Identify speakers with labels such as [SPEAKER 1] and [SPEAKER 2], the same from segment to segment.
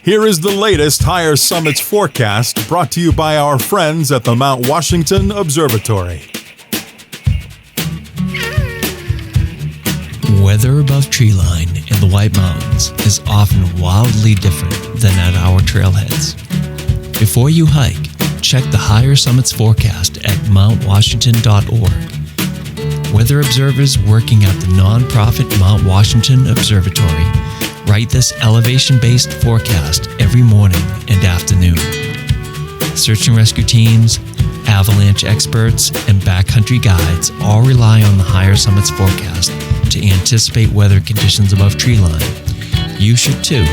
[SPEAKER 1] Here is the latest Higher Summits forecast brought to you by our friends at the Mount Washington Observatory.
[SPEAKER 2] Weather above treeline in the White Mountains is often wildly different than at our trailheads. Before you hike, check the Higher Summits forecast at mountwashington.org. Weather observers working at the nonprofit Mount Washington Observatory write this elevation-based forecast every morning and afternoon. Search and rescue teams, avalanche experts, and backcountry guides all rely on the Higher Summits forecast to anticipate weather conditions above treeline. You should too.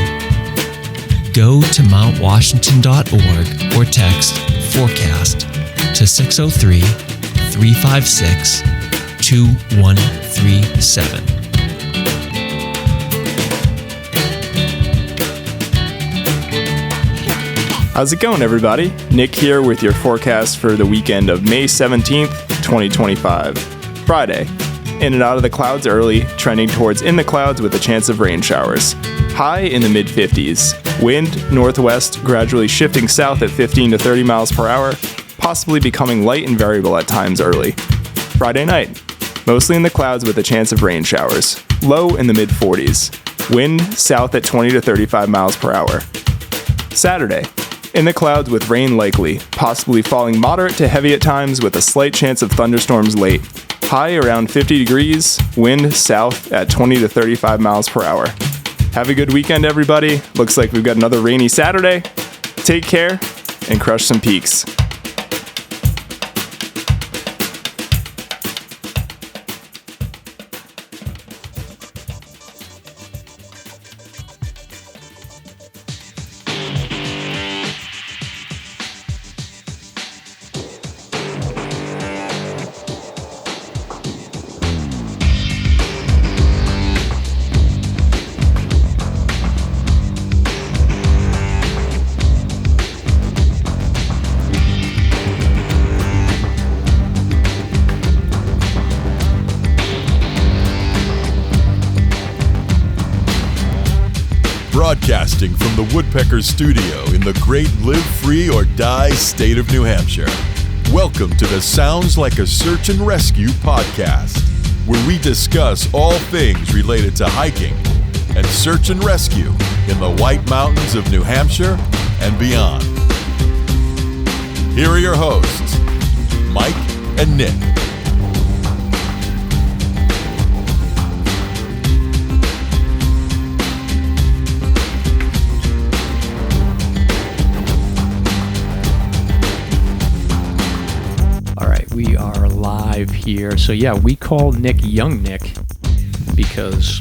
[SPEAKER 2] Go to mountwashington.org or text forecast to 603-356-2137.
[SPEAKER 3] How's it going, everybody? Nick here with your forecast for the weekend of May 17th, 2025. Friday. In and out of the clouds early, trending towards in the clouds with a chance of rain showers. High in the mid-50s. Wind northwest, gradually shifting south at 15 to 30 miles per hour, possibly becoming light and variable at times early. Friday night. Mostly in the clouds with a chance of rain showers. Low in the mid-40s. Wind south at 20 to 35 miles per hour. Saturday. In the clouds with rain likely, possibly falling moderate to heavy at times with a slight chance of thunderstorms late. High around 50 degrees, wind south at 20 to 35 miles per hour. Have a good weekend, everybody. Looks like we've got another rainy Saturday. Take care and crush some peaks.
[SPEAKER 1] Broadcasting from the Woodpecker Studio in the great Live Free or Die state of New Hampshire. Welcome to the Sounds Like a Search and Rescue podcast, where we discuss all things related to hiking and search and rescue in the White Mountains of New Hampshire and beyond. Here are your hosts, Mike and Nick.
[SPEAKER 4] We are live here. So yeah, we call Nick Young Nick because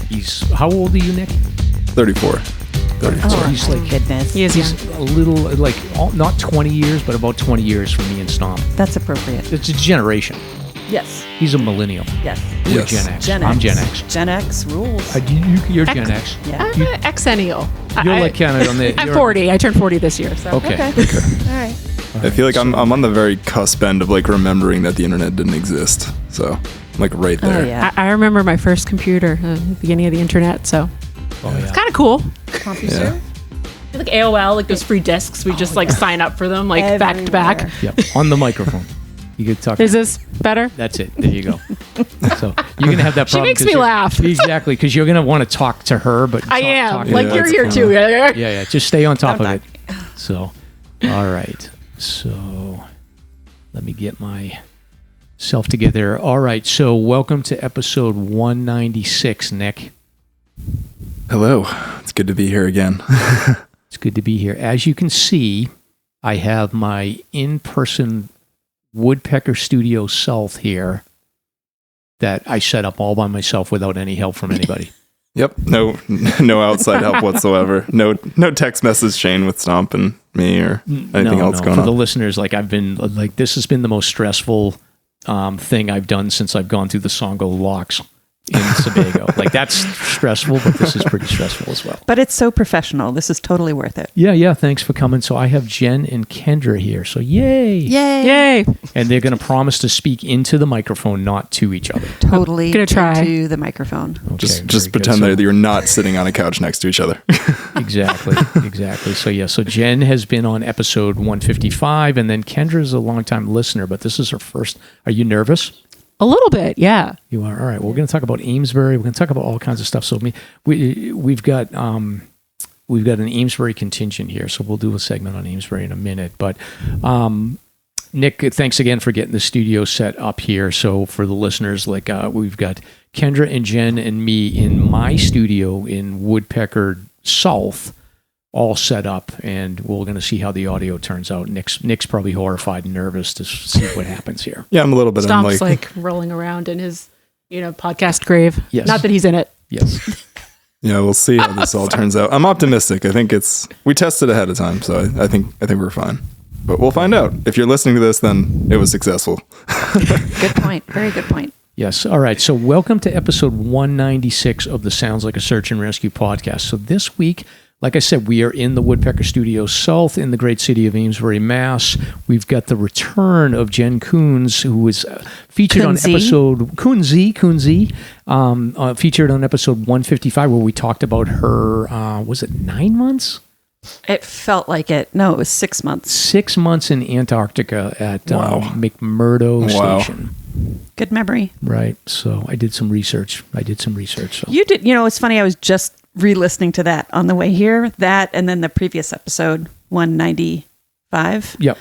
[SPEAKER 4] he's... How old are you, Nick?
[SPEAKER 3] 34.
[SPEAKER 4] Oh, he's like...
[SPEAKER 5] Goodness.
[SPEAKER 4] He's a little, like, not 20 years, but about 20 years from me and Stomp.
[SPEAKER 5] That's appropriate.
[SPEAKER 4] It's a generation.
[SPEAKER 5] Yes.
[SPEAKER 4] He's a millennial.
[SPEAKER 5] Yes.
[SPEAKER 4] You're Gen X.
[SPEAKER 5] Gen X.
[SPEAKER 4] I'm Gen X.
[SPEAKER 5] Gen X rules.
[SPEAKER 4] You're Gen X.
[SPEAKER 5] Yeah.
[SPEAKER 4] You,
[SPEAKER 6] Xennial.
[SPEAKER 4] you're like kind of on the...
[SPEAKER 6] I'm 40. I turned 40 this year. So.
[SPEAKER 4] Okay.
[SPEAKER 5] All right.
[SPEAKER 3] I feel like I'm on the very cusp end of like remembering that the internet didn't exist. So I'm like right there.
[SPEAKER 5] Oh, yeah.
[SPEAKER 6] I remember my first computer, the beginning of the internet. So it's kind of cool.
[SPEAKER 5] CompuServe?
[SPEAKER 6] Like AOL, like those free discs. We just like sign up for them, like back to back.
[SPEAKER 4] Yep. On the microphone. You could talk.
[SPEAKER 6] Is this better?
[SPEAKER 4] That's it. There you go. So you're going to have that problem.
[SPEAKER 6] She makes me laugh.
[SPEAKER 4] Exactly, because you're going to want to talk to her, but
[SPEAKER 6] I am.
[SPEAKER 4] talk
[SPEAKER 6] Like
[SPEAKER 3] Yeah,
[SPEAKER 6] you're
[SPEAKER 3] that's
[SPEAKER 6] here
[SPEAKER 3] fine.
[SPEAKER 6] too.
[SPEAKER 4] Yeah. Just stay on top of
[SPEAKER 5] Don't
[SPEAKER 4] it. So, all right. So, let me get myself together. All right. So, welcome to episode 196, Nick.
[SPEAKER 3] Hello. It's good to be here again.
[SPEAKER 4] It's good to be here. As you can see, I have my in-person Woodpecker Studio self here that I set up all by myself without any help from anybody.
[SPEAKER 3] Yep. No outside help whatsoever. No text message chain with Stomp and me or anything else going
[SPEAKER 4] for
[SPEAKER 3] on.
[SPEAKER 4] the listeners, like I've been like, this has been the most stressful thing I've done since I've gone through the Songo locks. in Sebago. Like, that's stressful, but this is pretty stressful as well.
[SPEAKER 5] But it's so professional. This is totally worth it.
[SPEAKER 4] Yeah. Thanks for coming. So I have Jenn and Kendra here. So yay.
[SPEAKER 6] Yay.
[SPEAKER 4] And they're going to promise to speak into the microphone, not to each other.
[SPEAKER 5] Totally
[SPEAKER 6] Gonna try.
[SPEAKER 5] to the microphone.
[SPEAKER 4] Okay,
[SPEAKER 3] Just
[SPEAKER 4] very
[SPEAKER 3] pretend
[SPEAKER 4] good.
[SPEAKER 3] that you're not sitting on a couch next to each other.
[SPEAKER 4] Exactly. So Jenn has been on episode 155, and then Kendra's a longtime listener, but this is her first. Are you nervous?
[SPEAKER 6] A little bit, yeah.
[SPEAKER 4] You are. All right. We're going to talk about Amesbury. We're going to talk about all kinds of stuff. So we've got an Amesbury contingent here, so we'll do a segment on Amesbury in a minute. But Nick, thanks again for getting the studio set up here. So for the listeners, we've got Kendra and Jenn and me in my studio in Woodpecker South, all set up, and we're going to see how the audio turns out. Nick's probably horrified and nervous to see what happens here.
[SPEAKER 3] Yeah, I'm a little bit.
[SPEAKER 6] Stomp's like rolling around in his, podcast grave.
[SPEAKER 4] Yes.
[SPEAKER 6] Not that he's in it.
[SPEAKER 4] Yes.
[SPEAKER 3] Yeah, we'll see how this all turns out. I'm optimistic. I think we tested ahead of time, so I think we're fine. But we'll find out. If you're listening to this, then it was successful.
[SPEAKER 5] Good point. Very good point.
[SPEAKER 4] Yes. All right. So welcome to episode 196 of the Sounds Like a Search and Rescue podcast. So this week, like I said, we are in the Woodpecker Studio South in the great city of Amesbury, Mass. We've got the return of Jenn Kunze, who was featured on episode featured on episode 155, where we talked about her. Was it 9 months?
[SPEAKER 5] It felt like it. No, it was 6 months.
[SPEAKER 4] 6 months in Antarctica at McMurdo Station.
[SPEAKER 5] Good memory.
[SPEAKER 4] Right. So I did some research. So.
[SPEAKER 5] You did. It's funny. I was just re-listening to that on the way here. That and then the previous episode, 195.
[SPEAKER 4] Yep.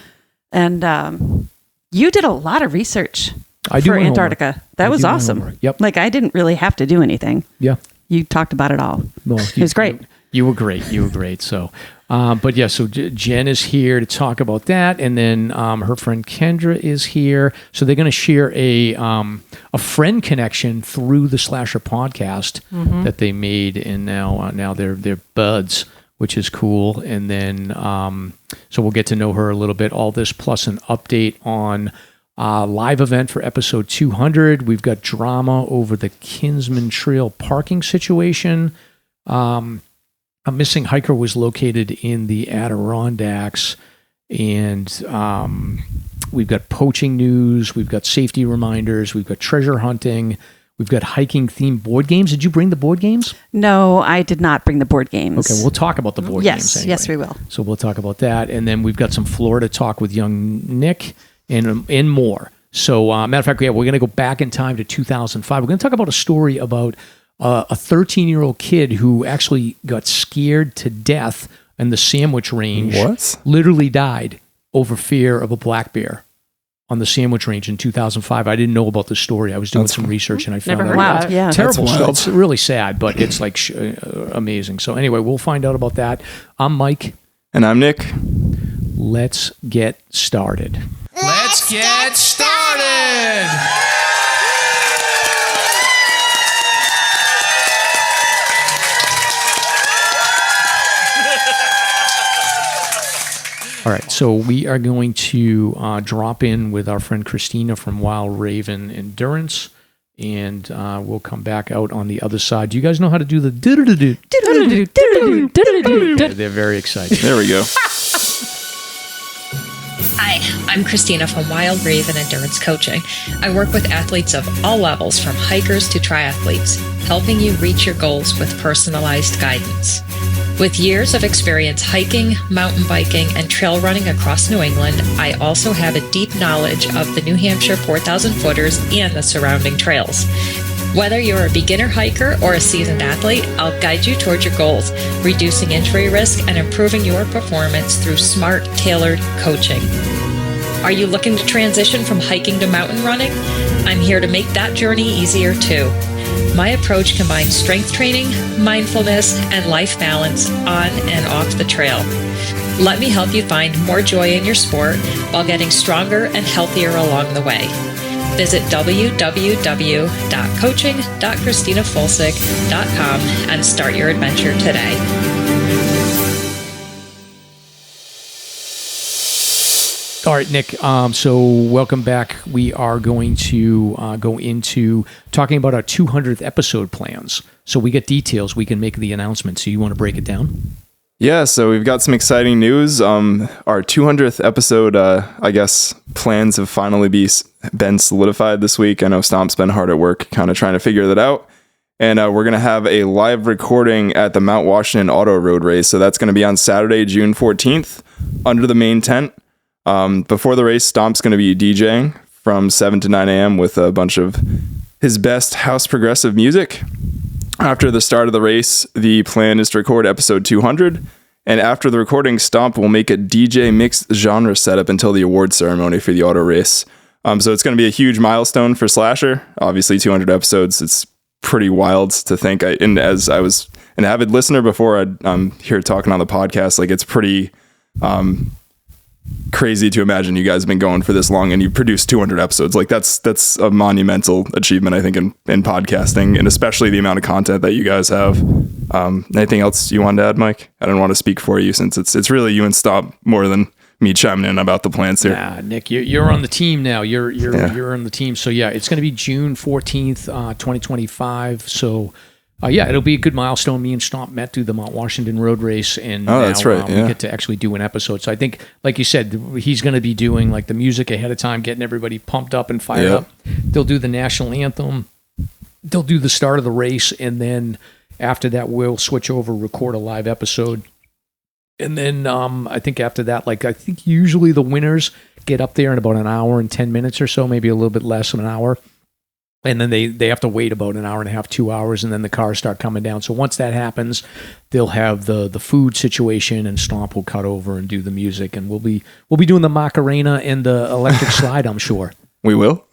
[SPEAKER 5] And you did a lot of research
[SPEAKER 4] I do
[SPEAKER 5] for
[SPEAKER 4] my
[SPEAKER 5] Antarctica.
[SPEAKER 4] homework.
[SPEAKER 5] That was
[SPEAKER 4] do my
[SPEAKER 5] awesome.
[SPEAKER 4] homework. Yep.
[SPEAKER 5] Like, I didn't really have to do anything.
[SPEAKER 4] Yeah.
[SPEAKER 5] You talked about it all.
[SPEAKER 4] Well,
[SPEAKER 5] It was great.
[SPEAKER 4] You were great. So, but yeah, so Jenn is here to talk about that, and then her friend Kendra is here. So they're going to share a friend connection through the SLASR podcast that they made, and now they're buds, which is cool. And then so we'll get to know her a little bit. All this plus an update on live event for episode 200. We've got drama over the Kinsman Trail parking situation. A missing hiker was located in the Adirondacks, and we've got poaching news, we've got safety reminders, we've got treasure hunting, we've got hiking-themed board games. Did you bring the board games?
[SPEAKER 5] No, I did not bring the board games.
[SPEAKER 4] Okay, we'll talk about the board games anyway.
[SPEAKER 5] Yes, we will.
[SPEAKER 4] So we'll talk about that, and then we've got some Florida talk with young Nick and more. So matter of fact, we're going to go back in time to 2005. We're going to talk about a story about a 13-year-old kid who actually got scared to death in the Sandwich Range.
[SPEAKER 3] What?
[SPEAKER 4] Literally died over fear of a black bear on the Sandwich Range in 2005. I didn't know about this story. I was doing some research and I found
[SPEAKER 6] Never
[SPEAKER 4] out.
[SPEAKER 6] heard
[SPEAKER 4] about
[SPEAKER 6] that.
[SPEAKER 4] it.
[SPEAKER 5] Yeah.
[SPEAKER 4] Terrible.
[SPEAKER 3] That's wild.
[SPEAKER 4] It's really sad, but it's like amazing. So anyway, we'll find out about that. I'm Mike.
[SPEAKER 3] And I'm Nick.
[SPEAKER 4] Let's get started.
[SPEAKER 2] Let's get started!
[SPEAKER 4] All right, so we are going to drop in with our friend Christina from Wild Raven Endurance, and we'll come back out on the other side. Do you guys know how to do the do-do-do-do? They're very excited.
[SPEAKER 3] There we go.
[SPEAKER 7] Hi, I'm Christina from Wild Raven Endurance Coaching. I work with athletes of all levels, from hikers to triathletes, helping you reach your goals with personalized guidance. With years of experience hiking, mountain biking, and trail running across New England, I also have a deep knowledge of the New Hampshire 4,000 footers and the surrounding trails. Whether you're a beginner hiker or a seasoned athlete, I'll guide you towards your goals, reducing injury risk and improving your performance through smart, tailored coaching. Are you looking to transition from hiking to mountain running? I'm here to make that journey easier too. My approach combines strength training, mindfulness, and life balance on and off the trail. Let me help you find more joy in your sport while getting stronger and healthier along the way. Visit www.coaching.christinafolsick.com and start your adventure today.
[SPEAKER 4] All right, Nick. So welcome back. We are going to go into talking about our 200th episode plans. So we get details. We can make the announcement. So you want to break it down?
[SPEAKER 3] Yeah, so we've got some exciting news. Our 200th episode, I guess, plans have finally been solidified this week. I know Stomp's been hard at work kind of trying to figure that out. And we're going to have a live recording at the Mount Washington Auto Road Race. So that's going to be on Saturday, June 14th, under the main tent. Before the race, Stomp's going to be DJing from 7 to 9 a.m. with a bunch of his best house progressive music. After the start of the race, the plan is to record episode 200. And after the recording, Stomp will make a DJ mixed genre setup until the award ceremony for the auto race. So it's going to be a huge milestone for SLASR. Obviously, 200 episodes. It's pretty wild to think. And as I was an avid listener before I'm here talking on the podcast, like it's pretty crazy to imagine you guys have been going for this long and you produced 200 episodes. Like that's a monumental achievement, I think, in podcasting, and especially the amount of content that you guys have. Anything else you wanted to add, Mike? I don't want to speak for you since it's really you and Stomp more than me chiming in about the plans here.
[SPEAKER 4] Yeah, Nick, you're on the team now. You're on the team. So yeah, it's going to be June 14th, 2025. So it'll be a good milestone. Me and Stomp met through the Mount Washington Road Race, and
[SPEAKER 3] that's right.
[SPEAKER 4] We get to actually do an episode. So I think, like you said, he's going to be doing like the music ahead of time, getting everybody pumped up and fired up. They'll do the national anthem. They'll do the start of the race, and then after that, we'll switch over, record a live episode. And then I think after that, I think usually the winners get up there in about an hour and 10 minutes or so, maybe a little bit less than an hour. And then they have to wait about an hour and a half, 2 hours, and then the cars start coming down. So once that happens, they'll have the food situation, and Stomp will cut over and do the music, and we'll be doing the Macarena and the electric slide, I'm sure.
[SPEAKER 3] We will.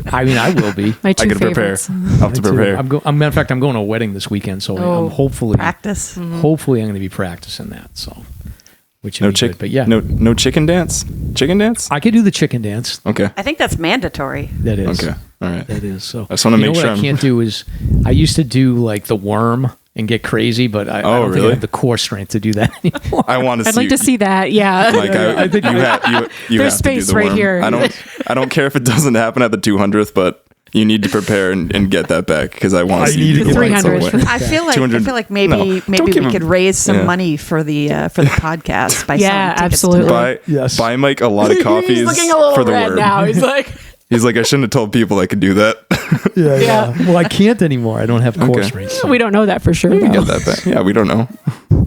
[SPEAKER 4] I mean, I will be.
[SPEAKER 6] My two
[SPEAKER 3] I can
[SPEAKER 6] favorites.
[SPEAKER 3] prepare. I'll have to prepare.
[SPEAKER 4] Matter of fact, I'm going to a wedding this weekend, so I'm hopefully
[SPEAKER 5] Practice.
[SPEAKER 4] Hopefully, I'm going to be practicing that. So, which
[SPEAKER 3] No
[SPEAKER 4] would be good. But yeah,
[SPEAKER 3] no chicken dance. Chicken dance.
[SPEAKER 4] I could do the chicken dance.
[SPEAKER 3] Okay.
[SPEAKER 5] I think that's mandatory.
[SPEAKER 4] That is
[SPEAKER 3] Okay. All right.
[SPEAKER 4] That is. So
[SPEAKER 3] I just want to make sure.
[SPEAKER 4] What I can't do is I used to do like the worm and get crazy, but I don't think I have the core strength to do that anymore.
[SPEAKER 3] I want to.
[SPEAKER 6] I'd like to see that. Yeah.
[SPEAKER 3] Like I think you
[SPEAKER 6] There's
[SPEAKER 3] have to do
[SPEAKER 6] space
[SPEAKER 3] the
[SPEAKER 6] right
[SPEAKER 3] worm.
[SPEAKER 6] here.
[SPEAKER 3] I don't care if it doesn't happen at the 200th, but you need to prepare and get that back because I want to see
[SPEAKER 4] need to
[SPEAKER 3] the
[SPEAKER 4] get
[SPEAKER 6] 300.
[SPEAKER 5] I feel like maybe we could raise some money for the podcast by selling tickets to
[SPEAKER 6] absolutely.
[SPEAKER 3] buy Mike a lot of coffees
[SPEAKER 6] He's looking a little
[SPEAKER 3] for the
[SPEAKER 6] red
[SPEAKER 3] worm.
[SPEAKER 6] now. He's like,
[SPEAKER 3] I shouldn't have told people I could do that.
[SPEAKER 4] Yeah. Well, I can't anymore. I don't have core strength. So.
[SPEAKER 6] we don't know that for sure.
[SPEAKER 3] We can
[SPEAKER 6] though.
[SPEAKER 3] get that back. Yeah, we don't know.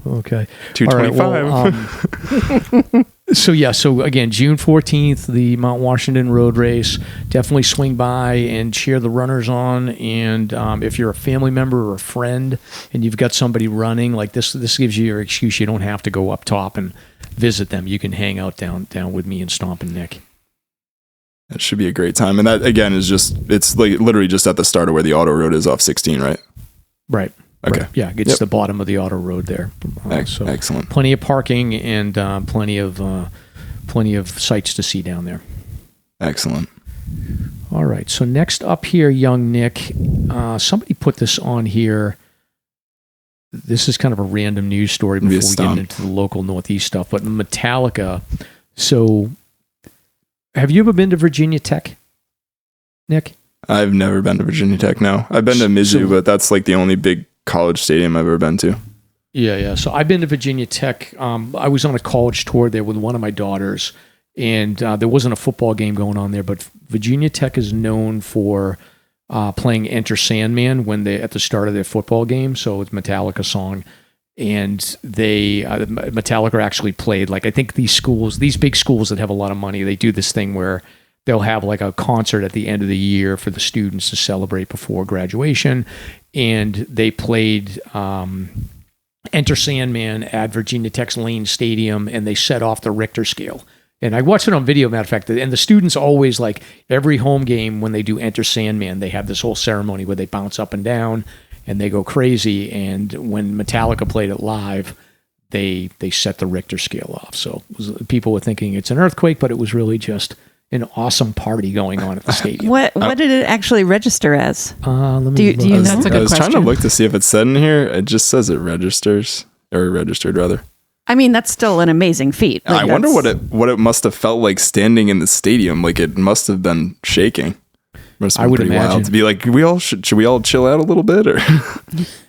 [SPEAKER 4] Okay.
[SPEAKER 3] 225.
[SPEAKER 4] So again, June 14th, the Mount Washington Road Race. Definitely swing by and cheer the runners on. And if you're a family member or a friend and you've got somebody running, like this gives you your excuse. You don't have to go up top and visit them. You can hang out down with me and Stomp and Nick.
[SPEAKER 3] It should be a great time. And that, again, it's like literally just at the start of where the auto road is off 16, right?
[SPEAKER 4] Right.
[SPEAKER 3] Okay.
[SPEAKER 4] Right. Yeah, it's the bottom of the auto road there. So
[SPEAKER 3] excellent.
[SPEAKER 4] Plenty of parking and plenty of sights to see down there.
[SPEAKER 3] Excellent.
[SPEAKER 4] All right. So next up here, young Nick, somebody put this on here. This is kind of a random news story before we get into the local Northeast stuff. But Metallica. So, have you ever been to Virginia Tech, Nick?
[SPEAKER 3] I've never been to Virginia Tech, no. I've been to Mizzou, but that's like the only big college stadium I've ever been to.
[SPEAKER 4] Yeah. So I've been to Virginia Tech. I was on a college tour there with one of my daughters, and there wasn't a football game going on there, but Virginia Tech is known for playing Enter Sandman at the start of their football game. So it's a Metallica song. And they Metallica actually played, like, I think these big schools that have a lot of money, they do this thing where they'll have like a concert at the end of the year for the students to celebrate before graduation. And they played Enter Sandman at Virginia Tech's Lane Stadium, and they set off the Richter scale. And I watched it on video, matter of fact, and the students always, like, every home game when they do Enter Sandman, they have this whole ceremony where they bounce up and down and they go crazy. And when Metallica played it live, they set the Richter scale off. So people were thinking it's an earthquake, but it was really just an awesome party going on at the stadium.
[SPEAKER 5] What did it actually register as?
[SPEAKER 4] Let me
[SPEAKER 5] do you know?
[SPEAKER 6] That's a good
[SPEAKER 3] I was
[SPEAKER 6] question.
[SPEAKER 3] trying to look to see if it said in here. It just says it registers, or registered rather.
[SPEAKER 5] I mean, that's still an amazing feat.
[SPEAKER 3] I wonder what it must have felt like standing in the stadium. Like it must have been shaking. Must have been pretty wild to be like, should we all chill out a little bit? Or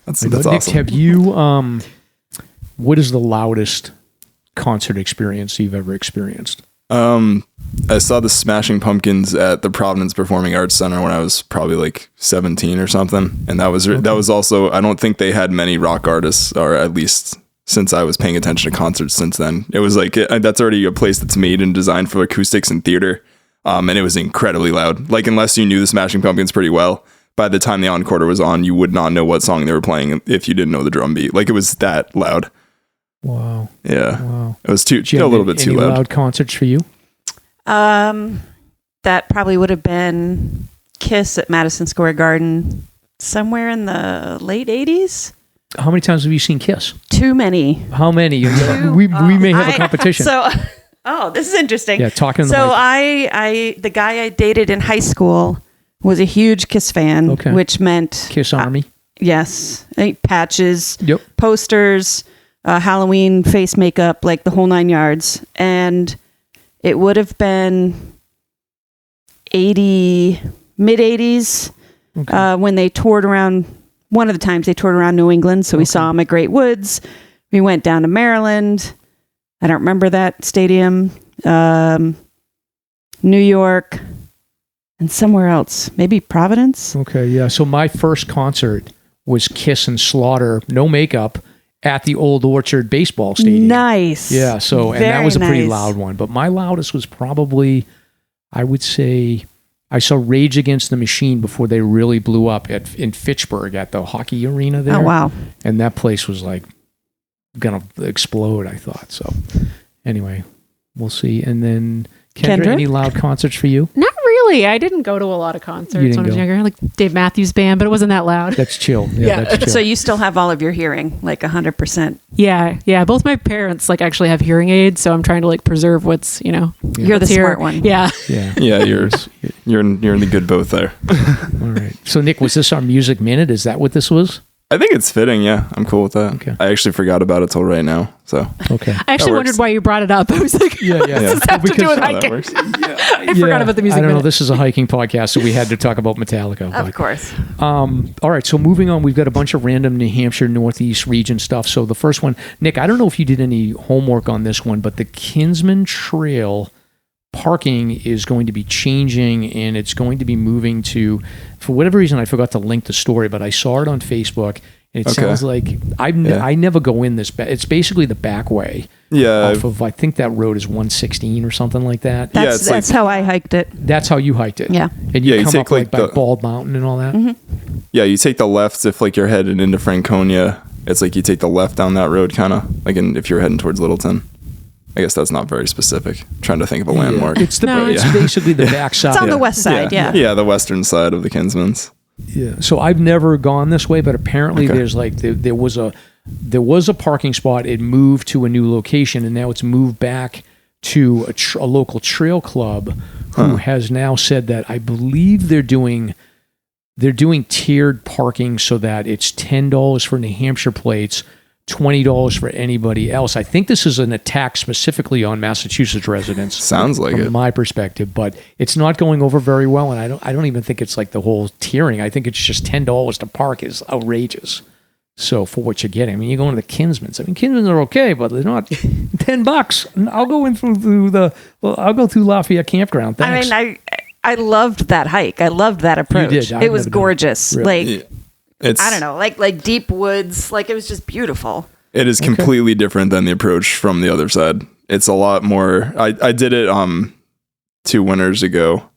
[SPEAKER 3] that's
[SPEAKER 4] Nick,
[SPEAKER 3] awesome.
[SPEAKER 4] have you? What is the loudest concert experience you've ever experienced?
[SPEAKER 3] I saw the Smashing Pumpkins at the Providence Performing Arts Center when I was probably like 17 or something, and that was also, I don't think they had many rock artists, or at least since I was paying attention to concerts since then. It was like that's already a place that's made and designed for acoustics and theater, and it was incredibly loud. Like unless you knew the Smashing Pumpkins pretty well, by the time the encore was on, you would not know what song they were playing if you didn't know the drum beat. Like it was that loud.
[SPEAKER 4] Wow.
[SPEAKER 3] Yeah.
[SPEAKER 4] Wow.
[SPEAKER 3] It was a little bit too loud.
[SPEAKER 4] Loud concerts for you?
[SPEAKER 5] That probably would have been Kiss at Madison Square Garden somewhere in the late 80s.
[SPEAKER 4] How many times have you seen Kiss?
[SPEAKER 5] Too many.
[SPEAKER 4] How many? We may have a competition.
[SPEAKER 5] This is interesting.
[SPEAKER 4] Yeah, talking.
[SPEAKER 5] So the guy I dated in high school was a huge Kiss fan, which meant
[SPEAKER 4] Kiss Army.
[SPEAKER 5] Yes, patches,
[SPEAKER 4] yep,
[SPEAKER 5] posters, Halloween face makeup, like the whole 9 yards. And it would have been mid 80s when they toured around. One of the times they toured around New England, so we saw them at Great Woods. We went down to Maryland. I don't remember that stadium. New York, and somewhere else, maybe Providence.
[SPEAKER 4] Okay, yeah. So my first concert was Kiss and Slaughter, no makeup, at the Old Orchard baseball stadium.
[SPEAKER 5] Nice.
[SPEAKER 4] Yeah. So and that was a pretty loud one. But my loudest was probably, I would say, I saw Rage Against the Machine before they really blew up in Fitchburg at the hockey arena there.
[SPEAKER 5] Oh wow!
[SPEAKER 4] And that place was like gonna explode, I thought. So anyway, we'll see. And then Kendra, any loud concerts for you?
[SPEAKER 6] Not really. I didn't go to a lot of concerts when I was younger. Like Dave Matthews Band, but it wasn't that loud.
[SPEAKER 4] That's chill. Yeah. That's chill.
[SPEAKER 5] So you still have all of your hearing, like 100%.
[SPEAKER 6] Yeah. Both my parents actually have hearing aids, so I'm trying to preserve what's
[SPEAKER 5] You're the smart one.
[SPEAKER 6] Yeah.
[SPEAKER 3] You're in the good both there.
[SPEAKER 4] All right. So Nick, was this our Music Minute? Is that what this was?
[SPEAKER 3] I think it's fitting. Yeah, I'm cool with that.
[SPEAKER 4] Okay.
[SPEAKER 3] I actually forgot about it till right now. So
[SPEAKER 4] okay.
[SPEAKER 6] I actually wondered why you brought it up. I was like, what does this have to do with hiking? I forgot about the Music
[SPEAKER 4] Minute. I don't know.
[SPEAKER 6] Minute.
[SPEAKER 4] This is a hiking podcast, so we had to talk about Metallica.
[SPEAKER 5] Of course.
[SPEAKER 4] All right. So moving on, we've got a bunch of random New Hampshire Northeast region stuff. So the first one, Nick, I don't know if you did any homework on this one, but the Kinsman Trail parking is going to be changing, and it's going to be moving to, for whatever reason, I forgot to link the story, but I saw it on Facebook. And it sounds like I never go in this. It's basically the back way.
[SPEAKER 3] Yeah.
[SPEAKER 4] Off of, I think that road is 116 or something like that.
[SPEAKER 5] That's how I hiked it.
[SPEAKER 4] That's how you hiked it.
[SPEAKER 5] Yeah.
[SPEAKER 4] And you come up by Bald Mountain and all that.
[SPEAKER 5] Mm-hmm.
[SPEAKER 3] Yeah, you take the left if you're headed into Franconia. It's like you take the left down that road, kind of like if you're heading towards Littleton. I guess that's not very specific. I'm trying to think of a landmark.
[SPEAKER 4] It's basically the back side.
[SPEAKER 5] It's on the west side. Yeah.
[SPEAKER 3] Yeah, the western side of the Kinsmans.
[SPEAKER 4] Yeah. So I've never gone this way, but apparently there's there was a parking spot. It moved to a new location, and now it's moved back to a local trail club who has now said that I believe they're doing tiered parking so that it's $10 for New Hampshire plates, $20 for anybody else. I think this is an attack specifically on Massachusetts residents.
[SPEAKER 3] Sounds like
[SPEAKER 4] from
[SPEAKER 3] it.
[SPEAKER 4] my perspective, but it's not going over very well, and I don't even think it's like the whole tiering. I think it's just $10 to park is outrageous. So for what you're getting, I mean, you're going to the Kinsmans. I mean, Kinsmans are okay, but they're not $10. I'll go in I'll go through Lafayette Campground. Thanks.
[SPEAKER 5] I mean, I loved that hike. I loved that approach.
[SPEAKER 4] You did.
[SPEAKER 5] It was gorgeous.
[SPEAKER 4] Really?
[SPEAKER 5] I don't know, like deep woods. Like it was just beautiful.
[SPEAKER 3] It is completely different than the approach from the other side. It's a lot more. I did it 2 winters ago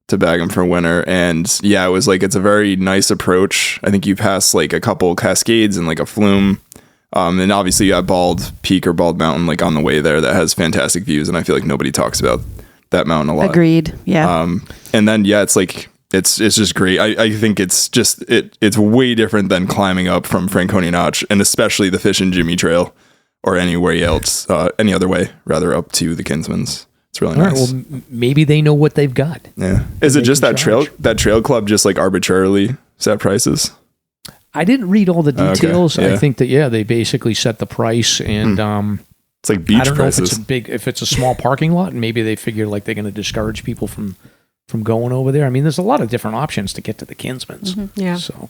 [SPEAKER 3] to bag them for winter, and it was it's a very nice approach. I think you pass a couple cascades and a flume, and obviously you have Bald Peak or Bald Mountain on the way there that has fantastic views, and I feel like nobody talks about that mountain a lot.
[SPEAKER 5] Agreed. Yeah.
[SPEAKER 3] And then it's just great. I think it's just it's way different than climbing up from Franconia Notch, and especially the Fish and Jimmy Trail or anywhere else, any other way rather, up to the Kinsmans. It's really nice.
[SPEAKER 4] All right, well, maybe they know what they've got.
[SPEAKER 3] Yeah. Is it just that trail club just arbitrarily set prices?
[SPEAKER 4] I didn't read all the details.
[SPEAKER 3] Okay. Yeah.
[SPEAKER 4] I think that they basically set the price, and
[SPEAKER 3] It's like beach
[SPEAKER 4] I don't
[SPEAKER 3] prices.
[SPEAKER 4] know if it's a small parking lot, and maybe they figure like they're going to discourage people from going over there. I mean, there's a lot of different options to get to the Kinsmans.
[SPEAKER 6] Mm-hmm. Yeah.
[SPEAKER 4] So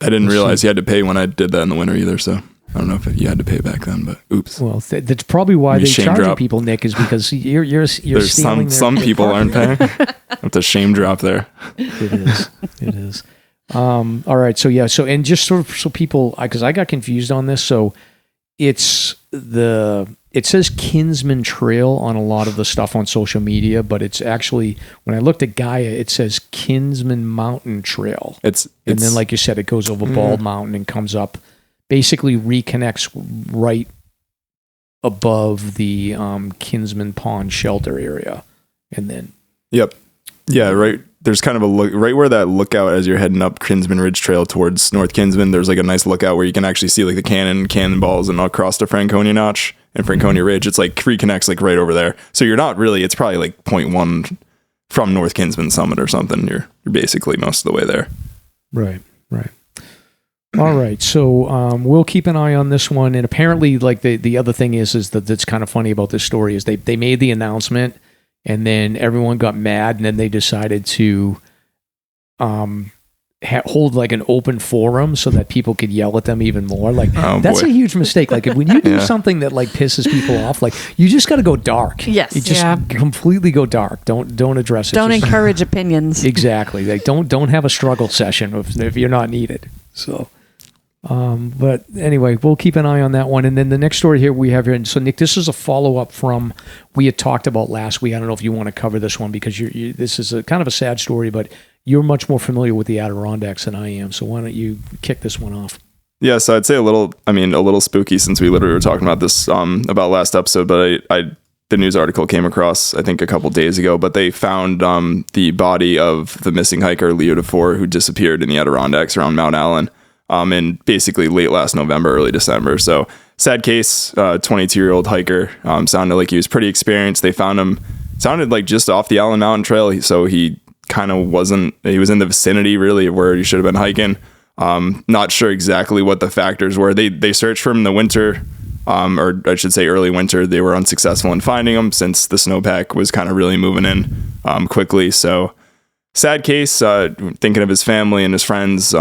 [SPEAKER 3] I didn't realize you had to pay when I did that in the winter either. So I don't know if you had to pay back then, but oops.
[SPEAKER 4] Well, that's probably why they charge people, Nick, is because you're
[SPEAKER 3] There's
[SPEAKER 4] stealing
[SPEAKER 3] some people aren't paying. It's a shame drop there.
[SPEAKER 4] It is. All right. So yeah. So, and just so people, because I got confused on this. So it says Kinsman Trail on a lot of the stuff on social media, but it's actually, when I looked at Gaia, it says Kinsman Mountain Trail. And then, like you said, it goes over Bald Mountain and comes up, basically reconnects right above the Kinsman Pond shelter area. And then. Yep.
[SPEAKER 3] Yeah, right. There's kind of a look right where that lookout as you're heading up Kinsman Ridge Trail towards North Kinsman. There's like a nice lookout where you can actually see like the cannonballs and across the Franconia Notch and Franconia Ridge. It's like reconnects like right over there. So you're not really, it's probably like 0.1 from North Kinsman Summit or something. You're basically most of the way there.
[SPEAKER 4] Right. All right. So we'll keep an eye on this one. And apparently like the other thing is that that's kind of funny about this story is they made the announcement. And then everyone got mad, and then they decided to hold like an open forum so that people could yell at them even more. Like that's a huge mistake. Like when you do something that like pisses people off, like you just got to go dark.
[SPEAKER 6] Yes,
[SPEAKER 4] you just completely go dark. Don't address it.
[SPEAKER 5] Don't encourage opinions.
[SPEAKER 4] Exactly. Like don't have a struggle session if you're not needed. So. But anyway, we'll keep an eye on that one. And then the next story here we have here. And so Nick, this is a follow-up from, we had talked about last week. I don't know if you want to cover this one because this is a kind of a sad story, but you're much more familiar with the Adirondacks than I am. So why don't you kick this one off?
[SPEAKER 3] Yeah. So I'd say a little spooky since we literally were talking about this, about last episode, but the news article came across, I think a couple days ago, but they found, the body of the missing hiker, Leo DeFore, who disappeared in the Adirondacks around Mount Allen. In basically late last November, early December. So sad case, 22-year-old hiker, sounded like he was pretty experienced. They found him, sounded like just off the Allen Mountain Trail. So he kind of he was in the vicinity really of where he should have been hiking. Not sure exactly what the factors were. They searched for him in the winter, or I should say early winter. They were unsuccessful in finding him since the snowpack was kind of really moving in quickly. So sad case, thinking of his family and his friends,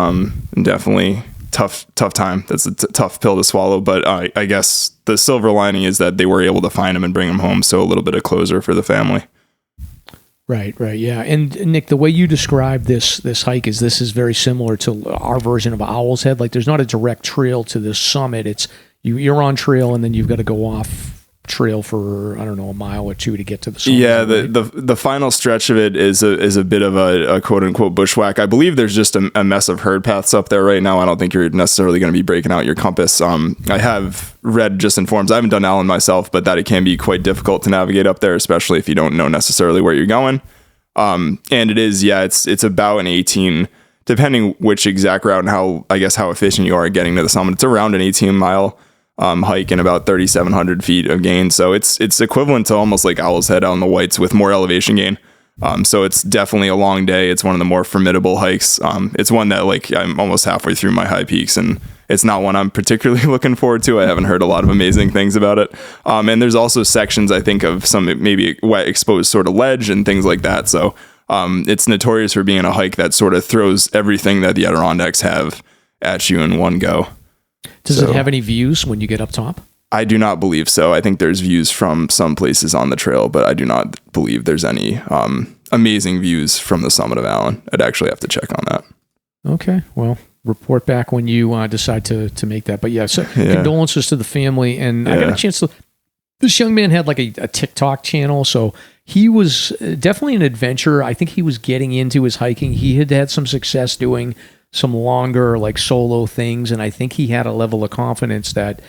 [SPEAKER 3] definitely tough time. That's a tough pill to swallow, but I guess the silver lining is that they were able to find him and bring him home, so a little bit of closure for the family.
[SPEAKER 4] Right, yeah. And Nick, the way you describe this hike this is very similar to our version of Owl's Head. Like there's not a direct trail to this summit. It's you're on trail and then you've got to go off trail for a mile or two to get to the summit.
[SPEAKER 3] Yeah, the final stretch of it is a bit of a quote unquote bushwhack. I believe there's just a mess of herd paths up there right now. I don't think you're necessarily going to be breaking out your compass. I have read just in forums, I haven't done Allen myself, but that it can be quite difficult to navigate up there, especially if you don't know necessarily where you're going. And it is, it's about an 18, depending which exact route and how efficient you are at getting to the summit. It's around an 18-mile hike and about 3,700 feet of gain. So it's equivalent to almost like Owl's Head out in the Whites with more elevation gain. So it's definitely a long day. It's one of the more formidable hikes. It's one that I'm almost halfway through my high peaks and it's not one I'm particularly looking forward to. I haven't heard a lot of amazing things about it. And there's also sections, I think, of some maybe wet exposed sort of ledge and things like that. So it's notorious for being a hike that sort of throws everything that the Adirondacks have at you in one go.
[SPEAKER 4] Does it have any views when you get up top?
[SPEAKER 3] I do not believe so. I think there's views from some places on the trail, but I do not believe there's any amazing views from the summit of Allen. I'd actually have to check on that.
[SPEAKER 4] Okay. Well, report back when you decide to make that. But condolences to the family. And I got a chance to... This young man had like a TikTok channel, so he was definitely an adventurer. I think he was getting into his hiking. He had some success doing some longer like solo things, and I think he had a level of confidence that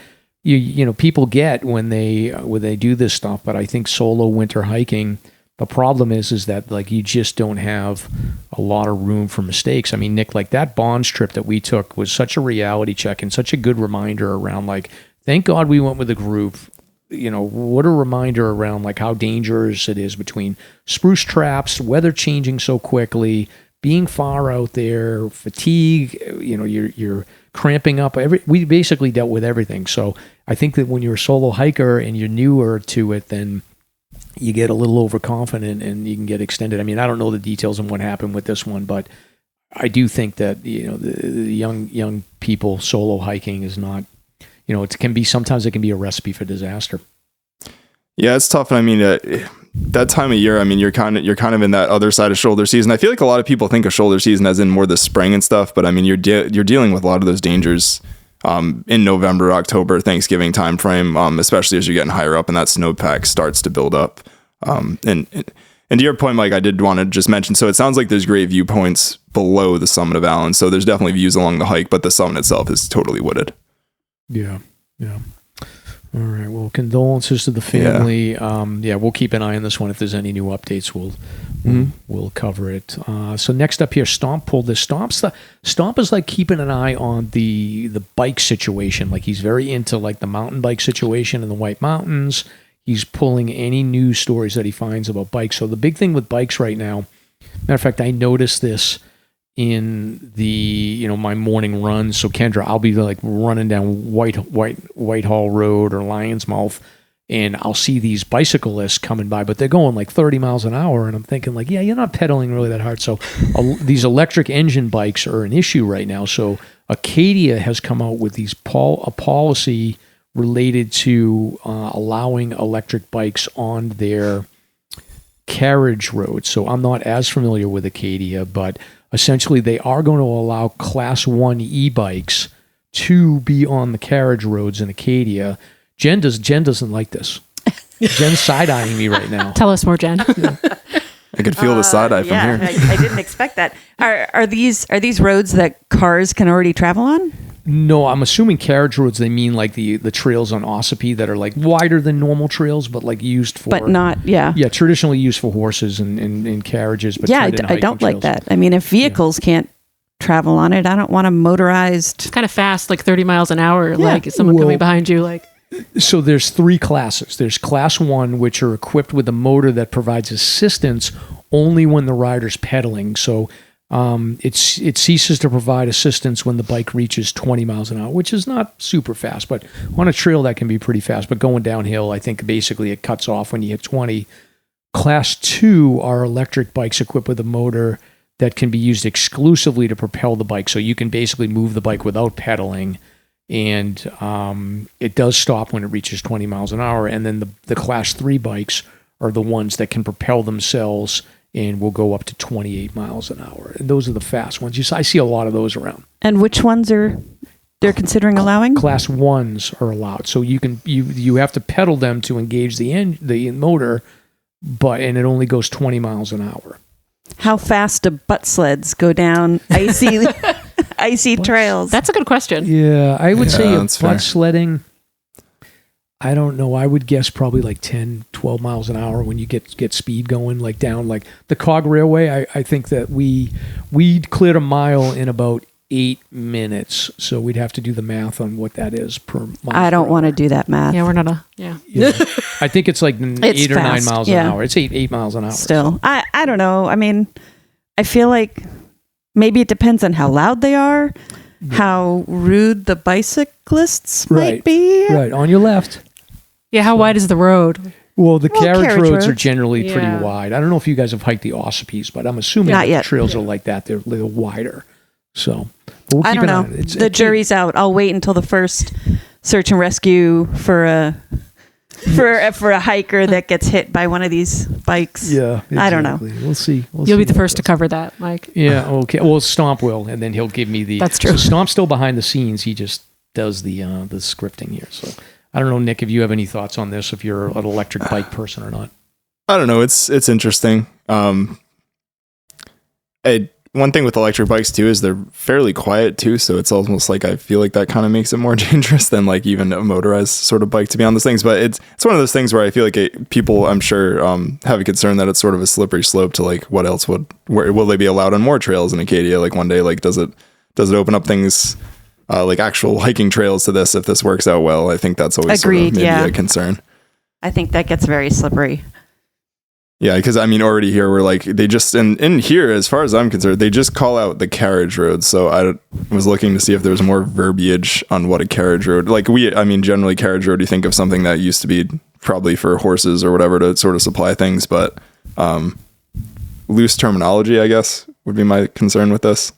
[SPEAKER 4] you know people get when they do this stuff. But I think solo winter hiking, the problem is that like you just don't have a lot of room for mistakes. I mean, Nick, like that Bonds trip that we took was such a reality check and such a good reminder around like, thank God we went with a group. You know, what a reminder around like how dangerous it is between spruce traps, weather changing so quickly, being far out there, fatigue, you know, you're cramping up. We basically dealt with everything. So I think that when you're a solo hiker and you're newer to it, then you get a little overconfident and you can get extended. I mean, I don't know the details on what happened with this one, but I do think that, the young people solo hiking is not, sometimes it can be a recipe for disaster.
[SPEAKER 3] Yeah, it's tough. And I mean, that time of year, I mean, you're kind of in that other side of shoulder season. I feel like a lot of people think of shoulder season as in more the spring and stuff, but I mean, you're dealing with a lot of those dangers in November, October, Thanksgiving timeframe, especially as you're getting higher up and that snowpack starts to build up. And to your point, Mike, I did want to just mention, so it sounds like there's great viewpoints below the summit of Allen. So there's definitely views along the hike, but the summit itself is totally wooded.
[SPEAKER 4] Yeah. All right. Well, condolences to the family. Yeah. We'll keep an eye on this one. If there's any new updates, we'll cover it. So next up here, Stomp pulled this. Stomp is like keeping an eye on the bike situation. Like he's very into like the mountain bike situation in the White Mountains. He's pulling any news stories that he finds about bikes. So the big thing with bikes right now, matter of fact, I noticed this in the my morning run. So Kendra, I'll be like running down Whitehall Road or Lion's Mouth, and I'll see these bicyclists coming by, but they're going like 30 miles an hour, and I'm thinking like, yeah, you're not pedaling really that hard. So these electric engine bikes are an issue right now. So Acadia has come out with a policy related to allowing electric bikes on their carriage roads. So I'm not as familiar with Acadia, but essentially they are going to allow Class 1 e-bikes to be on the carriage roads in Acadia. Jenn doesn't like this. Jen's side-eyeing me right now.
[SPEAKER 6] Tell us more, Jenn.
[SPEAKER 3] Yeah. I could feel the side-eye from here.
[SPEAKER 5] I didn't expect that. Are these roads that cars can already travel on?
[SPEAKER 4] No, I'm assuming carriage roads, they mean like the trails on Ossipee that are like wider than normal trails, but like used for...
[SPEAKER 5] But not, yeah.
[SPEAKER 4] Yeah, traditionally used for horses and carriages. But
[SPEAKER 5] yeah, I don't
[SPEAKER 4] trails.
[SPEAKER 5] like that. I mean, if vehicles can't travel on it, I don't want a motorized...
[SPEAKER 6] It's kind of fast, like 30 miles an hour, like someone coming behind you, like...
[SPEAKER 4] So there's 3 classes. There's Class 1, which are equipped with a motor that provides assistance only when the rider's pedaling. So... it ceases to provide assistance when the bike reaches 20 miles an hour, which is not super fast, but on a trail that can be pretty fast. But going downhill, I think basically it cuts off when you hit 20. Class 2 are electric bikes equipped with a motor that can be used exclusively to propel the bike. So you can basically move the bike without pedaling, and it does stop when it reaches 20 miles an hour. And then the Class 3 bikes are the ones that can propel themselves and will go up to 28 miles an hour. And those are the fast ones. I see a lot of those around.
[SPEAKER 5] And which ones they're considering allowing?
[SPEAKER 4] Class 1s are allowed. So you have to pedal them to engage the motor, and it only goes 20 miles an hour.
[SPEAKER 5] How fast do butt sleds go down icy trails?
[SPEAKER 6] That's a good question.
[SPEAKER 4] Yeah, I would say
[SPEAKER 3] butt
[SPEAKER 4] sledding, I don't know. I would guess probably like 10, 12 miles an hour when you get speed going, like down like the Cog Railway. I think that we cleared a mile in about 8 minutes. So we'd have to do the math on what that is per mile.
[SPEAKER 5] I don't want to do that math.
[SPEAKER 6] Yeah, we're not
[SPEAKER 4] I think it's like 8 or 9 miles an hour. It's 8 miles an hour.
[SPEAKER 5] Still, so. I don't know. I mean, I feel like maybe it depends on how loud they are, how rude the bicyclists might be.
[SPEAKER 4] Right, on your left.
[SPEAKER 6] Yeah, how wide is the road?
[SPEAKER 4] Well, the carriage roads are generally pretty wide. I don't know if you guys have hiked the Ossopees, but I'm assuming the trails are like that. They're a little wider. So we'll
[SPEAKER 5] I don't know. The jury's out. I'll wait until the first search and rescue for a hiker that gets hit by one of these bikes.
[SPEAKER 4] Yeah, exactly.
[SPEAKER 5] I don't know.
[SPEAKER 4] We'll see.
[SPEAKER 6] You'll be the first to cover that, Mike.
[SPEAKER 4] Yeah. Okay. Well, Stomp will, and then he'll give me the.
[SPEAKER 6] That's true.
[SPEAKER 4] So Stomp's still behind the scenes. He just does the scripting here. So I don't know, Nick, if you have any thoughts on this, if you're an electric bike person or not.
[SPEAKER 3] I don't know. It's interesting. One thing with electric bikes too is they're fairly quiet too, so it's almost like I feel like that kind of makes it more dangerous than like even a motorized sort of bike to be on those things. But it's one of those things where I feel like people, I'm sure, have a concern that it's sort of a slippery slope to like what else will they be allowed on more trails in Acadia? Like one day, like does it open up things like actual hiking trails to this if this works out well? I think that's always sort of maybe a concern.
[SPEAKER 5] I think that gets very slippery.
[SPEAKER 3] Yeah, because I mean, already here we're like they just in here, as far as I'm concerned, they just call out the carriage road. So I was looking to see if there was more verbiage on what a carriage road. Like generally carriage road, you think of something that used to be probably for horses or whatever to sort of supply things, but loose terminology, I guess, would be my concern with this.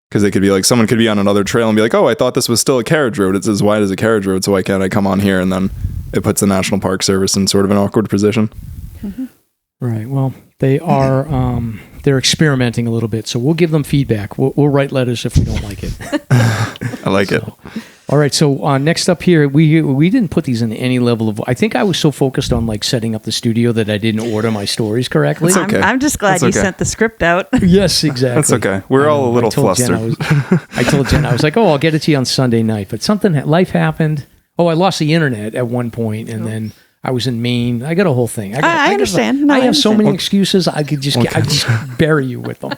[SPEAKER 3] Because it could be like someone could be on another trail and be like, oh, I thought this was still a carriage road. It's as wide as a carriage road, so why can't I come on here? And then it puts the National Park Service in sort of an awkward position.
[SPEAKER 4] Mm-hmm. Right. Well, they are they're experimenting a little bit, so we'll give them feedback. We'll write letters if we don't like it.
[SPEAKER 3] I like it.
[SPEAKER 4] All right. So next up here, we didn't put these in any level of. I think I was so focused on like setting up the studio that I didn't order my stories correctly.
[SPEAKER 3] That's okay.
[SPEAKER 5] I'm just glad you sent the script out.
[SPEAKER 4] Yes, exactly.
[SPEAKER 3] That's okay. We're all a little flustered.
[SPEAKER 4] I told Jen, I was like, I'll get it to you on Sunday night, but life happened. Oh, I lost the internet at one point, and then I was in Maine. I got a whole thing.
[SPEAKER 5] I understand.
[SPEAKER 4] I have so many excuses. I could just bury you with them.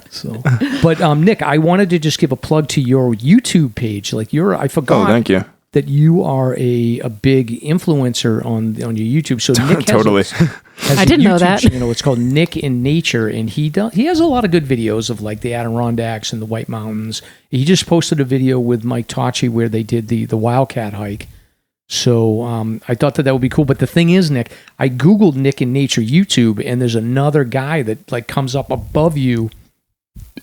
[SPEAKER 4] So, but Nick, I wanted to just give a plug to your YouTube page. Like I forgot.
[SPEAKER 3] Oh, thank you.
[SPEAKER 4] That you are a big influencer on your YouTube. So Nick
[SPEAKER 3] totally.
[SPEAKER 6] I didn't know that.
[SPEAKER 4] Channel. It's called Nick in Nature, and he has a lot of good videos of like the Adirondacks and the White Mountains. He just posted a video with Mike Tachi where they did the Wildcat hike. So I thought that would be cool. But the thing is, Nick, I Googled Nick in Nature YouTube, and there's another guy that like comes up above you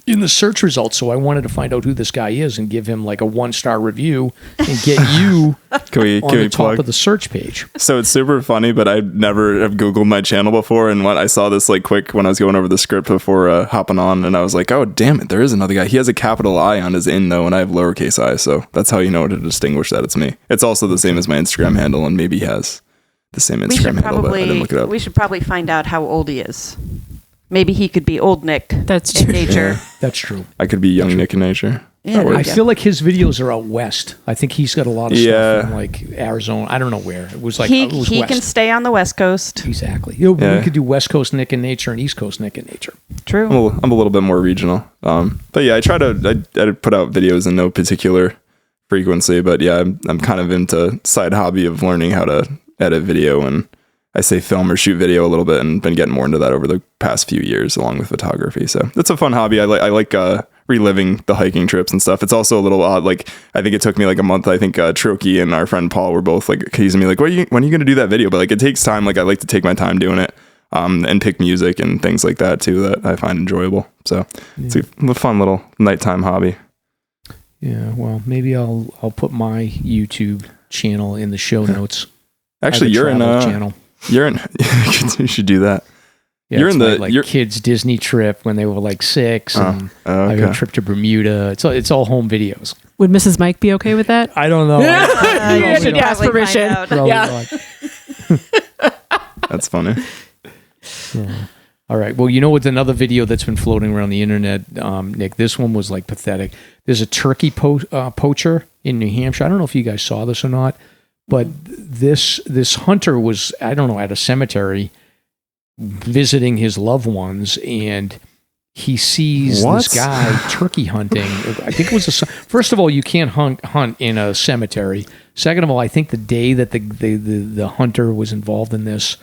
[SPEAKER 4] in the search results. So I wanted to find out who this guy is and give him like a 1-star review and get you
[SPEAKER 3] can we
[SPEAKER 4] on the top
[SPEAKER 3] plug?
[SPEAKER 4] of the search page.
[SPEAKER 3] So it's super funny, but I never have Googled my channel before. And when I saw this like quick when I was going over the script before hopping on, and I was like, oh, damn it, there is another guy. He has a capital I on his in though, and I have lowercase I. So that's how you know to distinguish that it's me. It's also the same as my Instagram handle, and maybe he has the same Instagram handle, but I didn't look it up.
[SPEAKER 5] We should probably find out how old he is. Maybe he could be old Nick.
[SPEAKER 6] That's true.
[SPEAKER 5] In Nature.
[SPEAKER 4] Yeah, that's true.
[SPEAKER 3] I could be young Nick in Nature.
[SPEAKER 5] Yeah,
[SPEAKER 4] I feel like his videos are out west. I think he's got a lot of stuff in like Arizona. I don't know where. It was like
[SPEAKER 5] he
[SPEAKER 4] west.
[SPEAKER 5] can stay on the West Coast.
[SPEAKER 4] Exactly. We could do West Coast Nick in Nature and East Coast Nick in Nature.
[SPEAKER 5] True.
[SPEAKER 3] I'm a little bit more regional. But yeah, I try to I put out videos in no particular frequency, but yeah, I'm kind of into side hobby of learning how to edit video, and I say film or shoot video a little bit, and been getting more into that over the past few years along with photography. So it's a fun hobby. I like reliving the hiking trips and stuff. It's also a little odd. Like, I think it took me like a month. I think Troki and our friend Paul were both like teasing me like, when are you going to do that video? But like, it takes time. Like, I like to take my time doing it, and pick music and things like that too, that I find enjoyable. So it's a fun little nighttime hobby.
[SPEAKER 4] Yeah. Well, maybe I'll put my YouTube channel in the show notes.
[SPEAKER 3] Actually, you're in channel. You should do that.
[SPEAKER 4] Yeah, you're in the kids' Disney trip when they were like 6, and I got a trip to Bermuda. It's all home videos.
[SPEAKER 6] Would Mrs. Mike be okay with that?
[SPEAKER 4] I don't know.
[SPEAKER 6] You should ask permission.
[SPEAKER 4] Yeah.
[SPEAKER 3] That's funny.
[SPEAKER 4] Yeah. All right. Well, you know what's another video that's been floating around the internet, Nick? This one was like pathetic. There's a turkey poacher in New Hampshire. I don't know if you guys saw this or not. But this hunter was, I don't know, at a cemetery visiting his loved ones, and he sees this guy turkey hunting. I think it was first of all, you can't hunt in a cemetery. Second of all, I think the day that the hunter was involved in this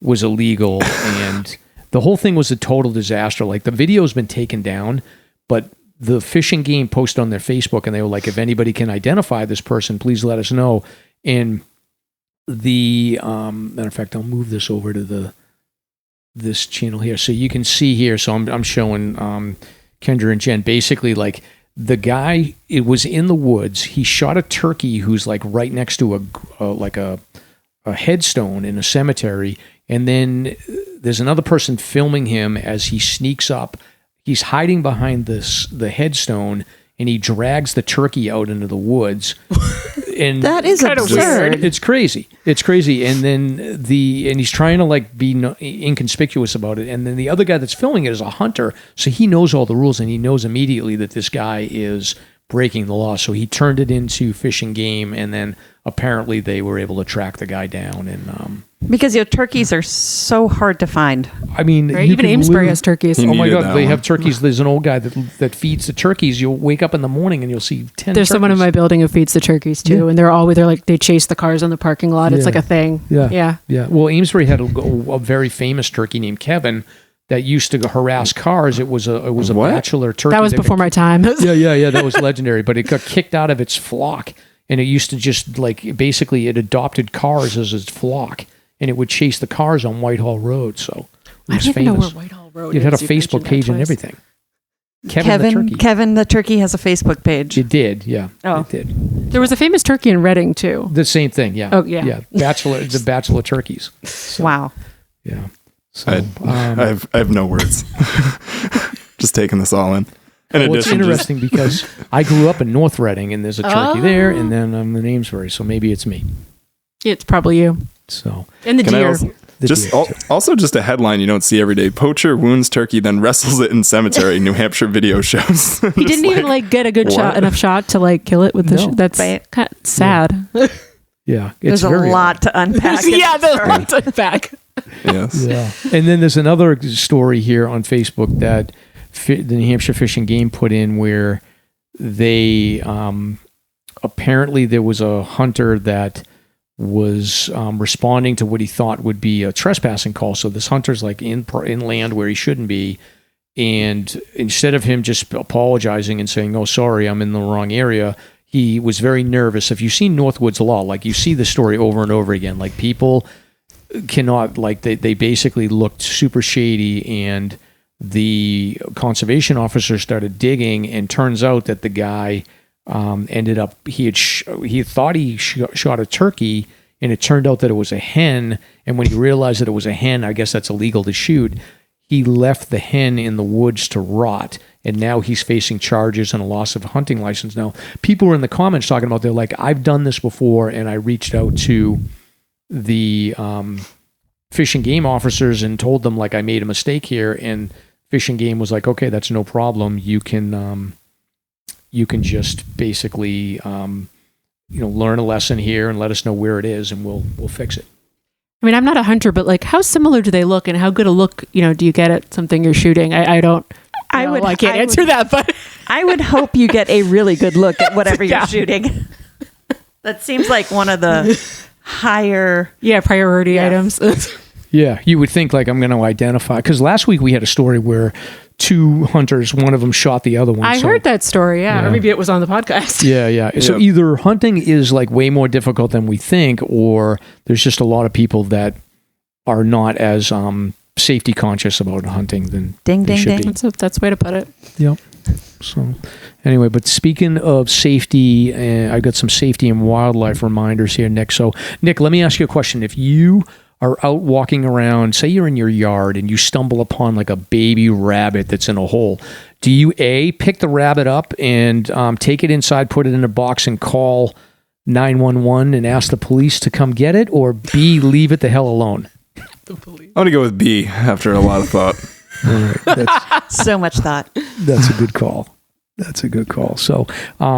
[SPEAKER 4] was illegal, and the whole thing was a total disaster. Like, the video's been taken down, but the Fish and Game posted on their Facebook, and they were like, if anybody can identify this person, please let us know. And the matter of fact, I'll move this over to this channel here, so you can see here. So I'm showing Kendra and Jenn. Basically, like, the guy, it was in the woods. He shot a turkey who's like right next to a headstone in a cemetery, and then there's another person filming him as he sneaks up. He's hiding behind the headstone, and he drags the turkey out into the woods. And
[SPEAKER 5] that is absurd.
[SPEAKER 4] It's crazy. And then he's trying to like be inconspicuous about it. And then the other guy that's filming it is a hunter, so he knows all the rules, and he knows immediately that this guy is breaking the law. So he turned it into Fish and Game, and then apparently they were able to track the guy down. And
[SPEAKER 5] because turkeys are so hard to find.
[SPEAKER 4] I mean,
[SPEAKER 6] right? Even Amesbury has turkeys.
[SPEAKER 4] Oh my God, they have turkeys. There's an old guy that feeds the turkeys. You'll wake up in the morning and you'll see 10
[SPEAKER 6] There's
[SPEAKER 4] turkeys.
[SPEAKER 6] someone in my building who feeds the turkeys too, and they're like they chase the cars in the parking lot. It's like a thing.
[SPEAKER 4] Yeah. Well, Amesbury had a very famous turkey named Kevin that used to harass cars. It was a bachelor turkey.
[SPEAKER 6] That was before my time.
[SPEAKER 4] Yeah. That was legendary. But it got kicked out of its flock, and it used to just basically it adopted cars as its flock, and it would chase the cars on Whitehall Road. So it was
[SPEAKER 6] I don't even know
[SPEAKER 4] famous.
[SPEAKER 6] where Whitehall Road is.
[SPEAKER 4] It had a Facebook page and everything.
[SPEAKER 5] Kevin the turkey has a Facebook page.
[SPEAKER 4] It did, yeah.
[SPEAKER 5] Oh.
[SPEAKER 4] It did.
[SPEAKER 6] There was a famous turkey in Reading too.
[SPEAKER 4] The same thing, yeah.
[SPEAKER 6] Oh, yeah.
[SPEAKER 4] The bachelor turkeys. So,
[SPEAKER 5] wow.
[SPEAKER 4] Yeah. So
[SPEAKER 3] I have no words. Just taking this all in.
[SPEAKER 4] It's interesting because I grew up in North Reading, and there's a turkey there, and then I'm in Amesbury, so maybe it's me.
[SPEAKER 6] It's probably you.
[SPEAKER 4] So
[SPEAKER 6] and the deer.
[SPEAKER 3] Also just a headline you don't see every day. Poacher wounds turkey, then wrestles it in cemetery. New Hampshire video shows.
[SPEAKER 6] He didn't even get a good enough shot to kill it with the. That's kind of sad.
[SPEAKER 4] Yeah,
[SPEAKER 5] there's a lot to unpack.
[SPEAKER 6] There's a lot to unpack.
[SPEAKER 3] Yes.
[SPEAKER 4] Yeah. And then there's another story here on Facebook that the New Hampshire Fish and Game put in where they apparently there was a hunter that was responding to what he thought would be a trespassing call. So this hunter's in land where he shouldn't be. And instead of him just apologizing and saying, "Oh, sorry, I'm in the wrong area," he was very nervous. If you've seen Northwood's Law, you see the story over and over again. People cannot, they basically looked super shady, and the conservation officer started digging, and turns out that the guy ended up, he thought he shot a turkey, and it turned out that it was a hen. And when he realized that it was a hen, I guess that's illegal to shoot, he left the hen in the woods to rot. And now he's facing charges and a loss of hunting license. Now, people were in the comments talking about, they're like, I've done this before, and I reached out to the Fish and Game officers and told them, I made a mistake here. And Fish and Game was like, okay, that's no problem. You can just basically, learn a lesson here and let us know where it is, and we'll fix it.
[SPEAKER 6] I mean, I'm not a hunter, but how similar do they look, and how good a look, do you get at something you're shooting? I don't. I can't answer that, but
[SPEAKER 5] I would hope you get a really good look at whatever you're shooting. That seems like one of the higher
[SPEAKER 6] priority items.
[SPEAKER 4] Yeah, you would think I'm going to identify, because last week we had a story where two hunters, one of them shot the other one.
[SPEAKER 6] I heard that story, or maybe it was on the podcast.
[SPEAKER 4] Yeah. So either hunting is way more difficult than we think, or there's just a lot of people that are not as safety conscious about hunting than they should be.
[SPEAKER 6] That's a way to put it.
[SPEAKER 4] Yep. So anyway, but speaking of safety, I got some safety and wildlife reminders here, Nick. So Nick, let me ask you a question. If you are out walking around, say you're in your yard and you stumble upon a baby rabbit that's in a hole, do you A, pick the rabbit up and take it inside, put it in a box, and call 911 and ask the police to come get it, or B, leave it the hell alone?
[SPEAKER 3] I'm going to go with B after a lot of thought.
[SPEAKER 4] All right,
[SPEAKER 5] so much thought.
[SPEAKER 4] That's a good call. So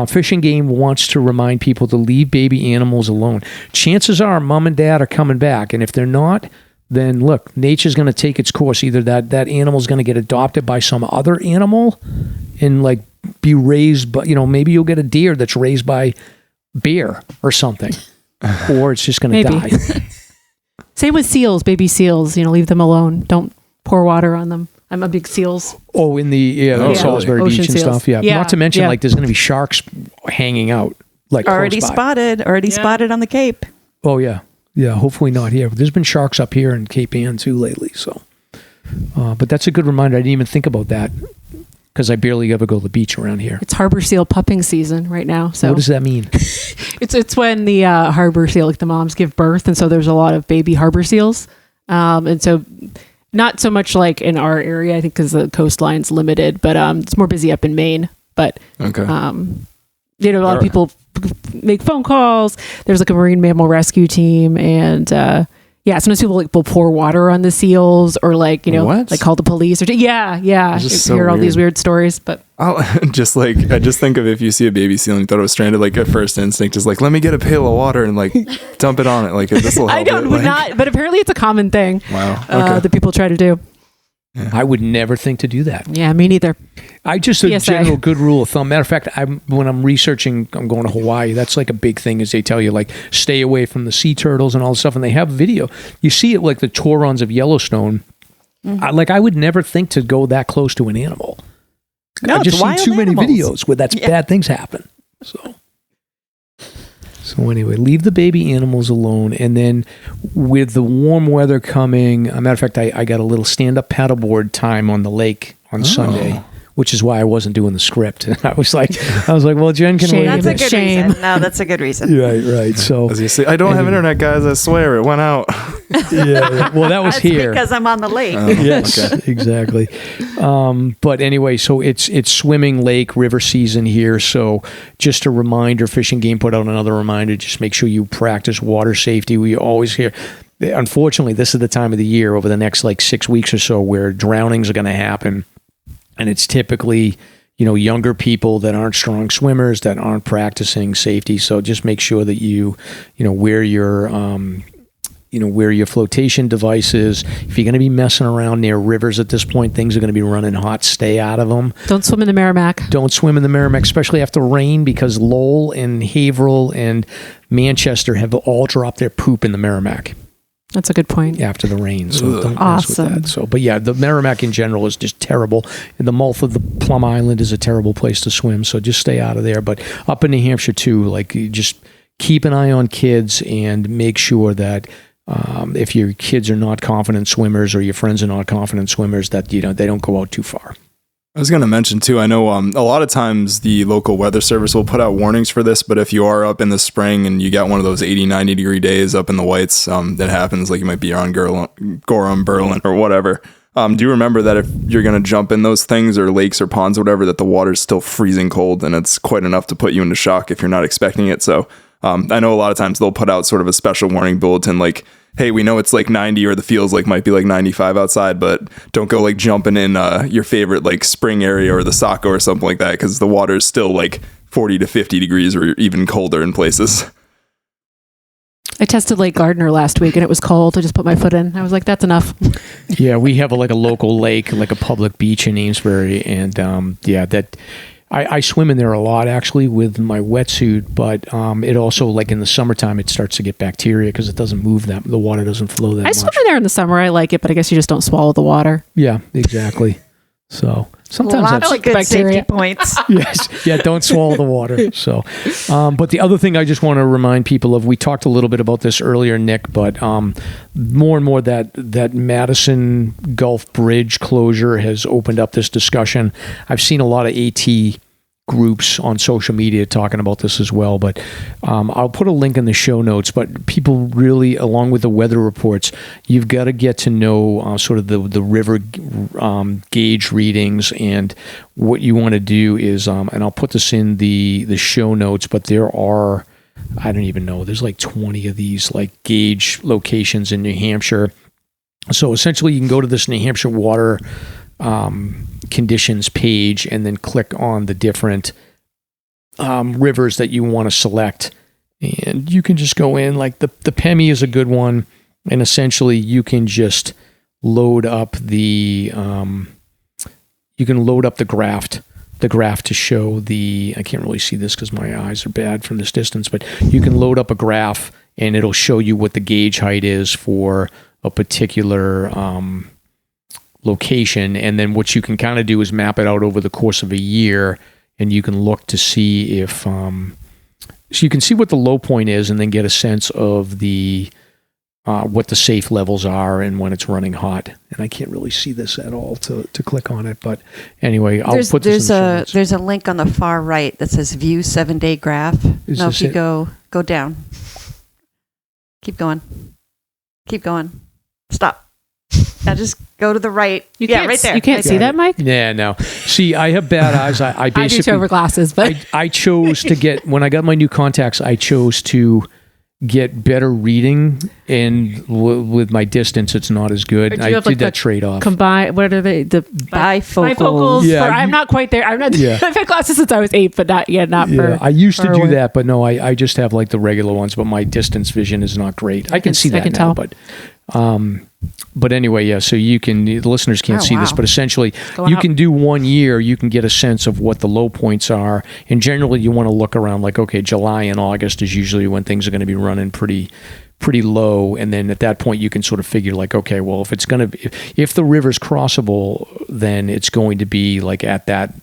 [SPEAKER 4] Fish and Game wants to remind people to leave baby animals alone. Chances are mom and dad are coming back, and if they're not, then look, nature's going to take its course. Either that animal's going to get adopted by some other animal and be raised, but maybe you'll get a deer that's raised by bear or something, or it's just going to die.
[SPEAKER 6] Same with seals, baby seals. Leave them alone. Don't pour water on them. I'm a big seals.
[SPEAKER 4] Oh, in the Salisbury Beach and
[SPEAKER 6] seals.
[SPEAKER 4] stuff. Yeah. Not to mention, there's going to be sharks hanging out.
[SPEAKER 5] Already spotted on the Cape.
[SPEAKER 4] Oh, yeah. Yeah, hopefully not here. There's been sharks up here in Cape Ann too lately. So, but that's a good reminder. I didn't even think about that because I barely ever go to the beach around here.
[SPEAKER 6] It's harbor seal pupping season right now. So
[SPEAKER 4] what does that mean?
[SPEAKER 6] It's when the harbor seal, the moms give birth, and so there's a lot of baby harbor seals, and so not so much in our area, I think, because the coastline's limited, but it's more busy up in Maine. But
[SPEAKER 3] okay.
[SPEAKER 6] A lot of people make phone calls. There's a marine mammal rescue team, and Yeah, sometimes people will pour water on the seals or like call the police or yeah. You
[SPEAKER 3] so
[SPEAKER 6] hear all
[SPEAKER 3] weird.
[SPEAKER 6] these weird stories, but
[SPEAKER 3] I just think of if you see a baby seal and you thought it was stranded, like at first instinct is like, let me get a pail of water and like dump it on it. Like this will help.
[SPEAKER 6] But apparently it's a commmen thing.
[SPEAKER 3] Wow. Okay.
[SPEAKER 6] That people try to do.
[SPEAKER 4] I would never think to do that.
[SPEAKER 6] Yeah, me neither.
[SPEAKER 4] A general good rule of thumb. Matter of fact, when I'm researching, I'm going to Hawaii. That's like a big thing is they tell you like stay away from the sea turtles and all this stuff. And they have video. You see it like the Taurons of Yellowstone. I would never think to go that close to an animal.
[SPEAKER 5] No,
[SPEAKER 4] I just
[SPEAKER 5] it's wild
[SPEAKER 4] see too many
[SPEAKER 5] animals.
[SPEAKER 4] videos where bad things happen. So anyway, leave the baby animals alone. And then with the warm weather coming, a matter of fact, I got a little stand-up paddleboard time on the lake on Sunday, which is why I wasn't doing the script. And I was like, well, Jen can wait.
[SPEAKER 5] That's a good reason. No, that's a good reason.
[SPEAKER 4] Right. So
[SPEAKER 3] as you see, I don't have internet, guys. I swear it went out.
[SPEAKER 4] yeah. Well, that was
[SPEAKER 5] That's
[SPEAKER 4] here.
[SPEAKER 5] because I'm on the lake.
[SPEAKER 4] Yes, exactly. But anyway, so it's swimming lake river season here. So just a reminder, Fish and Game put out another reminder, just make sure you practice water safety. We always hear, unfortunately, this is the time of the year over the next like 6 weeks or so where drownings are going to happen. And it's typically, younger people that aren't strong swimmers that aren't practicing safety. So just make sure that you wear your flotation devices. If you're going to be messing around near rivers at this point, things are going to be running hot. Stay out of them.
[SPEAKER 6] Don't swim in the Merrimack.
[SPEAKER 4] Don't swim in the Merrimack, especially after rain, because Lowell and Haverhill and Manchester have all dropped their poop in the Merrimack.
[SPEAKER 6] That's a good point.
[SPEAKER 4] After the rain, so don't mess with that. So, but yeah, the Merrimack in general is just terrible. And the mouth of the Plum Island is a terrible place to swim, so just stay out of there. But up in New Hampshire too, like you just keep an eye on kids and make sure that if your kids are not confident swimmers or your friends are not confident swimmers, that they don't go out too far.
[SPEAKER 3] I was going to mention too, I know a lot of times the local weather service will put out warnings for this, but if you are up in the spring and you got one of those 80, 90 degree days up in the whites, that happens, like you might be on Gorham, Berlin or whatever. Do you remember that if you're going to jump in those things or lakes or ponds or whatever, that the water's still freezing cold and it's quite enough to put you into shock if you're not expecting it. So I know a lot of times they'll put out sort of a special warning bulletin like, hey, we know it's like 90 or the feels like might be like 95 outside, but don't go like jumping in your favorite like spring area or the Saco or something like that because the water is still like 40 to 50 degrees or even colder in places.
[SPEAKER 6] I tested Lake Gardner last week and it was cold. I just put my foot in. I was like, that's enough.
[SPEAKER 4] Yeah, we have a local lake, like a public beach in Amesbury, and I swim in there a lot actually with my wetsuit, but it also, like in the summertime, it starts to get bacteria because it doesn't move the water doesn't flow that much.
[SPEAKER 6] I swim in there in the summer. I like it, but I guess you just don't swallow the water.
[SPEAKER 4] Yeah, exactly. So sometimes
[SPEAKER 5] lots
[SPEAKER 4] that's
[SPEAKER 5] of good safety points.
[SPEAKER 4] Yes. Yeah, don't swallow the water. So, but the other thing I just want to remind people of, we talked a little bit about this earlier, Nick, but more and more that Madison Gulf Bridge closure has opened up this discussion. I've seen a lot of AT groups on social media talking about this as well, but I'll put a link in the show notes. But people really, along with the weather reports, you've got to get to know sort of the river gauge readings, and what you want to do is, and I'll put this in the show notes, but there are, I don't even know, there's like 20 of these like gauge locations in New Hampshire. So essentially you can go to this New Hampshire water conditions page and then click on the different rivers that you want to select, and you can just go in. Like the Pemi is a good one, and essentially you can just load up the graph to show the, I can't really see this because my eyes are bad from this distance, but you can load up a graph and it'll show you what the gauge height is for a particular location. And then what you can kind of do is map it out over the course of a year, and you can look to see if, so you can see what the low point is and then get a sense of the, what the safe levels are and when it's running hot. And I can't really see this at all to click on it, but anyway, I'll put this in the show notes.
[SPEAKER 5] There's a link on the far right that says view 7-day graph. No, if you go down, keep going. Stop. Now just go to the right. Right there.
[SPEAKER 6] You can't see that, Mike?
[SPEAKER 4] Yeah, no. See, I have bad eyes. I basically
[SPEAKER 6] I do too over glasses, but
[SPEAKER 4] I chose to get, when I got my new contacts, I chose to get better reading, and with my distance, it's not as good. I did that trade-off.
[SPEAKER 6] Combine, what are they? The
[SPEAKER 5] bifocals.
[SPEAKER 4] Yeah,
[SPEAKER 6] I'm not quite there. I've had glasses since I was 8, but not yet.
[SPEAKER 4] I used to do that, but no, I just have like the regular ones. But my distance vision is not great. I can see that
[SPEAKER 6] I can
[SPEAKER 4] now,
[SPEAKER 6] tell.
[SPEAKER 4] but anyway, yeah. So the listeners can't see this, but essentially, you can do 1 year. You can get a sense of what the low points are, and generally, you want to look around. Like, okay, July and August is usually when things are going to be running pretty low, and then at that point, you can sort of figure like, okay, well, if the river's crossable, then it's going to be like at that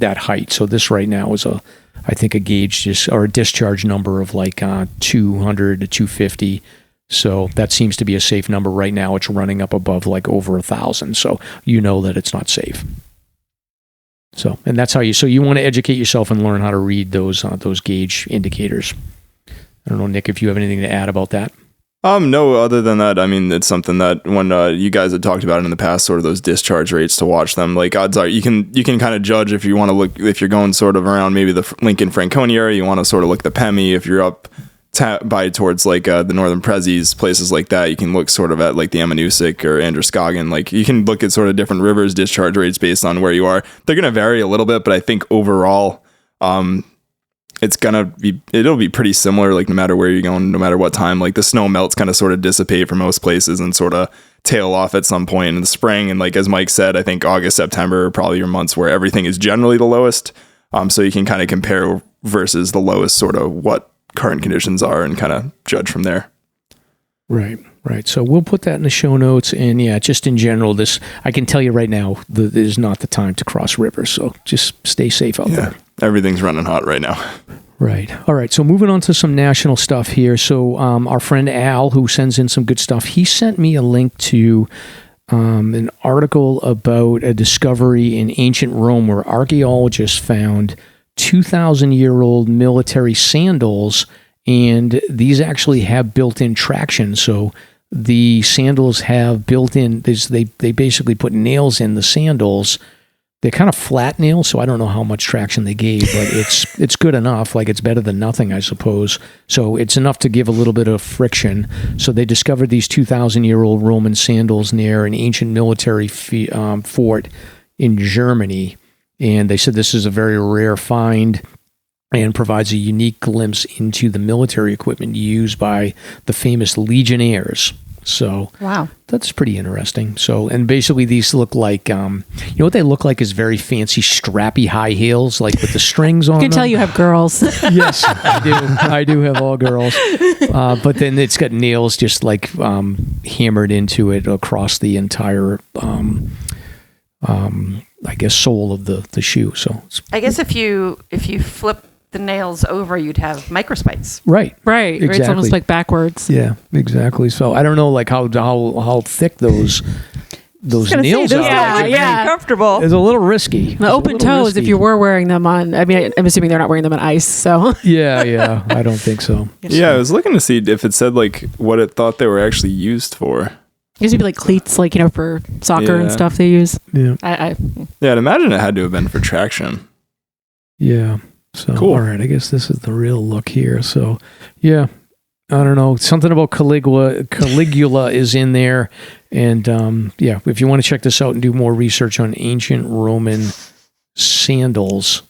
[SPEAKER 4] height. So this right now is I think a gauge or a discharge number of like 200 to 250. So that seems to be a safe number right now. It's running up above like over 1,000. So you know that it's not safe. So, and that's how you want to educate yourself and learn how to read those gauge indicators. I don't know, Nick, if you have anything to add about that.
[SPEAKER 3] No, other than that, I mean, it's something that when you guys had talked about it in the past, sort of those discharge rates to watch them, like odds are you can kind of judge if you want to look, if you're going sort of around maybe the Lincoln Franconia area, you want to sort of look the Pemmy. If you're up by towards like the northern Prezzies, places like that, you can look sort of at like the Ammonoosuc or Androscoggin. Like you can look at sort of different rivers discharge rates based on where you are. They're going to vary a little bit, but I think overall it'll be pretty similar, like no matter where you're going, no matter what time. Like the snow melts kind of sort of dissipate for most places and sort of tail off at some point in the spring. And like as Mike said, I think August, September are probably your months where everything is generally the lowest. So you can kind of compare versus the lowest, sort of what current conditions are, and kind of judge from there. Right.
[SPEAKER 4] So we'll put that in the show notes. And yeah, just in general, this, I can tell you right now, this is not the time to cross rivers. So just stay safe out there.
[SPEAKER 3] Everything's running hot right now.
[SPEAKER 4] Right. All right. So moving on to some national stuff here. So our friend Al, who sends in some good stuff, he sent me a link to an article about a discovery in ancient Rome where archaeologists found 2,000-year-old military sandals, and these actually have built-in traction. So the sandals have built-in, they basically put nails in the sandals. They're kind of flat nails, so I don't know how much traction they gave, but it's good enough. Like, it's better than nothing, I suppose. So it's enough to give a little bit of friction. So they discovered these 2,000-year-old Roman sandals near an ancient military fort in Germany. And they said this is a very rare find and provides a unique glimpse into the military equipment used by the famous legionnaires. So
[SPEAKER 5] wow,
[SPEAKER 4] that's pretty interesting. So, and basically these look like, you know what they look like is very fancy, strappy high heels, like with the strings on them.
[SPEAKER 6] I can tell you have girls.
[SPEAKER 4] Yes, I do. I do have all girls. But then it's got nails just like hammered into it across the entire, I guess, sole of the shoe. So
[SPEAKER 5] I guess if you flip the nails over, you'd have microspikes.
[SPEAKER 4] Right.
[SPEAKER 6] Exactly. It's almost like backwards.
[SPEAKER 4] Yeah, exactly. So I don't know, like how thick those nails are.
[SPEAKER 5] Yeah, comfortable.
[SPEAKER 4] It's a little risky.
[SPEAKER 6] The open toes, if you were wearing them on, I mean, I'm assuming they're not wearing them on ice. So
[SPEAKER 4] yeah, I don't think so.
[SPEAKER 3] Yeah, I was looking to see if it said like what it thought they were actually used for.
[SPEAKER 6] It used to be like cleats, like, you know, for soccer and stuff they use.
[SPEAKER 4] Yeah.
[SPEAKER 3] I'd imagine it had to have been for traction.
[SPEAKER 4] Yeah. So,
[SPEAKER 3] cool.
[SPEAKER 4] All right, I guess this is the real look here. So, yeah, I don't know. Something about Caligula is in there. And, yeah, if you want to check this out and do more research on ancient Roman sandals,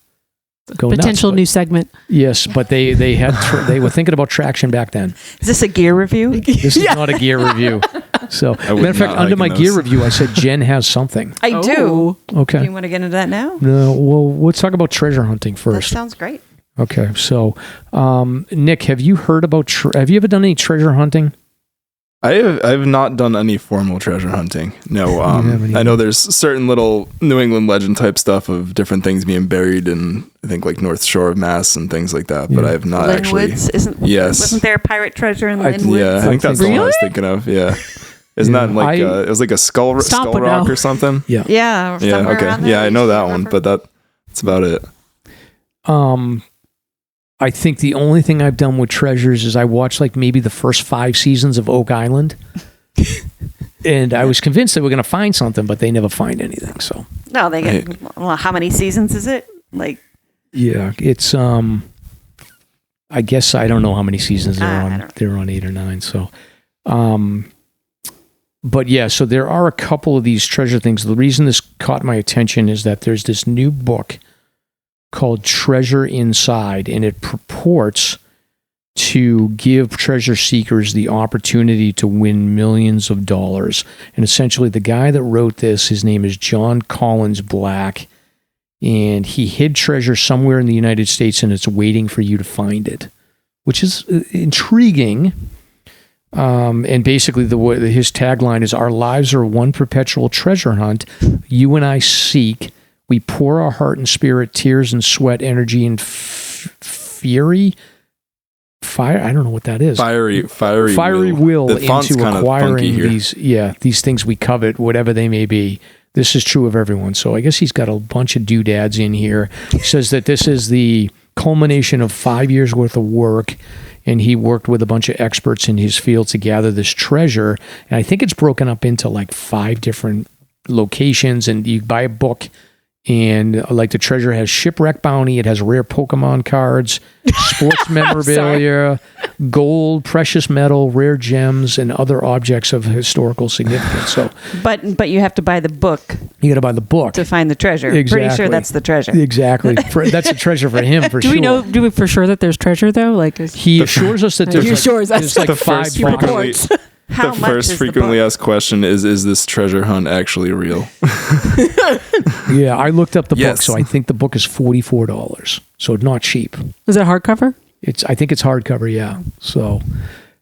[SPEAKER 4] go
[SPEAKER 6] potential
[SPEAKER 4] nuts.
[SPEAKER 6] New segment.
[SPEAKER 4] Yes, but they were thinking about traction back then.
[SPEAKER 5] Is this a gear review?
[SPEAKER 4] This is not a gear review. So, matter of fact, under my gear review, I said Jen has something.
[SPEAKER 5] I do.
[SPEAKER 4] Okay.
[SPEAKER 5] Do you want to get into that now?
[SPEAKER 4] No. Well, let's talk about treasure hunting first.
[SPEAKER 5] That sounds great.
[SPEAKER 4] Okay. So, Nick, have you heard about? Have you ever done any treasure hunting?
[SPEAKER 3] I have not done any formal treasure hunting. No. I know there's certain little New England legend type stuff of different things being buried in, I think, like North Shore of Mass and things like that. But I have not actually.
[SPEAKER 5] Linwoods, wasn't there a pirate treasure in Linwoods?
[SPEAKER 3] Yeah, I think that's the one I was thinking of. Yeah. Isn't that like it was like a skull rock or something?
[SPEAKER 4] Yeah.
[SPEAKER 5] Yeah.
[SPEAKER 3] Okay. Yeah, I know that one, but that's about it.
[SPEAKER 4] I think the only thing I've done with treasures is I watched like maybe the first 5 seasons of Oak Island, and I was convinced they were going to find something, but they never find anything. So
[SPEAKER 5] no, they get. Well, how many seasons is it? Like,
[SPEAKER 4] yeah, it's I guess I don't know how many seasons they're
[SPEAKER 5] I
[SPEAKER 4] on.
[SPEAKER 5] don't know.
[SPEAKER 4] They're on 8 or 9. So, but yeah, so there are a couple of these treasure things. The reason this caught my attention is that there's this new book called Treasure Inside, and it purports to give treasure seekers the opportunity to win millions of dollars. And essentially, the guy that wrote this, his name is John Collins Black, and he hid treasure somewhere in the United States, and it's waiting for you to find it, which is intriguing. And basically, his tagline is, "Our lives are one perpetual treasure hunt. You and I seek. We pour our heart and spirit, tears and sweat, energy and fury." Fire, I don't know what that is.
[SPEAKER 3] Fiery
[SPEAKER 4] will
[SPEAKER 3] The font's
[SPEAKER 4] into
[SPEAKER 3] kind of
[SPEAKER 4] acquiring
[SPEAKER 3] funky here.
[SPEAKER 4] these things we covet, whatever they may be. This is true of everyone. So I guess he's got a bunch of doodads in here. He says that this is the culmination of 5 years worth of work, and he worked with a bunch of experts in his field to gather this treasure. And I think it's broken up into like 5 different locations, and you buy a book. And like the treasure has shipwreck bounty, it has rare Pokemon cards, sports memorabilia, gold, precious metal, rare gems, and other objects of historical significance. So,
[SPEAKER 5] But you have to buy the book
[SPEAKER 4] you got to buy the book
[SPEAKER 5] to find the treasure.
[SPEAKER 4] Exactly.
[SPEAKER 5] Pretty sure that's the treasure.
[SPEAKER 4] Exactly. That's a treasure for him for
[SPEAKER 6] Do
[SPEAKER 4] sure.
[SPEAKER 6] we for sure that there's treasure though? Like,
[SPEAKER 4] He assures us that there's
[SPEAKER 6] He assures us.
[SPEAKER 4] there's like
[SPEAKER 3] The
[SPEAKER 4] 5
[SPEAKER 3] first
[SPEAKER 4] boxes.
[SPEAKER 3] frequently,
[SPEAKER 5] How
[SPEAKER 3] the
[SPEAKER 5] much
[SPEAKER 3] first
[SPEAKER 5] is
[SPEAKER 3] frequently
[SPEAKER 5] the book?
[SPEAKER 3] asked question is this treasure hunt actually real?
[SPEAKER 4] Yeah, I looked up the book,
[SPEAKER 3] Yes.
[SPEAKER 4] so I think the book is $44. So not cheap.
[SPEAKER 6] is it hardcover?
[SPEAKER 4] I think it's hardcover, yeah. So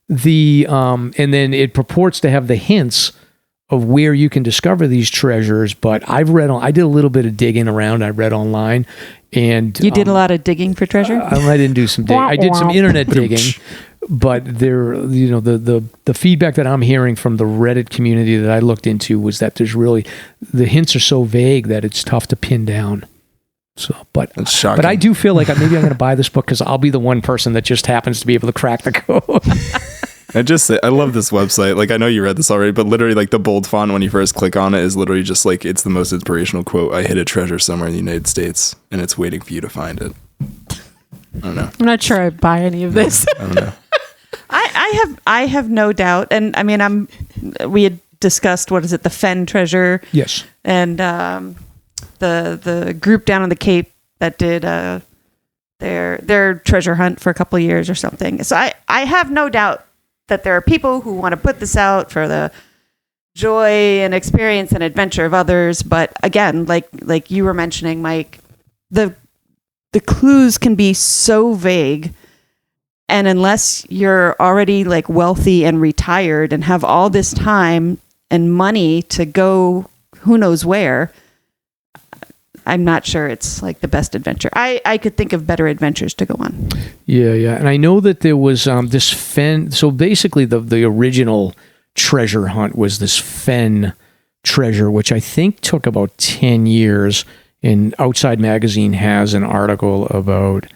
[SPEAKER 4] the and then it purports to have the hints of where you can discover these treasures, but I did a little bit of digging around. I read online, and
[SPEAKER 5] You did a lot of digging for treasure?
[SPEAKER 4] I didn't do some digging. I did some internet digging, but the feedback that I'm hearing from the Reddit community that I looked into was that the hints are so vague that it's tough to pin down. So, but
[SPEAKER 3] That's shocking.
[SPEAKER 4] But I do feel like maybe I'm going to buy this book because I'll be the one person that just happens to be able to crack the code.
[SPEAKER 3] I love this website. Like, I know you read this already, but literally, like, the bold font when you first click on it is literally just like, it's the most inspirational quote. "I hid a treasure somewhere in the United States, and it's waiting for you to find it." I don't know.
[SPEAKER 6] I'm not sure I'd buy any of this.
[SPEAKER 3] I don't know.
[SPEAKER 5] I have no doubt, and I mean, we had discussed, what is it, the Fen treasure,
[SPEAKER 4] Yes.
[SPEAKER 5] and the group down on the Cape that did their treasure hunt for a couple of years or something. So I have no doubt that there are people who want to put this out for the joy and experience and adventure of others. But again, like you were mentioning, Mike, the clues can be so vague. And unless you're already like wealthy and retired and have all this time and money to go who knows where, I'm not sure it's like the best adventure. I could think of better adventures to go on.
[SPEAKER 4] Yeah. And I know that there was this Fen. So basically, the original treasure hunt was this Fen treasure, which I think took about 10 years. And Outside Magazine has an article about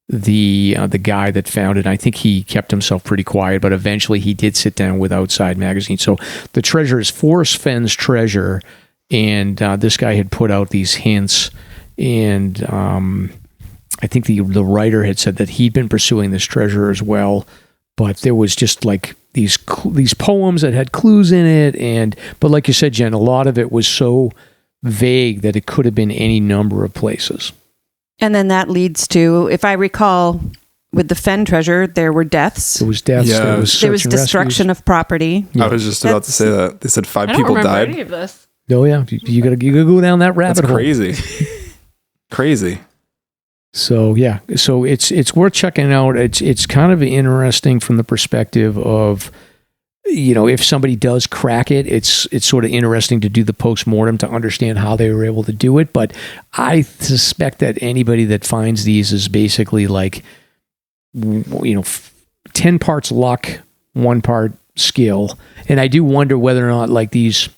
[SPEAKER 4] the guy that found it. I think he kept himself pretty quiet, but eventually he did sit down with Outside Magazine. So the treasure is Forrest Fenn's treasure. And this guy had put out these hints, and I think the writer had said that he'd been pursuing this treasure as well, but there was just like these poems that had clues in it, but like you said, Jen, a lot of it was so vague that it could have been any number of places.
[SPEAKER 5] And then that leads to, if I recall, with the Fen treasure, there were deaths.
[SPEAKER 4] There was deaths.
[SPEAKER 3] Yeah.
[SPEAKER 4] There was search
[SPEAKER 5] There was
[SPEAKER 4] and
[SPEAKER 5] destruction
[SPEAKER 4] rescues.
[SPEAKER 5] of property.
[SPEAKER 3] I was just about to say that. They said 5
[SPEAKER 6] I don't
[SPEAKER 3] people
[SPEAKER 6] remember
[SPEAKER 3] died.
[SPEAKER 6] any of this.
[SPEAKER 4] Oh yeah, you gotta go down that rabbit
[SPEAKER 3] That's
[SPEAKER 4] hole.
[SPEAKER 3] crazy. Crazy.
[SPEAKER 4] So yeah, so it's worth checking out. It's kind of interesting from the perspective of, if somebody does crack it, it's sort of interesting to do the postmortem to understand how they were able to do it. But I suspect that anybody that finds these is basically like, 10 parts luck, 1 part skill. And I do wonder whether or not like these,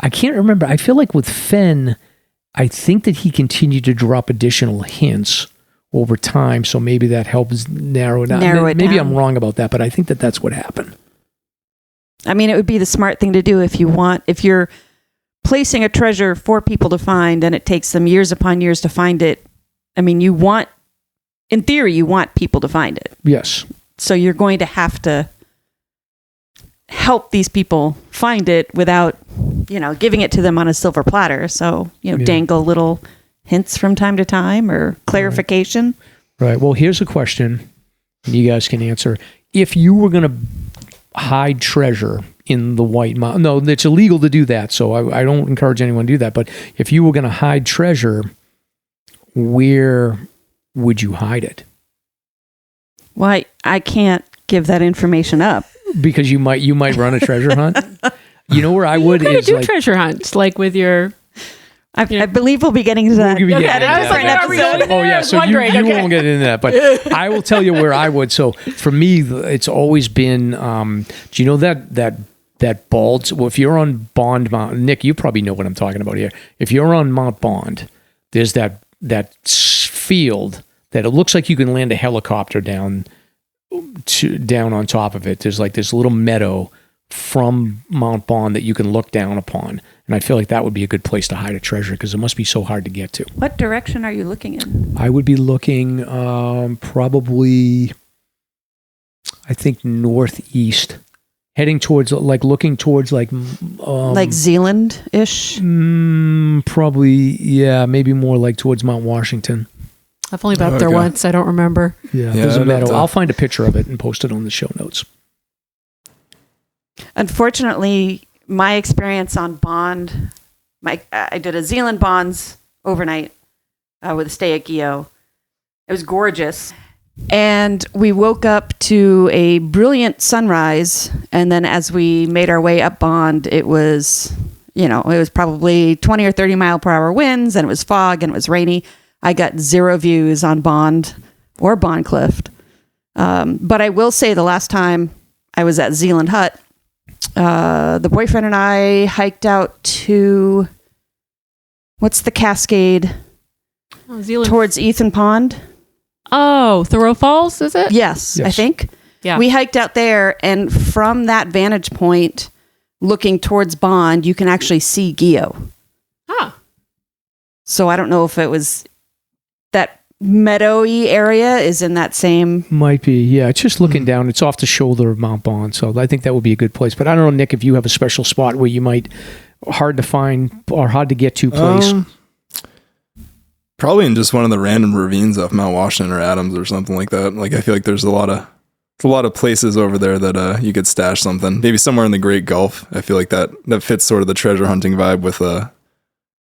[SPEAKER 4] I can't remember. I feel like with Fen, I think that he continued to drop additional hints over time. So maybe that helps narrow it down. Maybe I'm wrong about that, but I think that that's what happened.
[SPEAKER 5] I mean, it would be the smart thing to do if you're placing a treasure for people to find and it takes them years upon years to find it. I mean, you want in theory, you want people to find it.
[SPEAKER 4] Yes.
[SPEAKER 5] So you're going to have to help these people find it without, giving it to them on a silver platter. So, dangle little hints from time to time or clarification.
[SPEAKER 4] Right. Well, here's a question you guys can answer. If you were going to hide treasure in the White Mountain, no, it's illegal to do that. So I don't encourage anyone to do that. But if you were going to hide treasure, where would you hide it?
[SPEAKER 5] Well, I can't give that information up.
[SPEAKER 4] Because you might run a treasure hunt. You know where I would
[SPEAKER 6] How do you do treasure hunts, like with your...
[SPEAKER 5] I believe we'll be getting to that.
[SPEAKER 4] So you won't get into that, but I will tell you where I would. So for me, it's always been. Do you know that bald? Well, if you're on Bond Mountain, Nick, you probably know what I'm talking about here. If you're on Mount Bond, there's that field that it looks like you can land a helicopter down on top of it. There's like this little meadow from Mount Bond that you can look down upon. And I feel like that would be a good place to hide a treasure because it must be so hard to get to.
[SPEAKER 5] What direction are you looking in?
[SPEAKER 4] I would be looking probably, I think, northeast, heading towards, looking towards like
[SPEAKER 5] Zealand-ish?
[SPEAKER 4] Probably, yeah, maybe more like towards Mount Washington.
[SPEAKER 6] I've only been up there once. I don't remember.
[SPEAKER 4] Yeah, there's a meadow. I'll find a picture of it and post it on the show notes.
[SPEAKER 5] Unfortunately, my experience on Bond, I did a Zealand Bonds overnight with a stay at Gio. It was gorgeous. And we woke up to a brilliant sunrise. And then as we made our way up Bond, it was probably 20 or 30 mile per hour winds, and it was fog, and it was rainy. I got zero views on Bond or Bond Cliff. But I will say the last time I was at Zealand Hut, the boyfriend and I hiked out to, what's the cascade? Towards Ethan Pond.
[SPEAKER 6] Oh, Thoreau Falls, is it?
[SPEAKER 5] Yes, I think.
[SPEAKER 6] Yeah.
[SPEAKER 5] We hiked out there, and from that vantage point, looking towards Bond, you can actually see Gio.
[SPEAKER 6] Huh.
[SPEAKER 5] So I don't know if it was that meadowy area is in that same...
[SPEAKER 4] Might be, yeah. It's just looking down. It's off the shoulder of Mount Bond, so I think that would be a good place. But I don't know, Nick, if you have a special spot where you might hard to find or hard to get to place.
[SPEAKER 3] Probably in just one of the random ravines off Mount Washington or Adams or something like that. Like I feel like there's a lot of places over there that you could stash something. Maybe somewhere in the Great Gulf. I feel like that fits sort of the treasure hunting vibe with a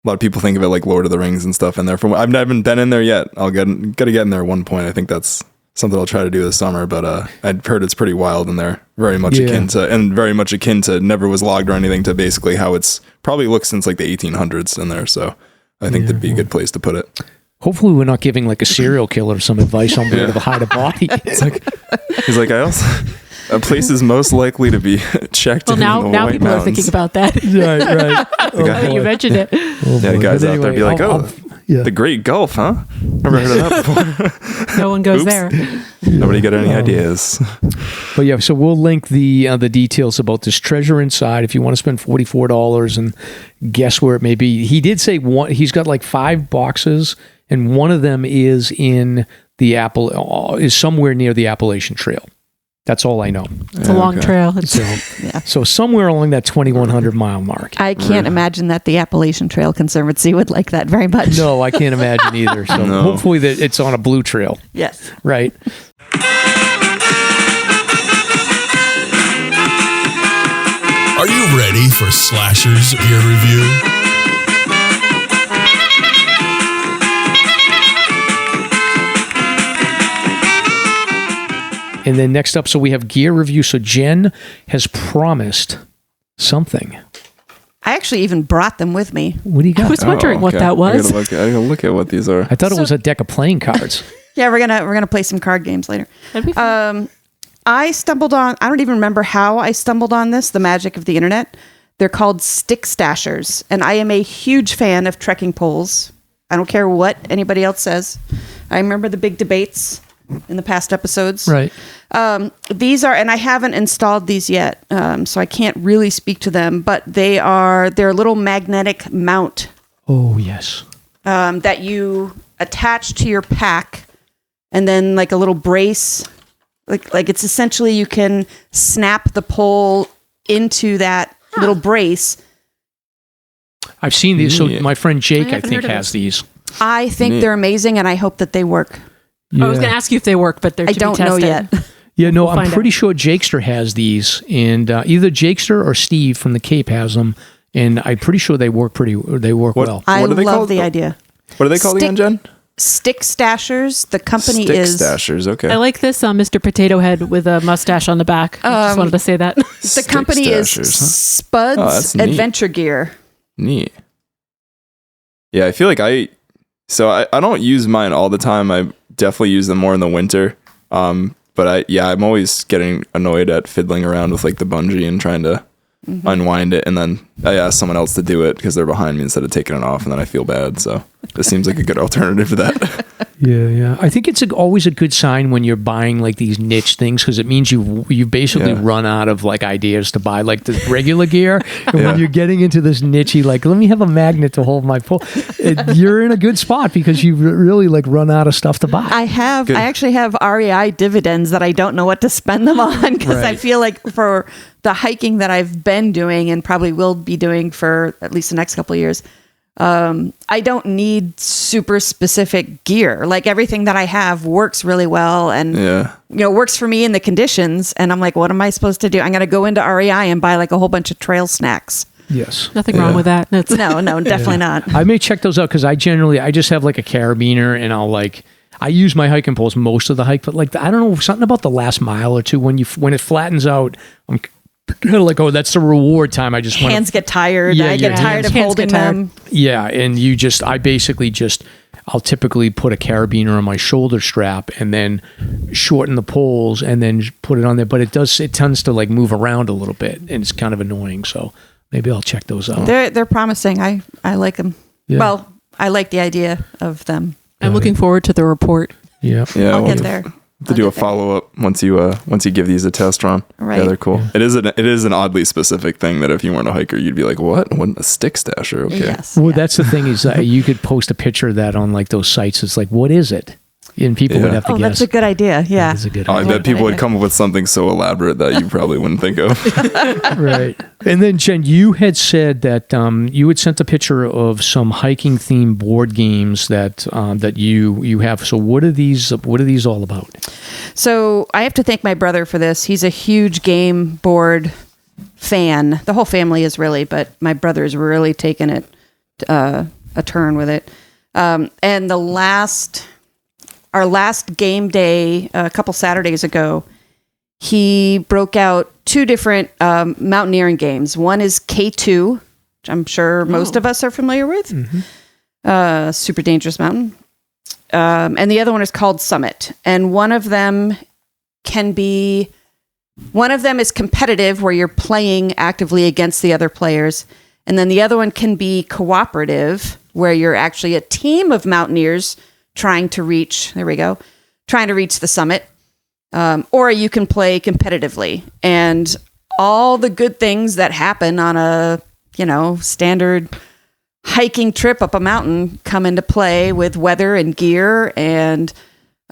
[SPEAKER 3] lot of people think of it like Lord of the Rings and stuff in there. I haven't been in there yet. I'll gotta get in there at one point. I think that's something I'll try to do this summer, but I'd heard it's pretty wild in there. Very much akin to never was logged or anything to basically how it's probably looked since like the 1800s in there. So I think that'd be a good place to put it.
[SPEAKER 4] Hopefully we're not giving like a serial killer some advice on where to hide a body.
[SPEAKER 3] He's like, a place is most likely to be checked.
[SPEAKER 6] Well, now people are thinking about that.
[SPEAKER 4] Right.
[SPEAKER 6] You mentioned it.
[SPEAKER 3] Guys out there be like, the Great Gulf, huh? Never heard of that before.
[SPEAKER 6] No one goes there.
[SPEAKER 3] Nobody got any ideas.
[SPEAKER 4] But yeah, so we'll link the details about this treasure inside if you want to spend $44 and guess where it may be. He did say he's got like 5 boxes, and one of them is in is somewhere near the Appalachian Trail. That's all I know.
[SPEAKER 6] It's a long trail.
[SPEAKER 4] So somewhere along that 2,100 mile mark.
[SPEAKER 5] I can't imagine that the Appalachian Trail Conservancy would like that very much.
[SPEAKER 4] No, I can't imagine either. So hopefully that it's on a blue trail.
[SPEAKER 5] Yes.
[SPEAKER 4] Right.
[SPEAKER 1] Are you ready for SLASR's Gear Review?
[SPEAKER 4] And then next up, so we have gear review. So Jen has promised something.
[SPEAKER 5] I actually even brought them with me.
[SPEAKER 4] What do you got?
[SPEAKER 6] I was wondering what that was.
[SPEAKER 3] I gotta look at what these are.
[SPEAKER 4] I thought it was a deck of playing cards.
[SPEAKER 5] Yeah, we're gonna play some card games later.
[SPEAKER 6] That'd be fun.
[SPEAKER 5] I stumbled on. I don't even remember how I stumbled on this. The magic of the internet. They're called stick stashers, and I am a huge fan of trekking poles. I don't care what anybody else says. I remember the big debates in the past episodes.
[SPEAKER 4] Right.
[SPEAKER 5] These are, and I haven't installed these yet, so I can't really speak to them, but they're a little magnetic mount.
[SPEAKER 4] Oh, yes.
[SPEAKER 5] That you attach to your pack, and then like a little brace. Like it's essentially you can snap the pole into that little brace.
[SPEAKER 4] I've seen these. So my friend Jake, I
[SPEAKER 6] haven't
[SPEAKER 4] think,
[SPEAKER 6] heard of
[SPEAKER 4] has these.
[SPEAKER 5] I think they're amazing, and I hope that they work.
[SPEAKER 6] I was going to ask you if they work, but they're
[SPEAKER 5] I don't know yet.
[SPEAKER 4] Yeah, no, I'm pretty sure Jakester has these, and either Jakester or Steve from the Cape has them, and I'm pretty sure they work well.
[SPEAKER 5] I
[SPEAKER 3] What are they
[SPEAKER 5] love
[SPEAKER 3] called?
[SPEAKER 5] the idea.
[SPEAKER 3] What are they called again, Jen?
[SPEAKER 5] Stick Stashers. The company
[SPEAKER 3] Stick
[SPEAKER 5] is
[SPEAKER 3] Stashers. Okay.
[SPEAKER 6] I like this Mr. Potato Head with a mustache on the back. I just wanted to say that.
[SPEAKER 5] the company is Spuds
[SPEAKER 3] that's neat.
[SPEAKER 5] Adventure Gear.
[SPEAKER 3] Neat. Yeah, I feel like I don't use mine all the time. I definitely use them more in the winter. But I'm always getting annoyed at fiddling around with like the bungee and trying to unwind it, and then I ask someone else to do it because they're behind me instead of taking it off, and then I feel bad. So this seems like a good alternative to that.
[SPEAKER 4] Yeah. I think it's always a good sign when you're buying like these niche things, because it means you basically run out of like ideas to buy like the regular gear. And when you're getting into this niche-y, like, let me have a magnet to hold my pole, you're in a good spot because you really like run out of stuff to buy.
[SPEAKER 5] I actually have REI dividends that I don't know what to spend them on, because I feel like for the hiking that I've been doing and probably will be doing for at least the next couple of years, I don't need super specific gear. Like everything that I have works really well and works for me in the conditions. And I'm like, what am I supposed to do? I'm going to go into REI and buy like a whole bunch of trail snacks.
[SPEAKER 4] Yes.
[SPEAKER 6] Nothing wrong with that.
[SPEAKER 5] No, definitely not.
[SPEAKER 4] I may check those out because I just have like a carabiner, and I use my hiking poles most of the hike, but like, I don't know, something about the last mile or two when it flattens out, I'm kind of like, oh, that's the reward time. I just want
[SPEAKER 5] hands get tired.
[SPEAKER 4] Yeah,
[SPEAKER 5] I get tired of holding them.
[SPEAKER 4] Yeah, and I'll typically put a carabiner on my shoulder strap and then shorten the poles and then put it on there. But it tends to like move around a little bit, and it's kind of annoying. So maybe I'll check those out.
[SPEAKER 5] They're promising. I like them.
[SPEAKER 4] Yeah.
[SPEAKER 5] Well, I like the idea of them.
[SPEAKER 6] I'm looking forward to the report.
[SPEAKER 4] Yeah,
[SPEAKER 5] I'll get there.
[SPEAKER 3] To do a follow up once you give these a test run.
[SPEAKER 5] Right.
[SPEAKER 3] Yeah, they're cool. Yeah. It is an oddly specific thing that if you weren't a hiker, you'd be like, what a stick stasher? Okay.
[SPEAKER 5] Yes.
[SPEAKER 4] Well, that's the thing is you could post a picture of that on like those sites. It's like, what is it? And people would have to guess.
[SPEAKER 5] That's a good idea. Yeah.
[SPEAKER 4] That is a good
[SPEAKER 3] I
[SPEAKER 4] idea.
[SPEAKER 3] bet people would come up with something so elaborate that you probably wouldn't think of.
[SPEAKER 4] Right. And then Jen, you had said that you had sent a picture of some hiking themed board games that you have. So what are these all about?
[SPEAKER 5] So I have to thank my brother for this. He's a huge game board fan. The whole family is really, but my brother's really taken it a turn with it. And our last game day a couple Saturdays ago, he broke out two different mountaineering games. One is K2, which I'm sure most of us are familiar with. Mm-hmm. Super dangerous mountain. And the other one is called Summit. And one of them is competitive, where you're playing actively against the other players. And then the other one can be cooperative, where you're actually a team of mountaineers trying to reach the summit. Or you can play competitively. And all the good things that happen on a, standard hiking trip up a mountain come into play with weather and gear and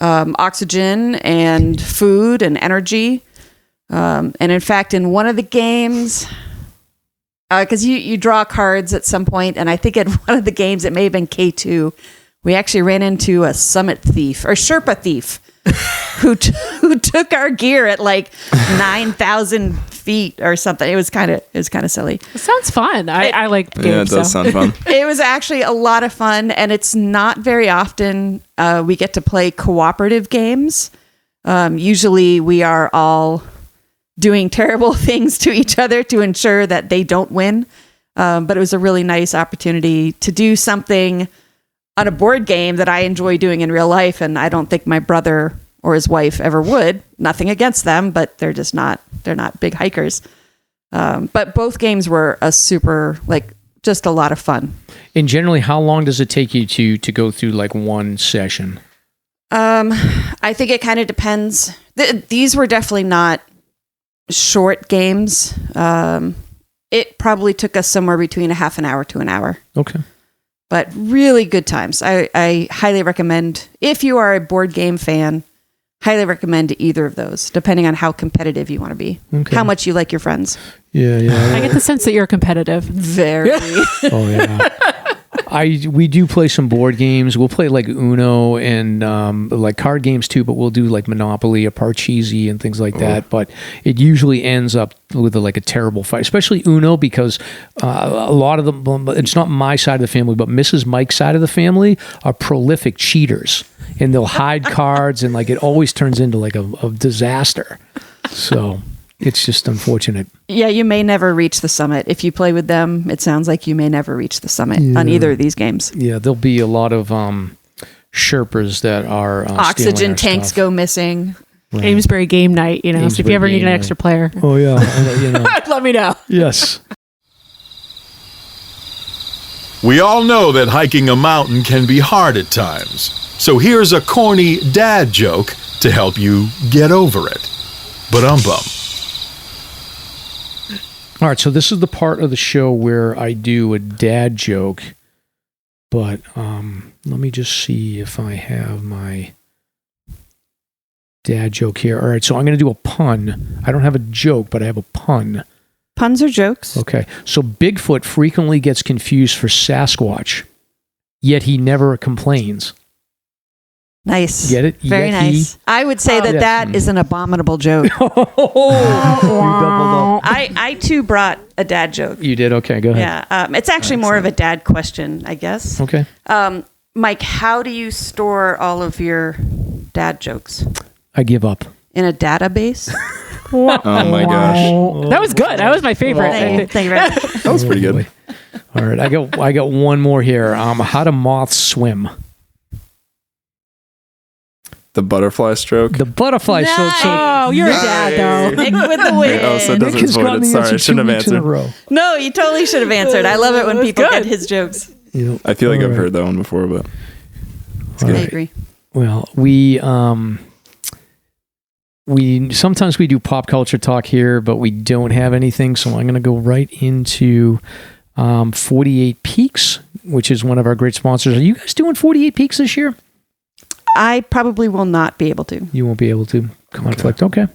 [SPEAKER 5] oxygen and food and energy. And in fact, in one of the games, because you draw cards at some point, and I think at one of the games, it may have been K2, we actually ran into a summit thief or Sherpa thief who took our gear at like 9,000 feet or something. It was kind of silly.
[SPEAKER 6] It sounds fun. I like games.
[SPEAKER 3] Yeah, it does sound fun.
[SPEAKER 5] It was actually a lot of fun, and it's not very often we get to play cooperative games. Usually we are all doing terrible things to each other to ensure that they don't win. But it was a really nice opportunity to do something on a board game that I enjoy doing in real life, and I don't think my brother or his wife ever would. Nothing against them, but they're not big hikers. But both games were just a lot of fun.
[SPEAKER 4] And generally, how long does it take you to go through like one session?
[SPEAKER 5] I think it kind of depends. These were definitely not short games. It probably took us somewhere between a half an hour to an hour.
[SPEAKER 4] Okay.
[SPEAKER 5] But really good times. I highly recommend, if you are a board game fan, highly recommend either of those, depending on how competitive you want to be, how much you like your friends.
[SPEAKER 6] Yeah. I get the sense that you're competitive.
[SPEAKER 5] Very.
[SPEAKER 4] Oh, yeah. We do play some board games. We'll play like Uno and like card games too, but we'll do like Monopoly or Parcheesi and things like that. But it usually ends up with like a terrible fight, especially Uno, because a lot of them, it's not my side of the family, but Mrs. Mike's side of the family are prolific cheaters, and they'll hide cards, and like it always turns into like a disaster. So it's just unfortunate.
[SPEAKER 5] Yeah, you may never reach the summit. If you play with them, it sounds like you may never reach the summit on either of these games.
[SPEAKER 4] Yeah, there'll be a lot of Sherpas that are
[SPEAKER 5] oxygen tanks
[SPEAKER 4] stuff.
[SPEAKER 5] Go missing.
[SPEAKER 6] Right. Amesbury game night, so if you ever need an extra player.
[SPEAKER 4] Oh, yeah.
[SPEAKER 6] Let me know.
[SPEAKER 4] Yes.
[SPEAKER 1] We all know that hiking a mountain can be hard at times. So here's a corny dad joke to help you get over it. Ba-dum-bum.
[SPEAKER 4] All right, so this is the part of the show where I do a dad joke, but let me just see if I have my dad joke here. All right, so I'm going to do a pun. I don't have a joke, but I have a pun.
[SPEAKER 5] Puns are jokes.
[SPEAKER 4] Okay, so Bigfoot frequently gets confused for Sasquatch, yet he never complains.
[SPEAKER 5] Nice.
[SPEAKER 4] Get it?
[SPEAKER 5] Very nice. I would say that is an abominable joke.
[SPEAKER 4] You doubled up.
[SPEAKER 5] I too brought a dad joke.
[SPEAKER 4] You did? Okay, go ahead.
[SPEAKER 5] Yeah. It's actually more of a dad question, I guess.
[SPEAKER 4] Okay.
[SPEAKER 5] Mike, how do you store all of your dad jokes?
[SPEAKER 4] I give up.
[SPEAKER 5] In a database?
[SPEAKER 3] Oh my gosh.
[SPEAKER 6] That was good. That was my favorite.
[SPEAKER 5] Thank you very much.
[SPEAKER 3] That was pretty good.
[SPEAKER 4] All right, I got one more here. How do moths swim?
[SPEAKER 3] The butterfly stroke.
[SPEAKER 4] The butterfly stroke.
[SPEAKER 6] Oh, you're a dad, though.
[SPEAKER 5] Nick with the win.
[SPEAKER 3] Oh, so it
[SPEAKER 4] Nick has
[SPEAKER 3] doesn't
[SPEAKER 4] gotten
[SPEAKER 3] void it.
[SPEAKER 4] the
[SPEAKER 3] Sorry, I
[SPEAKER 4] answer
[SPEAKER 3] shouldn't
[SPEAKER 4] 2
[SPEAKER 3] have
[SPEAKER 4] weeks in a
[SPEAKER 3] answered.
[SPEAKER 4] row.
[SPEAKER 5] No, you totally should have answered. I love it when people get his jokes.
[SPEAKER 3] I feel like
[SPEAKER 4] All
[SPEAKER 3] I've
[SPEAKER 4] right.
[SPEAKER 3] heard that one before, but
[SPEAKER 4] All
[SPEAKER 5] I
[SPEAKER 4] right.
[SPEAKER 5] agree.
[SPEAKER 4] Well, we sometimes we do pop culture talk here, but we don't have anything, so I'm going to go right into 48 Peaks, which is one of our great sponsors. Are you guys doing 48 Peaks this year?
[SPEAKER 5] I probably will not be able to.
[SPEAKER 4] You won't be able to. Conflict. Okay.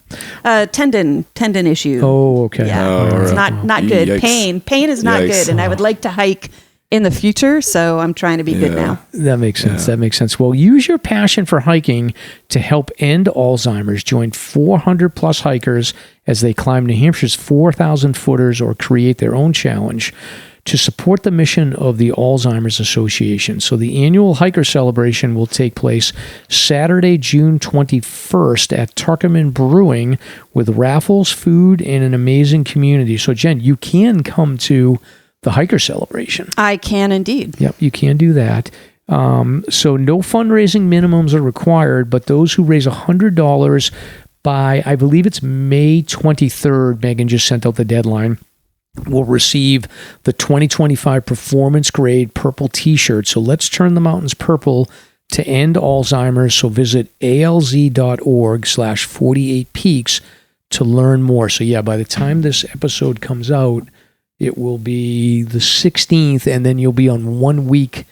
[SPEAKER 5] Tendon issue.
[SPEAKER 4] Oh, okay.
[SPEAKER 5] Yeah,
[SPEAKER 3] Oh,
[SPEAKER 5] it's
[SPEAKER 3] right.
[SPEAKER 5] not good.
[SPEAKER 3] Yikes.
[SPEAKER 5] Pain is not
[SPEAKER 3] Yikes.
[SPEAKER 5] good, and I would like to hike in the future, so I'm trying to be good now.
[SPEAKER 4] That makes sense.
[SPEAKER 3] Yeah.
[SPEAKER 4] That makes sense. Well, use your passion for hiking to help end Alzheimer's. Join 400 plus hikers as they climb New Hampshire's 4,000 footers or create their own challenge to support the mission of the Alzheimer's Association. So the annual hiker celebration will take place Saturday, June 21st at Tuckerman Brewing with raffles, food, and an amazing community. So Jen, you can come to the hiker celebration.
[SPEAKER 5] I can indeed.
[SPEAKER 4] Yep, you can do that. So no fundraising minimums are required, but those who raise $100 by, I believe it's May 23rd, Megan just sent out the deadline, will receive the 2025 performance grade purple t-shirt. So let's turn the mountains purple to end Alzheimer's. So visit alz.org/48peaks to learn more. So yeah, by the time this episode comes out, it will be the 16th, and then you'll be on 1 week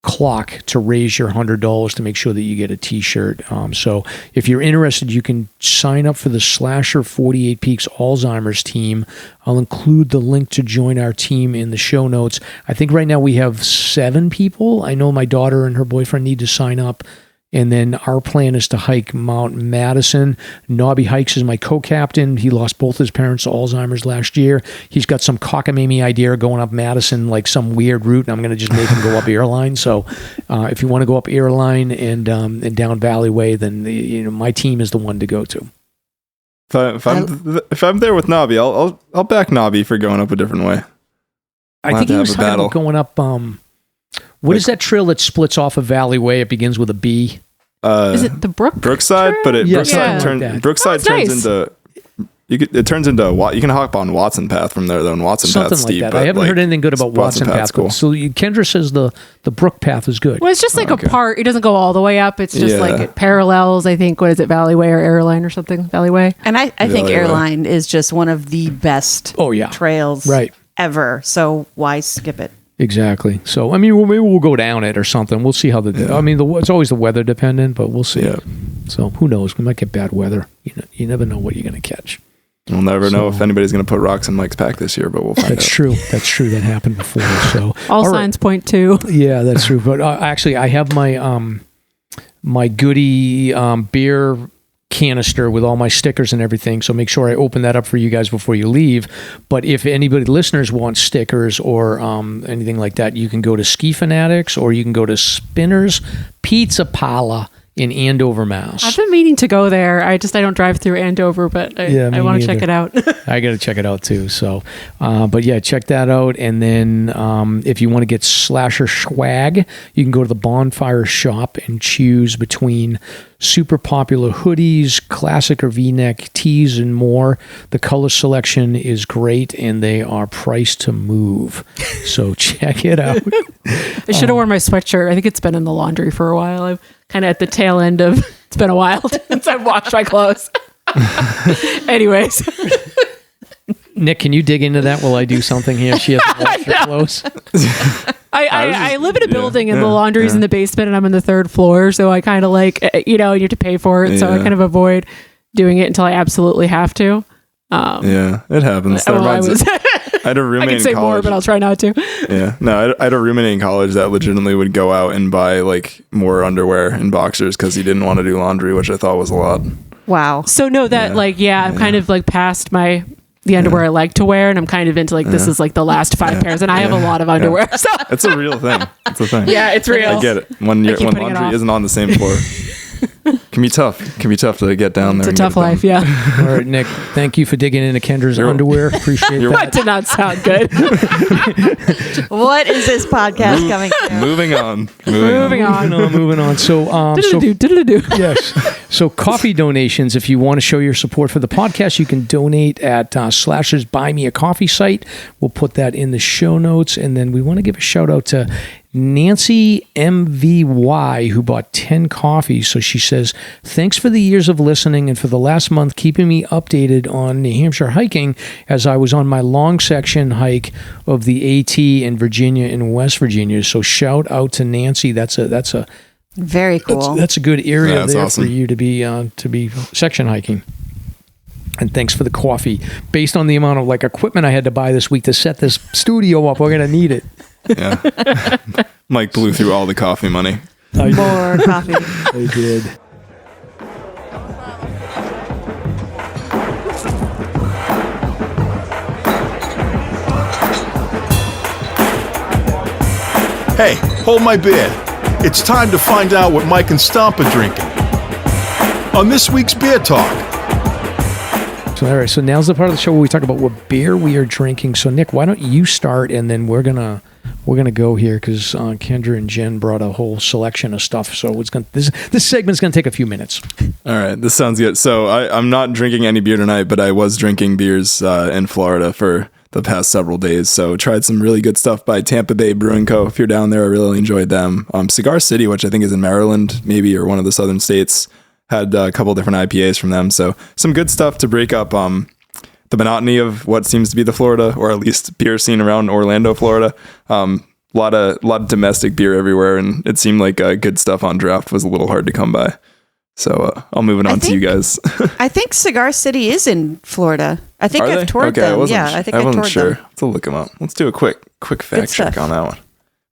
[SPEAKER 4] clock to raise your $100 to make sure that you get a t-shirt. So if you're interested, you can sign up for the SLASR 48 Peaks Alzheimer's team. I'll include the link to join our team in the show notes. I think right now we have 7 people. I know my daughter and her boyfriend need to sign up. And then our plan is to hike Mount Madison. Nobby Hikes is my co-captain. He lost both his parents to Alzheimer's last year. He's got some cockamamie idea of going up Madison, like some weird route, and I'm going to just make him go up Airline. So if you want to go up Airline and down Valley Way, then my team is the one to go to.
[SPEAKER 3] If I'm there with Nobby, I'll back Nobby for going up a different way.
[SPEAKER 4] I think he was talking about going up. What is that trail that splits off of Valley Way? It begins with a B.
[SPEAKER 6] Is it the
[SPEAKER 3] Brookside?
[SPEAKER 6] Trail?
[SPEAKER 3] But
[SPEAKER 4] Brookside
[SPEAKER 3] turns into. It turns into you can hop on Watson Path from there though, and Watson
[SPEAKER 4] Something
[SPEAKER 3] Path's
[SPEAKER 4] like
[SPEAKER 3] steep.
[SPEAKER 4] that. I haven't heard anything good about Watson Path.
[SPEAKER 3] Cool.
[SPEAKER 4] So Kendra says the Brook Path is good.
[SPEAKER 6] Well, it's just like a part. It doesn't go all the way up. It's just like it parallels, I think, what is it, Valley Way or Airline or something? Valley Way.
[SPEAKER 5] And I think Airline is just one of the best trails
[SPEAKER 4] right.
[SPEAKER 5] ever. So why skip it?
[SPEAKER 4] Exactly. So, I mean, maybe we'll go down it or something. We'll see how it's always the weather dependent, but we'll see.
[SPEAKER 3] Yeah.
[SPEAKER 4] So who knows? We might get bad weather. You never know what you're going to catch.
[SPEAKER 3] We'll never know if anybody's going to put rocks in Mike's pack this year, but we'll find out.
[SPEAKER 4] That's true. That's true. That happened before. So
[SPEAKER 6] all signs point to.
[SPEAKER 4] Yeah, that's true. But actually, I have my my goodie beer canister with all my stickers and everything. So make sure I open that up for you guys before you leave. But if anybody, listeners, want stickers or anything like that, you can go to Ski Fanatics or you can go to Spinner's Pizza Parlor in Andover, Mass.
[SPEAKER 6] I've been meaning to go there. I don't drive through Andover, but I want to check it out.
[SPEAKER 4] I got to check it out too. So, but yeah, check that out. And then if you want to get SLASR swag, you can go to the Bonfire Shop and choose between super popular hoodies, classic or V-neck tees, and more. The color selection is great, and they are priced to move. So check it out.
[SPEAKER 6] I should have worn my sweatshirt. I think it's been in the laundry for a while. I'm kind of at the tail end of, it's been a while since I've washed my clothes. Anyways.
[SPEAKER 4] Nick, can you dig into that while I do something here? She has to wash her clothes.
[SPEAKER 6] I live in a building and the laundry's in the basement and I'm on the third floor. So I kind of you have to pay for it. So I kind of avoid doing it until I absolutely have to.
[SPEAKER 3] Yeah, it happens. I had a roommate
[SPEAKER 6] I can say
[SPEAKER 3] in college.
[SPEAKER 6] more, but I'll try not to.
[SPEAKER 3] Yeah. No, I had a roommate in college that legitimately would go out and buy more underwear and boxers because he didn't want to do laundry, which I thought was a lot.
[SPEAKER 5] Wow.
[SPEAKER 6] So no, that I'm kind of past the underwear I like to wear, and I'm kind of into this is the last 5 pairs, and I have a lot of underwear. So
[SPEAKER 3] it's a real thing. It's a thing.
[SPEAKER 6] Yeah, it's real.
[SPEAKER 3] I get it. When laundry isn't on the same floor. Can be tough. Can be tough to get down there.
[SPEAKER 6] It's a tough life, yeah.
[SPEAKER 4] All right, Nick, thank you for digging into Kendra's underwear. Appreciate that.
[SPEAKER 6] That did not sound good.
[SPEAKER 5] What is this podcast coming to?
[SPEAKER 3] Moving on.
[SPEAKER 4] Moving on. So, yes. So coffee donations, if you want to show your support for the podcast, you can donate at SLASR's Buy Me a Coffee site. We'll put that in the show notes. And then we want to give a shout out to Nancy MVY, who bought 10 coffees. So she says, thanks for the years of listening and for the last month keeping me updated on New Hampshire hiking as I was on my long section hike of the AT in Virginia and West Virginia. So shout out to Nancy. That's a
[SPEAKER 5] very cool.
[SPEAKER 4] That's a good area there
[SPEAKER 3] awesome.
[SPEAKER 4] for you to be section hiking. And thanks for the coffee. Based on the amount of equipment I had to buy this week to set this studio up, we're gonna need it.
[SPEAKER 3] Yeah. Mike blew through all the coffee money.
[SPEAKER 5] More coffee.
[SPEAKER 4] I did.
[SPEAKER 1] Hey, hold my beer. It's time to find out what Mike and Stomp are drinking on this week's Beer Talk.
[SPEAKER 4] So, all right, so now's the part of the show where we talk about what beer we are drinking. So, Nick, why don't you start, and then we're gonna go here because Kendra and Jenn brought a whole selection of stuff. So this segment's gonna take a few minutes.
[SPEAKER 3] All right, this sounds good. So I'm not drinking any beer tonight, but I was drinking beers in Florida for the past several days. So tried some really good stuff by Tampa Bay Brewing Co. If you're down there, I really enjoyed them. Cigar City, which I think is in Maryland, maybe, or one of the southern states, had a couple different IPAs from them. So some good stuff to break up the monotony of what seems to be the Florida, or at least beer scene around Orlando, Florida. A lot of domestic beer everywhere, and it seemed like good stuff on draft was a little hard to come by. So I'll move it on to you guys.
[SPEAKER 5] I think Cigar City is in Florida. I think I've toured
[SPEAKER 3] them.
[SPEAKER 5] I think I
[SPEAKER 3] wasn't sure.
[SPEAKER 5] them.
[SPEAKER 3] Let's look them up. Let's do a quick fact check on that one.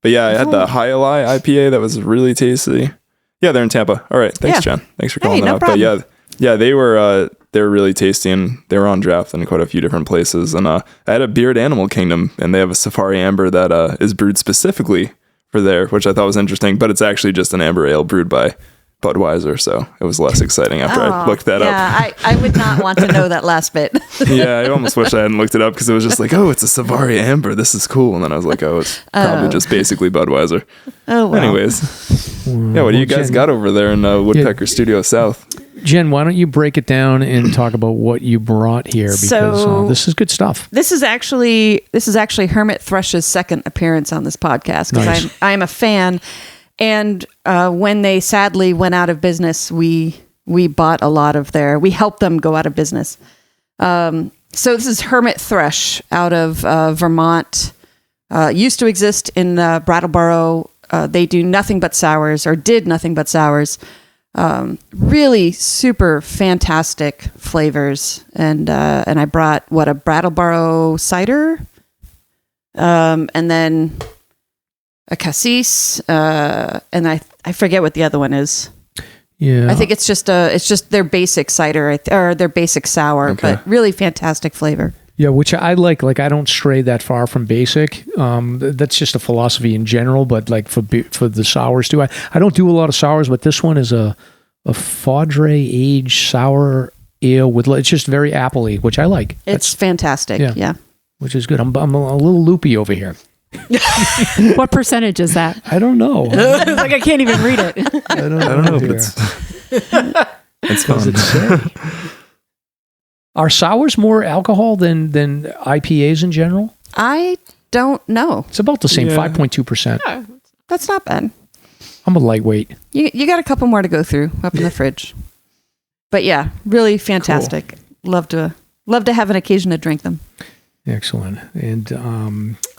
[SPEAKER 3] But yeah, I had the Highlight IPA that was really tasty. Yeah, they're in Tampa. All right, thanks, Jen. Thanks for calling that out.
[SPEAKER 5] Problem.
[SPEAKER 3] But yeah, they were really tasty, and they were on draft in quite a few different places. And I had a beer at Animal Kingdom, and they have a Safari Amber that is brewed specifically for there, which I thought was interesting. But it's actually just an amber ale brewed by Budweiser, so it was less exciting after I looked that up.
[SPEAKER 5] Yeah, I would not want to know that last bit.
[SPEAKER 3] Yeah, I almost wish I hadn't looked it up because it was just it's a Safari Amber. This is cool. And then I was like, it's probably just basically Budweiser.
[SPEAKER 5] Oh, well.
[SPEAKER 3] Anyways, what do you guys got over there in Woodpecker Studio South?
[SPEAKER 4] Jen, why don't you break it down and talk about what you brought here, because this is good stuff.
[SPEAKER 5] This is actually Hermit Thrush's second appearance on this podcast because
[SPEAKER 4] Nice.
[SPEAKER 5] I'm a fan. And when they sadly went out of business, we bought a lot of we helped them go out of business. So this is Hermit Thrush out of Vermont. used to exist in Brattleboro. They do nothing but sours, or did nothing but sours. Really super fantastic flavors. And I brought a Brattleboro cider, and then a cassis, and I forget what the other one is.
[SPEAKER 4] Yeah,
[SPEAKER 5] I think it's just their basic cider or their basic sour, but really fantastic flavor.
[SPEAKER 4] Yeah, which I like. Like, I don't stray that far from basic. That's just a philosophy in general. But like for the sours too, I don't do a lot of sours. But this one is a Fadre aged sour ale with, it's just very appley, which I like.
[SPEAKER 5] It's fantastic. Yeah,
[SPEAKER 4] which is good. I'm a little loopy over here.
[SPEAKER 6] What percentage is that?
[SPEAKER 4] I don't know.
[SPEAKER 6] Like, I can't even read it.
[SPEAKER 3] I don't know if it's fun.
[SPEAKER 4] Does it say? Are sours more alcohol than IPAs in general?
[SPEAKER 5] I don't know.
[SPEAKER 4] It's about the same, 5.2%.
[SPEAKER 5] Yeah, that's not bad.
[SPEAKER 4] I'm a lightweight.
[SPEAKER 5] You got a couple more to go through up in the fridge. But yeah, really fantastic. Cool. Love to have an occasion to drink them. Excellent.
[SPEAKER 4] And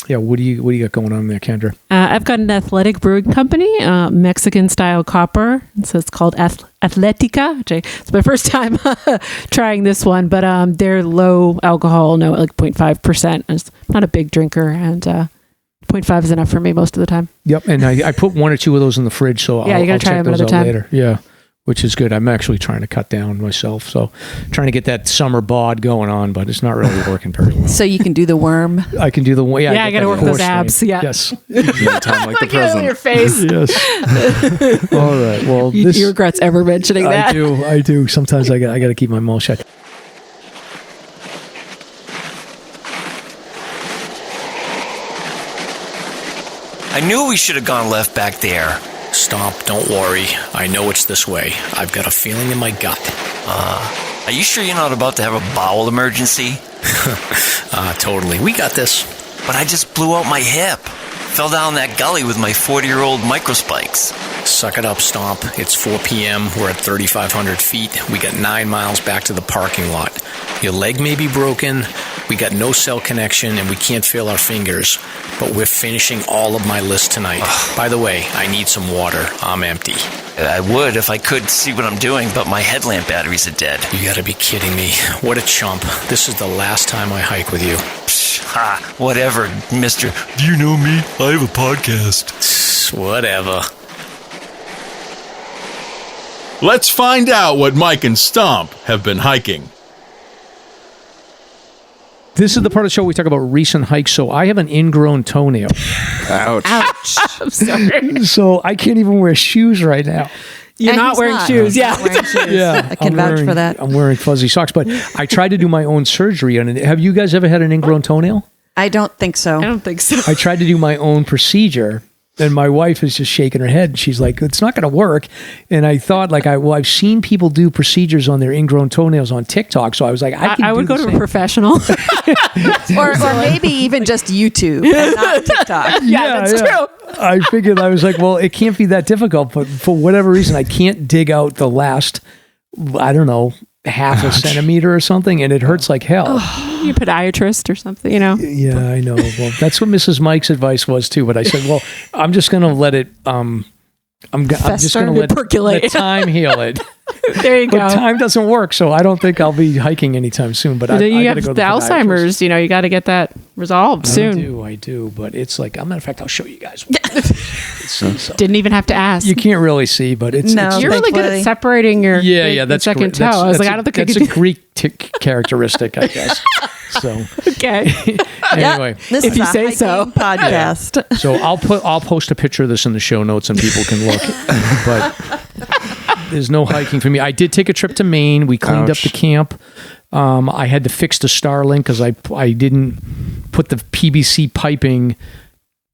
[SPEAKER 4] what do you got going on there, Kendra?
[SPEAKER 6] I've got an athletic brewing company, Mexican style copper. So it's called Atletica. It's my first time trying this one, but they're low alcohol, like 0.5%. I'm not a big drinker, and 0.5 is enough for me most of the time.
[SPEAKER 4] Yep, and I put one or two of those in the fridge, so
[SPEAKER 6] you gotta try them another time
[SPEAKER 4] later. Yeah. Which is good. I'm actually trying to cut down myself. So trying to get that summer bod going on, but it's not really working very well.
[SPEAKER 5] So you can do the worm.
[SPEAKER 4] I can do the worm.
[SPEAKER 6] Yeah, I got to work those abs. Yeah.
[SPEAKER 4] Yes.
[SPEAKER 3] Time like the present.
[SPEAKER 6] Your face.
[SPEAKER 4] Yes. All right. Well,
[SPEAKER 6] he regrets ever mentioning that.
[SPEAKER 4] I do. Sometimes I got to keep my mouth shut.
[SPEAKER 8] I knew we should have gone left back there. Stomp, don't worry. I know it's this way. I've got a feeling in my gut.
[SPEAKER 9] Are you sure you're not about to have a bowel emergency?
[SPEAKER 8] Totally. We got this.
[SPEAKER 9] But I just blew out my hip. Fell down that gully with my 40-year-old microspikes.
[SPEAKER 8] Suck it up, Stomp. It's 4 p.m. We're at 3,500 feet. We got 9 miles back to the parking lot. Your leg may be broken. We got no cell connection, and we can't feel our fingers. But we're finishing all of my list tonight. By the way, I need some water. I'm empty.
[SPEAKER 9] I would if I could see what I'm doing, but my headlamp batteries are dead.
[SPEAKER 8] You gotta be kidding me. What a chump. This is the last time I hike with you.
[SPEAKER 9] Whatever, mister. Do you know me? I have a podcast.
[SPEAKER 8] Whatever.
[SPEAKER 1] Let's find out what Mike and Stomp have been hiking.
[SPEAKER 4] This is the part of the show we talk about recent hikes. So I have an ingrown toenail.
[SPEAKER 3] Ouch.
[SPEAKER 6] I'm sorry.
[SPEAKER 4] So I can't even wear shoes right now.
[SPEAKER 6] You're not wearing shoes. Yeah.
[SPEAKER 5] Wearing shoes.
[SPEAKER 4] Yeah.
[SPEAKER 5] I can vouch for that.
[SPEAKER 4] I'm wearing fuzzy socks, but I tried to do my own surgery on it. Have you guys ever had an ingrown toenail?
[SPEAKER 5] I don't think so.
[SPEAKER 6] I don't think so.
[SPEAKER 4] I tried to do my own procedure, and my wife is just shaking her head. She's like, it's not going to work. And I thought, like, I've seen people do procedures on their ingrown toenails on TikTok. So I was like, I
[SPEAKER 6] would go to a professional.
[SPEAKER 5] or maybe even just YouTube and not TikTok.
[SPEAKER 6] Yeah, that's true.
[SPEAKER 4] I figured, I was like, well, it can't be that difficult. But for whatever reason, I can't dig out the last, I don't know, half a centimeter or something, and it hurts like hell.
[SPEAKER 6] You podiatrist or something,
[SPEAKER 4] Yeah, I know. Well, that's what Mrs. Mike's advice was too. But I said, well, I'm just going to let it. I'm just going to let
[SPEAKER 6] percolate.
[SPEAKER 4] Let time heal it.
[SPEAKER 6] There you go.
[SPEAKER 4] But time doesn't work, so I don't think I'll be hiking anytime soon. But
[SPEAKER 6] you have the Alzheimer's. You got to get that resolved soon.
[SPEAKER 4] I do. But it's like, matter of fact, I'll show you guys.
[SPEAKER 6] Didn't even have to ask.
[SPEAKER 4] You can't really see, but it's
[SPEAKER 5] No.
[SPEAKER 6] You're really good at separating your
[SPEAKER 4] that's
[SPEAKER 6] second
[SPEAKER 4] great.
[SPEAKER 6] toe. I was like, I don't think I
[SPEAKER 4] that's
[SPEAKER 6] could
[SPEAKER 4] a Greek characteristic, I guess. So
[SPEAKER 6] okay.
[SPEAKER 4] Anyway,
[SPEAKER 5] This
[SPEAKER 6] if
[SPEAKER 5] is
[SPEAKER 6] you
[SPEAKER 5] a
[SPEAKER 6] say so.
[SPEAKER 5] hiking podcast.
[SPEAKER 4] so I'll post a picture of this in the show notes and people can look. But there's no hiking for me. I did take a trip to Maine. We cleaned up the camp. I had to fix the Starlink because I didn't put the PVC piping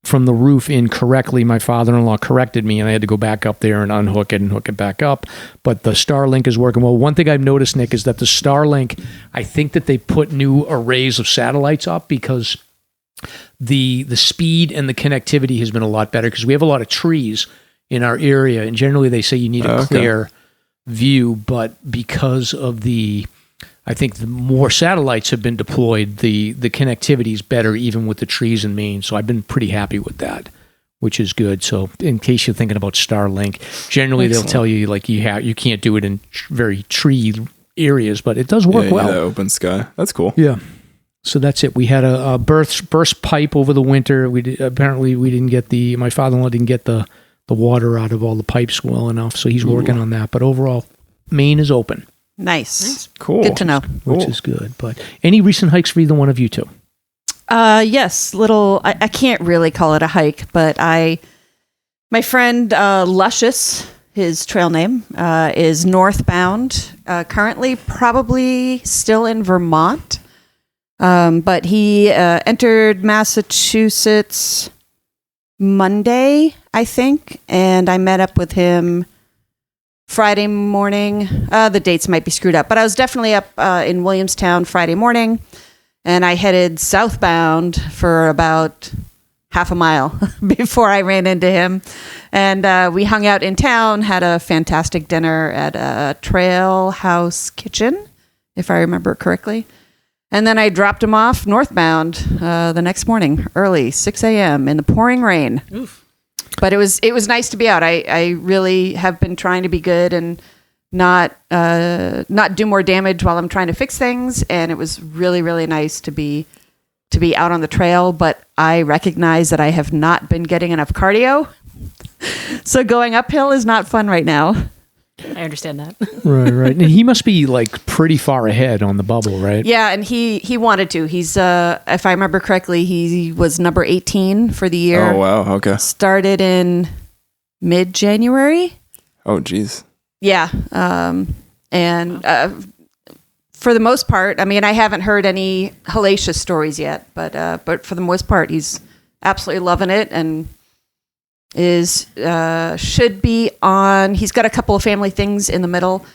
[SPEAKER 4] from the roof in correctly. My father-in-law corrected me, and I had to go back up there and unhook it and hook it back up. But the Starlink is working well. One thing I've noticed, Nick, is that the Starlink, I think that they put new arrays of satellites up because the speed and the connectivity has been a lot better because we have a lot of trees in our area, and generally they say you need a clear view, but because of the I think the more satellites have been deployed, the connectivity is better, even with the trees in Maine. So I've been pretty happy with that, which is good. So in case you're thinking about Starlink, generally they'll tell you like you can't do it in very tree areas, but it does work well.
[SPEAKER 3] Yeah, open sky. That's cool.
[SPEAKER 4] Yeah. So that's it. We had a burst pipe over the winter. Apparently we didn't get my father-in-law didn't get the water out of all the pipes well enough. So he's working on that. But overall, Maine is open.
[SPEAKER 5] Nice.
[SPEAKER 3] Cool.
[SPEAKER 5] Good to know.
[SPEAKER 4] Which is good. But any recent hikes for either one of you two?
[SPEAKER 5] Yes, I can't really call it a hike, but my friend Luscious, his trail name, is northbound, currently probably still in Vermont. But he entered Massachusetts Monday, I think, and I met up with him Friday morning. The dates might be screwed up, but I was definitely up in Williamstown Friday morning, and I headed southbound for about half a mile before I ran into him. And we hung out in town, had a fantastic dinner at a Trail House Kitchen, if I remember correctly. And then I dropped him off northbound the next morning, early, 6 a.m. in the pouring rain. Oof. But it was nice to be out. I really have been trying to be good and not do more damage while I'm trying to fix things. And it was really, really nice to be out on the trail. But I recognize that I have not been getting enough cardio. So going uphill is not fun right now.
[SPEAKER 6] I understand that.
[SPEAKER 4] Right. And he must be like pretty far ahead on the bubble, right?
[SPEAKER 5] Yeah, and he wanted to. He's if I remember correctly, he was number 18 for the year.
[SPEAKER 3] Oh wow, okay.
[SPEAKER 5] Started in mid-January.
[SPEAKER 3] Oh geez.
[SPEAKER 5] Yeah. And for the most part, I mean, I haven't heard any hellacious stories yet, but for the most part, he's absolutely loving it and should be on. He's got a couple of family things in the middle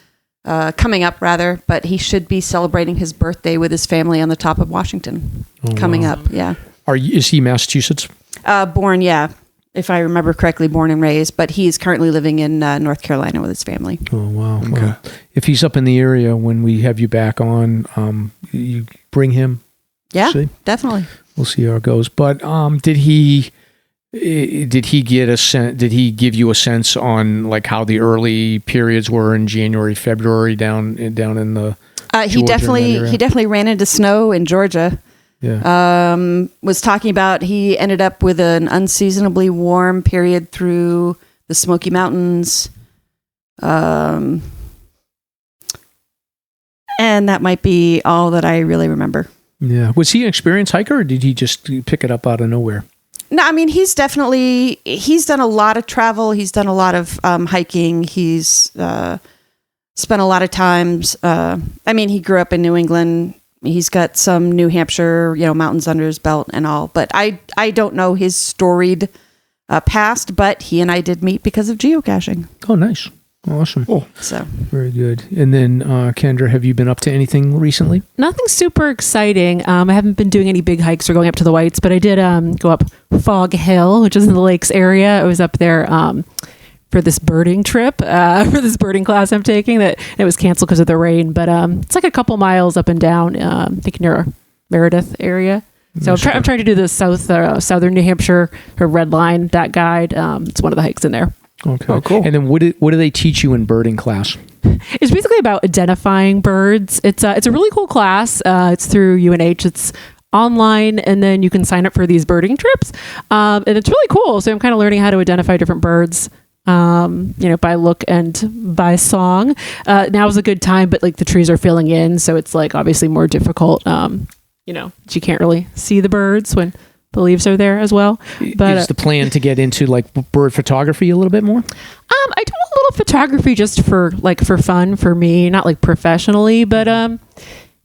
[SPEAKER 5] coming up, rather, but he should be celebrating his birthday with his family on the top of Washington coming up. Yeah.
[SPEAKER 4] Is he Massachusetts?
[SPEAKER 5] Born, yeah, if I remember correctly, born and raised, but he's currently living in North Carolina with his family.
[SPEAKER 4] Oh wow.
[SPEAKER 3] Okay.
[SPEAKER 4] Well, if he's up in the area when we have you back on, you bring him.
[SPEAKER 5] Yeah, definitely.
[SPEAKER 4] We'll see how it goes. But did he get a sense? Did he give you a sense on like how the early periods were in January, February down in the?
[SPEAKER 5] He definitely ran into snow in Georgia.
[SPEAKER 4] Yeah.
[SPEAKER 5] Was talking about he ended up with an unseasonably warm period through the Smoky Mountains. And that might be all that I really remember.
[SPEAKER 4] Yeah. Was he an experienced hiker, or did he just pick it up out of nowhere?
[SPEAKER 5] No, I mean, he's done a lot of travel. He's done a lot of hiking. He's spent a lot of times. I mean, he grew up in New England. He's got some New Hampshire, mountains under his belt and all. But I don't know his storied past, but he and I did meet because of geocaching.
[SPEAKER 4] Oh, nice. Awesome.
[SPEAKER 5] Cool. So
[SPEAKER 4] very good. And then, Kendra, have you been up to anything recently?
[SPEAKER 6] Nothing super exciting. I haven't been doing any big hikes or going up to the Whites, but I did go up Fog Hill, which is in the Lakes area. I was up there for this birding trip, for this birding class I'm taking. That it was canceled because of the rain, but it's like a couple miles up and down. I think near Meredith area. So I'm trying to do the southern New Hampshire Red Line, that guide. It's one of the hikes in there.
[SPEAKER 4] Okay.
[SPEAKER 3] Oh, cool.
[SPEAKER 4] And then what do they teach you in birding class?
[SPEAKER 6] It's basically about identifying birds. It's a really cool class. It's through UNH. It's online, and then you can sign up for these birding trips. And it's really cool. So I'm kind of learning how to identify different birds, by look and by song. Now is a good time, but like the trees are filling in, so it's like obviously more difficult. You can't really see the birds when the leaves are there as well. But
[SPEAKER 4] is the plan to get into like bird photography a little bit more?
[SPEAKER 6] I do a little photography just for fun for me, not like professionally, but yeah,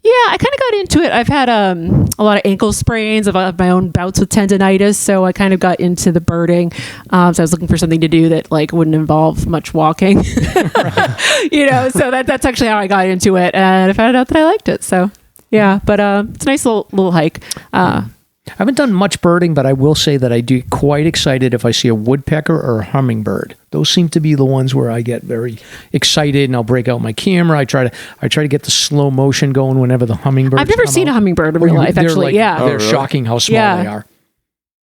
[SPEAKER 6] I kind of got into it. I've had a lot of ankle sprains. I've had my own bouts with tendonitis, so I kind of got into the birding. So I was looking for something to do that like wouldn't involve much walking. So that's actually how I got into it, and I found out that I liked it. So yeah, but it's a nice little hike.
[SPEAKER 4] I haven't done much birding, but I will say that I do quite excited if I see a woodpecker or a hummingbird. Those seem to be the ones where I get very excited, and I'll break out my camera. I try to get the slow motion going whenever the hummingbirds.
[SPEAKER 6] I've never seen a hummingbird in real life, actually.
[SPEAKER 4] They're shocking how small they are.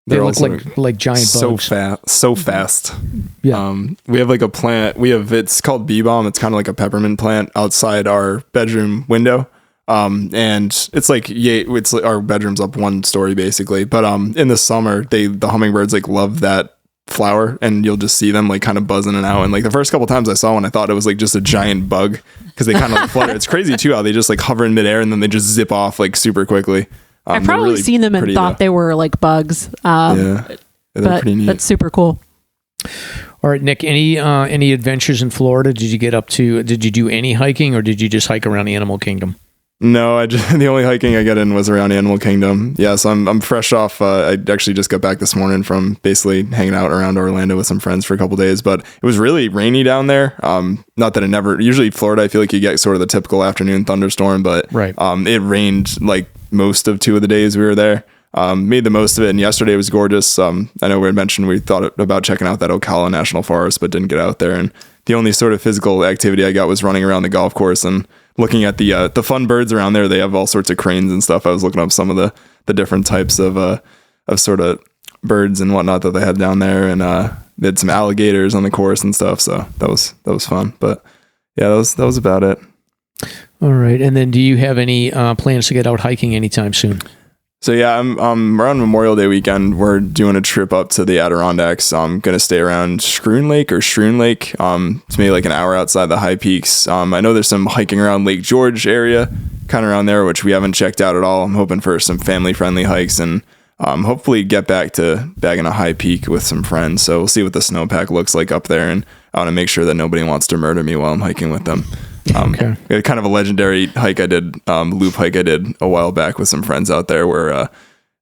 [SPEAKER 4] They look like giant bugs.
[SPEAKER 3] So fast.
[SPEAKER 4] Yeah.
[SPEAKER 3] We have like a plant. It's called bee balm. It's kind of like a peppermint plant outside our bedroom window. And it's like, it's like our bedroom's up one story basically. But in the summer, the hummingbirds like love that flower, and you'll just see them like kind of buzzing and out. And like the first couple times I saw one, I thought it was like just a giant bug because they kind of like flutter. It's crazy too how they just like hover in midair and then they just zip off like super quickly.
[SPEAKER 6] I've probably really seen them and thought they were like bugs.
[SPEAKER 3] They're pretty neat.
[SPEAKER 6] That's super cool.
[SPEAKER 4] All right, Nick, any adventures in Florida? Did you do any hiking, or did you just hike around the Animal Kingdom?
[SPEAKER 3] No, the only hiking I got in was around Animal Kingdom. Yeah, so I'm fresh off. I actually just got back this morning from basically hanging out around Orlando with some friends for a couple days, but it was really rainy down there. Not that usually Florida, I feel like you get sort of the typical afternoon thunderstorm, but
[SPEAKER 4] right.
[SPEAKER 3] It rained like most of 2 of the days we were there. Made the most of it, and yesterday was gorgeous. I know we had mentioned we thought about checking out that Ocala National Forest, but didn't get out there. And the only sort of physical activity I got was running around the golf course and looking at the fun birds around there. They have all sorts of cranes and stuff. I was looking up some of the different types of sort of birds and whatnot that they had down there, and they had some alligators on the course and stuff. So that was fun. But yeah, that was about it.
[SPEAKER 4] All right. And then do you have any plans to get out hiking anytime soon?
[SPEAKER 3] So yeah, I'm around Memorial Day weekend. We're doing a trip up to the Adirondacks. I'm going to stay around Schroon Lake. It's maybe like an hour outside the high peaks. I know there's some hiking around Lake George area, kind of around there, which we haven't checked out at all. I'm hoping for some family-friendly hikes and hopefully get back to bagging a high peak with some friends. So we'll see what the snowpack looks like up there, and I want to make sure that nobody wants to murder me while I'm hiking with them. Okay. Kind of a legendary hike I did, loop hike I did a while back with some friends out there where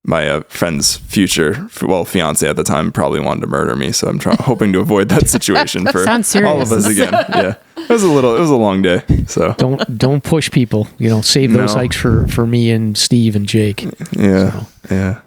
[SPEAKER 3] my friend's fiance at the time probably wanted to murder me. So I'm hoping to avoid that situation for all of us again. Yeah, it was a long day. So
[SPEAKER 4] don't push people. Save those hikes for me and Steve and Jake.
[SPEAKER 3] Yeah, yeah.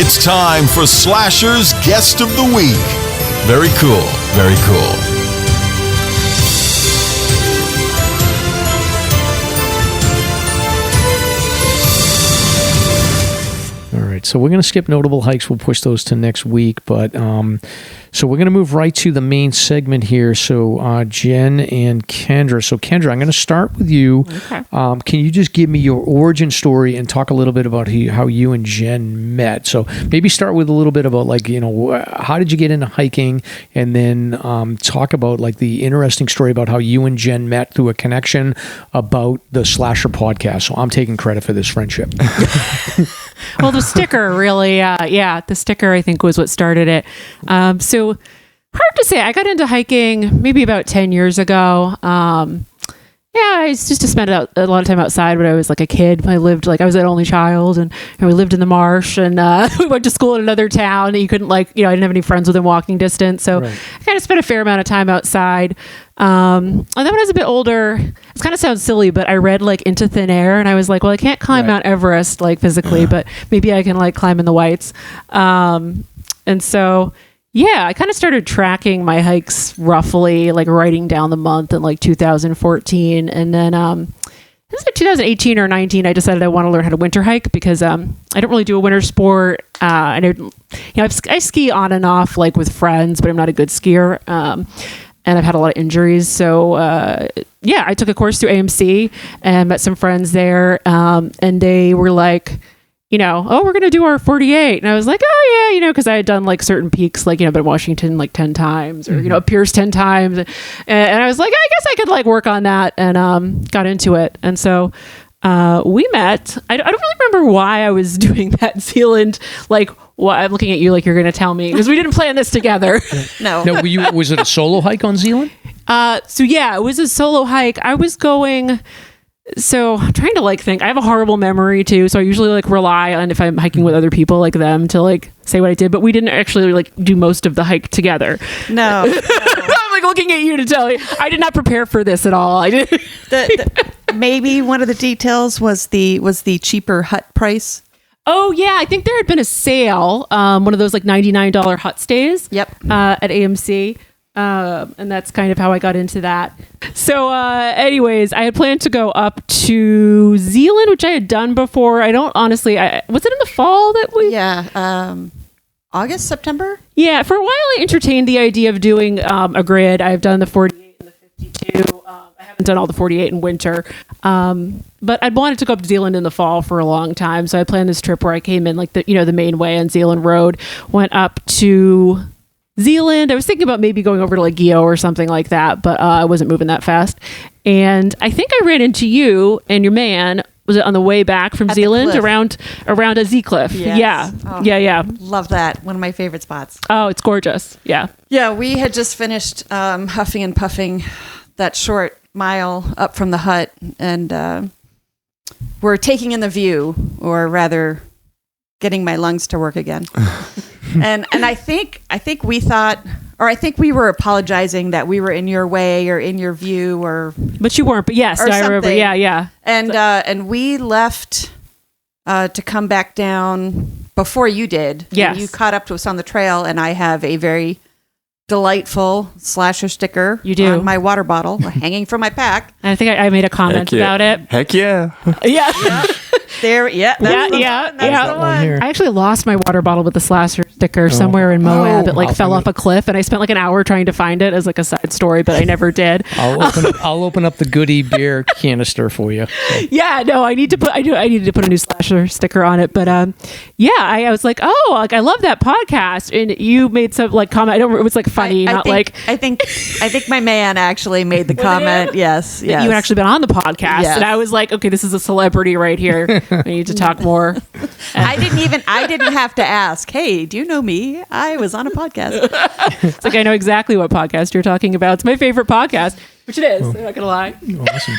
[SPEAKER 1] It's time for SLASR's Guest of the Week. Very cool, very cool.
[SPEAKER 4] All right, so we're going to skip notable hikes. We'll push those to next week, but so we're going to move right to the main segment here. So Jenn and Kendra. So Kendra, I'm going to start with you.
[SPEAKER 6] Okay.
[SPEAKER 4] Can you just give me your origin story and talk a little bit about how you and Jenn met? So maybe start with a little bit about how did you get into hiking, and then talk about like the interesting story about how you and Jenn met through a connection about the SLASR podcast. So I'm taking credit for this friendship.
[SPEAKER 6] Well, the sticker really, the sticker I think was what started it. So hard to say. I got into hiking maybe about 10 years ago. I used to spend a lot of time outside when I was like a kid. I was an only child, and we lived in the marsh, and we went to school in another town. And you couldn't I didn't have any friends within walking distance. So right. I kind of spent a fair amount of time outside. And then when I was a bit older, it kind of sounds silly, but I read Into Thin Air, and I was like, well, I can't climb Mount Everest physically, but maybe I can climb in the Whites. And so I kind of started tracking my hikes roughly, writing down the month in 2014. And then it was 2018 or 19, I decided I want to learn how to winter hike because I don't really do a winter sport. I ski on and off with friends, but I'm not a good skier. And I've had a lot of injuries. So I took a course through AMC and met some friends there. And they were like, we're going to do our 48. And I was like, oh yeah, because I had done certain peaks, been in Washington 10 times or, Pierce 10 times. And I was like, I guess I could work on that, and got into it. And so we met. I don't really remember why I was doing that in Zealand. I'm looking at you like you're going to tell me, because we didn't plan this together.
[SPEAKER 5] No.
[SPEAKER 4] Was it a solo hike on Zealand?
[SPEAKER 6] It was a solo hike. I was going So I'm trying to think. I have a horrible memory too, so I usually rely on if I'm hiking with other people like them to say what I did. But we didn't actually do most of the hike together.
[SPEAKER 5] No.
[SPEAKER 6] I'm looking at you to tell you I did not prepare for this at all. I did.
[SPEAKER 5] Maybe one of the details was the cheaper hut price.
[SPEAKER 6] Oh yeah, I think there had been a sale, one of those $99 hut stays.
[SPEAKER 5] Yep.
[SPEAKER 6] At AMC. And that's kind of how I got into that. So anyways, I had planned to go up to Zealand, which I had done before. I don't honestly, was it in the fall that we?
[SPEAKER 5] Yeah. August, September?
[SPEAKER 6] Yeah. For a while, I entertained the idea of doing a grid. I've done the 48 and the 52. I haven't done all the 48 in winter. But I'd wanted to go up to Zealand in the fall for a long time. So I planned this trip where I came in the main way on Zealand Road, went up to Zealand. I was thinking about maybe going over to Gio or something like that, but I wasn't moving that fast. And I think I ran into you and your man. Was it on the way back from Zealand around a Z Cliff?
[SPEAKER 5] Yes.
[SPEAKER 6] Yeah.
[SPEAKER 5] Oh,
[SPEAKER 6] Yeah.
[SPEAKER 5] Love that. One of my favorite spots.
[SPEAKER 6] Oh, it's gorgeous. Yeah.
[SPEAKER 5] Yeah, we had just finished huffing and puffing that short mile up from the hut, and we're taking in the view, or rather getting my lungs to work again. And I think we thought, or I think we were apologizing that we were in your way or in your view,
[SPEAKER 6] but you weren't. But yes, I remember. Yeah.
[SPEAKER 5] And we left to come back down before you did.
[SPEAKER 6] Yes,
[SPEAKER 5] and you caught up to us on the trail, and I have a very delightful SLASR sticker.
[SPEAKER 6] You do.
[SPEAKER 5] On my water bottle hanging from my pack.
[SPEAKER 6] And I think I made a comment about it.
[SPEAKER 3] Heck yeah.
[SPEAKER 6] Yeah.
[SPEAKER 5] There, that's the one.
[SPEAKER 6] I actually lost my water bottle with the SLASR sticker somewhere in Moab. It fell off a cliff, and I spent an hour trying to find it as a side story, but I never did.
[SPEAKER 4] I'll open up the Goody beer canister for you. So.
[SPEAKER 6] Yeah, no, I needed to put a new SLASR sticker on it, but yeah, I was I love that podcast, and you made some comment. It was funny,
[SPEAKER 5] I think my man actually made the comment. Yes.
[SPEAKER 6] You had actually been on the podcast, and I was okay, this is a celebrity right here. I need to talk more.
[SPEAKER 5] I didn't have to ask, hey, do you know me? I was on a podcast.
[SPEAKER 6] It's I know exactly what podcast you're talking about. It's my favorite podcast, which it is. I'm not going to lie.
[SPEAKER 4] Awesome.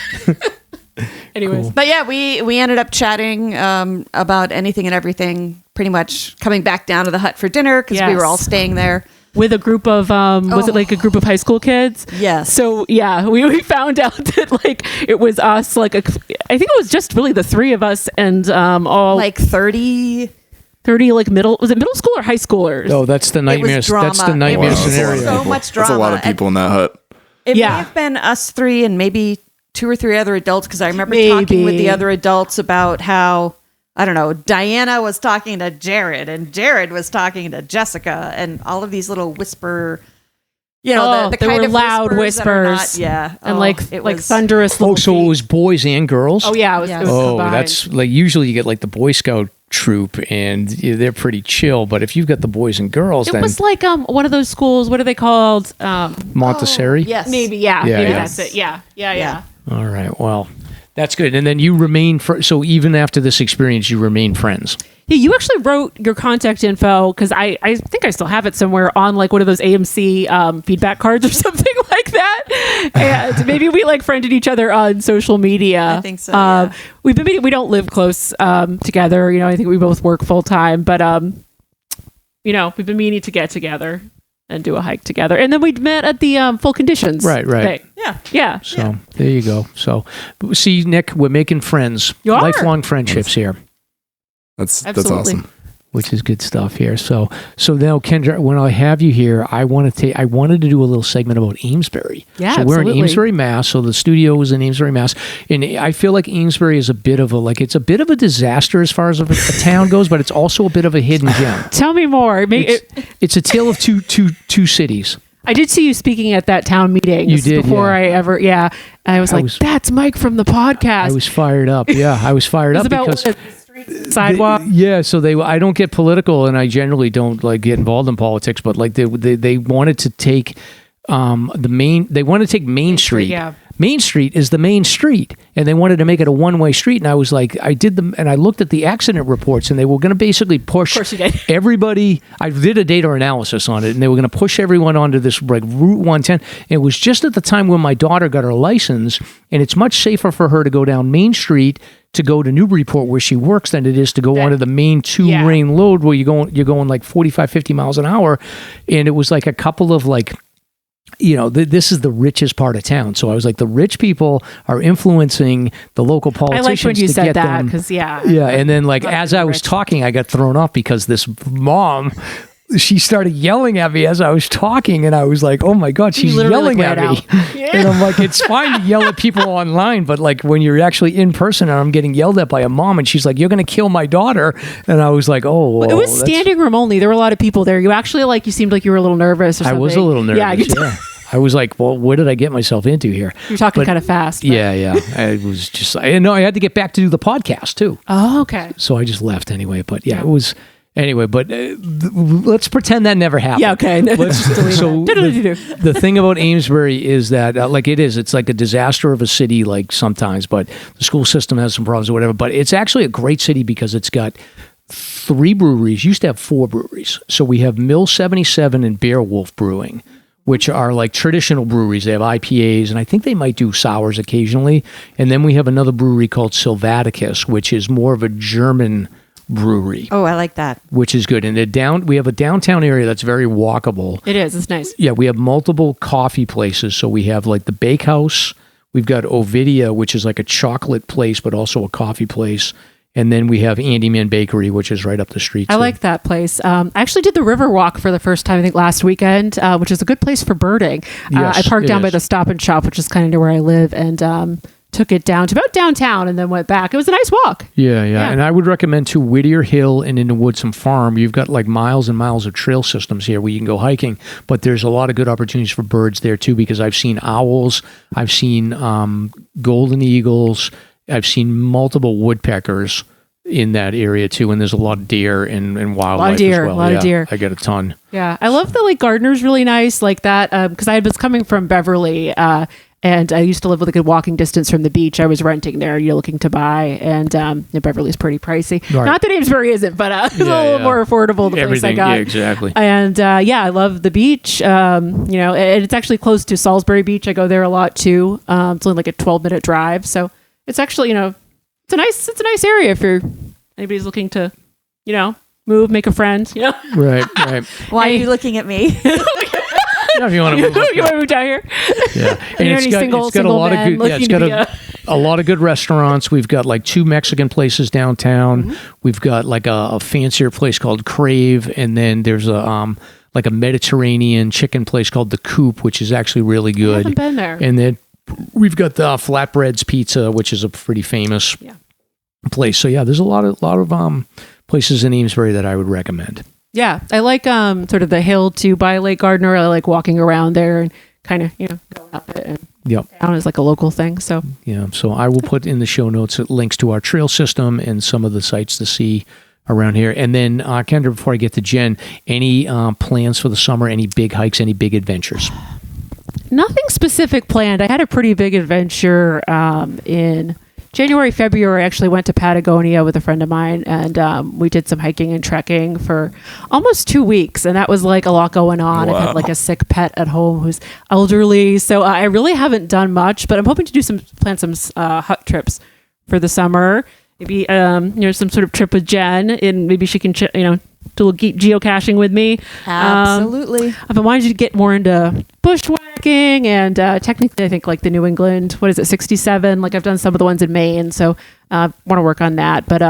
[SPEAKER 6] Anyways.
[SPEAKER 4] Cool.
[SPEAKER 5] But yeah, we ended up chatting about anything and everything, pretty much coming back down to the hut for dinner because we were all staying there.
[SPEAKER 6] With a group of, was it a group of high school kids?
[SPEAKER 5] Yes.
[SPEAKER 6] So yeah, we found out that it was us, I think it was just really the three of us and all
[SPEAKER 5] 30
[SPEAKER 6] middle school or high schoolers?
[SPEAKER 4] Oh, that's the nightmare. That's the nightmare scenario.
[SPEAKER 5] So much drama.
[SPEAKER 3] That's a lot of people in that hut.
[SPEAKER 5] It may have been us three and maybe 2 or 3 other adults, because I remember talking with the other adults about how, I don't know, Diana was talking to Jared and Jared was talking to Jessica, and all of these little whisper, the
[SPEAKER 6] there
[SPEAKER 5] kind
[SPEAKER 6] were
[SPEAKER 5] of
[SPEAKER 6] loud whispers.
[SPEAKER 5] And
[SPEAKER 6] it was thunderous.
[SPEAKER 4] Oh, so it was boys and girls?
[SPEAKER 6] Oh yeah, it was combined.
[SPEAKER 4] That's usually you get the Boy Scout troop, and they're pretty chill. But if you've got the boys and girls,
[SPEAKER 6] it
[SPEAKER 4] then
[SPEAKER 6] was one of those schools. What are they called?
[SPEAKER 4] Montessori.
[SPEAKER 5] Yes,
[SPEAKER 6] maybe. Maybe that's it. Yeah.
[SPEAKER 4] All right. Well, that's good. And then you remain so even after this experience, you remain friends.
[SPEAKER 6] Yeah, you actually wrote your contact info, because I think I still have it somewhere on one of those AMC feedback cards or something like that. And maybe we friended each other on social media.
[SPEAKER 5] I think so. Yeah.
[SPEAKER 6] We've been meeting, we don't live close together. I think we both work full time, but we've been meaning to get together and do a hike together. And then we met at the Full Conditions.
[SPEAKER 4] Right.
[SPEAKER 6] Thing. Yeah.
[SPEAKER 4] So there you go. So see, Nick, we're making friends.
[SPEAKER 6] You are.
[SPEAKER 4] Lifelong friendships here.
[SPEAKER 3] That's
[SPEAKER 6] Absolutely.
[SPEAKER 3] awesome.
[SPEAKER 4] Which is good stuff here. So now, Kendra, when I have you here, I wanted to do a little segment about Amesbury.
[SPEAKER 6] Yeah,
[SPEAKER 4] so we're
[SPEAKER 6] absolutely.
[SPEAKER 4] in Amesbury, Mass. So the studio is in Amesbury, Mass. And I feel like Amesbury is a bit of it's a bit of a disaster as far as a town goes, but it's also a bit of a hidden gem.
[SPEAKER 6] Tell me more.
[SPEAKER 4] It's a tale of two cities.
[SPEAKER 6] I did see you speaking at that town meeting.
[SPEAKER 4] You did,
[SPEAKER 6] before I ever. And I was that's Mike from the podcast.
[SPEAKER 4] I was fired up. Yeah, I was fired up because.
[SPEAKER 6] Sidewalk.
[SPEAKER 4] So I don't get political, and I generally don't get involved in politics. But they wanted to take Main Street, Main Street is the main street, and they wanted to make it a one-way street. And I was like, I looked at the accident reports, and they were going to basically push everybody. I did a data analysis on it, and they were going to push everyone onto this like Route 110. And it was just at the time when my daughter got her license, and it's much safer for her to go down Main Street to go to Newburyport where she works than it is to go onto the main two-lane road where you're going like 45, 50 miles an hour. And it was like a couple of like, this is the richest part of town. So I was like, the rich people are influencing the local politicians. I like
[SPEAKER 6] when you said that because
[SPEAKER 4] yeah. And then like as I was talking, I got thrown off because this mom, she started yelling at me as I was talking, and I was like, oh my God, she's yelling at me. And I'm like, it's fine to yell at people online, but like when you're actually in person and I'm getting yelled at by a mom and she's like, you're going to kill my daughter. And I was like, oh.
[SPEAKER 6] It was standing room only. There were a lot of people there. You actually you seemed like you were a little nervous or something.
[SPEAKER 4] I was a little nervous, yeah. I was like, well, what did I get myself into here?
[SPEAKER 6] You're talking kind of fast. But.
[SPEAKER 4] Yeah. I was just, I had to get back to do the podcast too.
[SPEAKER 6] Oh, okay.
[SPEAKER 4] So I just left anyway. But it was, anyway, but let's pretend that never happened.
[SPEAKER 6] Yeah, okay.
[SPEAKER 4] The thing about Amesbury is that, it's like a disaster of a city, like sometimes, but the school system has some problems or whatever. But it's actually a great city because it's got 3 breweries. Used to have 4 breweries. So we have Mill 77 and Beowulf Brewing, which are like traditional breweries. They have IPAs, and I think they might do sours occasionally. And then we have another brewery called Sylvaticus, which is more of a German brewery.
[SPEAKER 5] Oh, I like that.
[SPEAKER 4] Which is good. And we have a downtown area that's very walkable.
[SPEAKER 6] It is. It's nice.
[SPEAKER 4] Yeah, we have multiple coffee places. So we have like the Bakehouse. We've got Ovidia, which is like a chocolate place, but also a coffee place. And then we have Andy Man Bakery, which is right up the street.
[SPEAKER 6] I like that place. I actually did the river walk for the first time, I think, last weekend, which is a good place for birding.
[SPEAKER 4] Yes,
[SPEAKER 6] I parked down by the Stop and Shop, which is kind of near where I live, and took it down to about downtown and then went back. It was a nice walk.
[SPEAKER 4] Yeah. And I would recommend to Whittier Hill and into Woodsum Farm. You've got like miles and miles of trail systems here where you can go hiking, but there's a lot of good opportunities for birds there too, because I've seen owls, I've seen golden eagles, I've seen multiple woodpeckers in that area too, and there's a lot of deer and wildlife as well.
[SPEAKER 6] A lot of deer.
[SPEAKER 4] I get a ton.
[SPEAKER 6] Yeah, I love the Gardner's really nice like that because I was coming from Beverly and I used to live with a good walking distance from the beach. I was renting there, looking to buy, and Beverly's pretty pricey. Right. Not that Amesbury isn't, but it's a little more affordable. The place I got,
[SPEAKER 4] yeah, exactly.
[SPEAKER 6] And I love the beach. And it's actually close to Salisbury Beach. I go there a lot too. It's only like a 12-minute drive, so it's actually it's a nice area if anybody's looking to, move, make a friend.
[SPEAKER 4] Right.
[SPEAKER 5] Why are you looking at me?
[SPEAKER 4] If you want to move,
[SPEAKER 6] you want to move down here?
[SPEAKER 4] Yeah, and it's got a lot of good. Yeah, it's got a lot of good restaurants. We've got like 2 Mexican places downtown. Mm-hmm. We've got like a fancier place called Crave, and then there's a Mediterranean chicken place called The Coop, which is actually really good.
[SPEAKER 6] I haven't been there.
[SPEAKER 4] And then we've got the Flatbreads Pizza, which is a pretty famous place. So yeah, there's a lot of places in Amesbury that I would recommend.
[SPEAKER 6] Yeah, I like sort of the hill to by Lake Gardner. I like walking around there and kind of going up it and down is like a local thing. So
[SPEAKER 4] so I will put in the show notes links to our trail system and some of the sites to see around here. And then Kendra, before I get to Jen, any plans for the summer? Any big hikes? Any big adventures?
[SPEAKER 6] Nothing specific planned. I had a pretty big adventure in January, February. I actually went to Patagonia with a friend of mine, and we did some hiking and trekking for almost 2 weeks, and that was like a lot going on. Wow. I had like a sick pet at home who's elderly, so I really haven't done much, but I'm hoping to plan some hut trips for the summer. Maybe some sort of trip with Jen, and maybe she can do a little geocaching with me.
[SPEAKER 5] Absolutely.
[SPEAKER 6] I've been wanting to get more into bushwhacking and technically I think like the New England, 67, like I've done some of the ones in Maine, so I want to work on that, but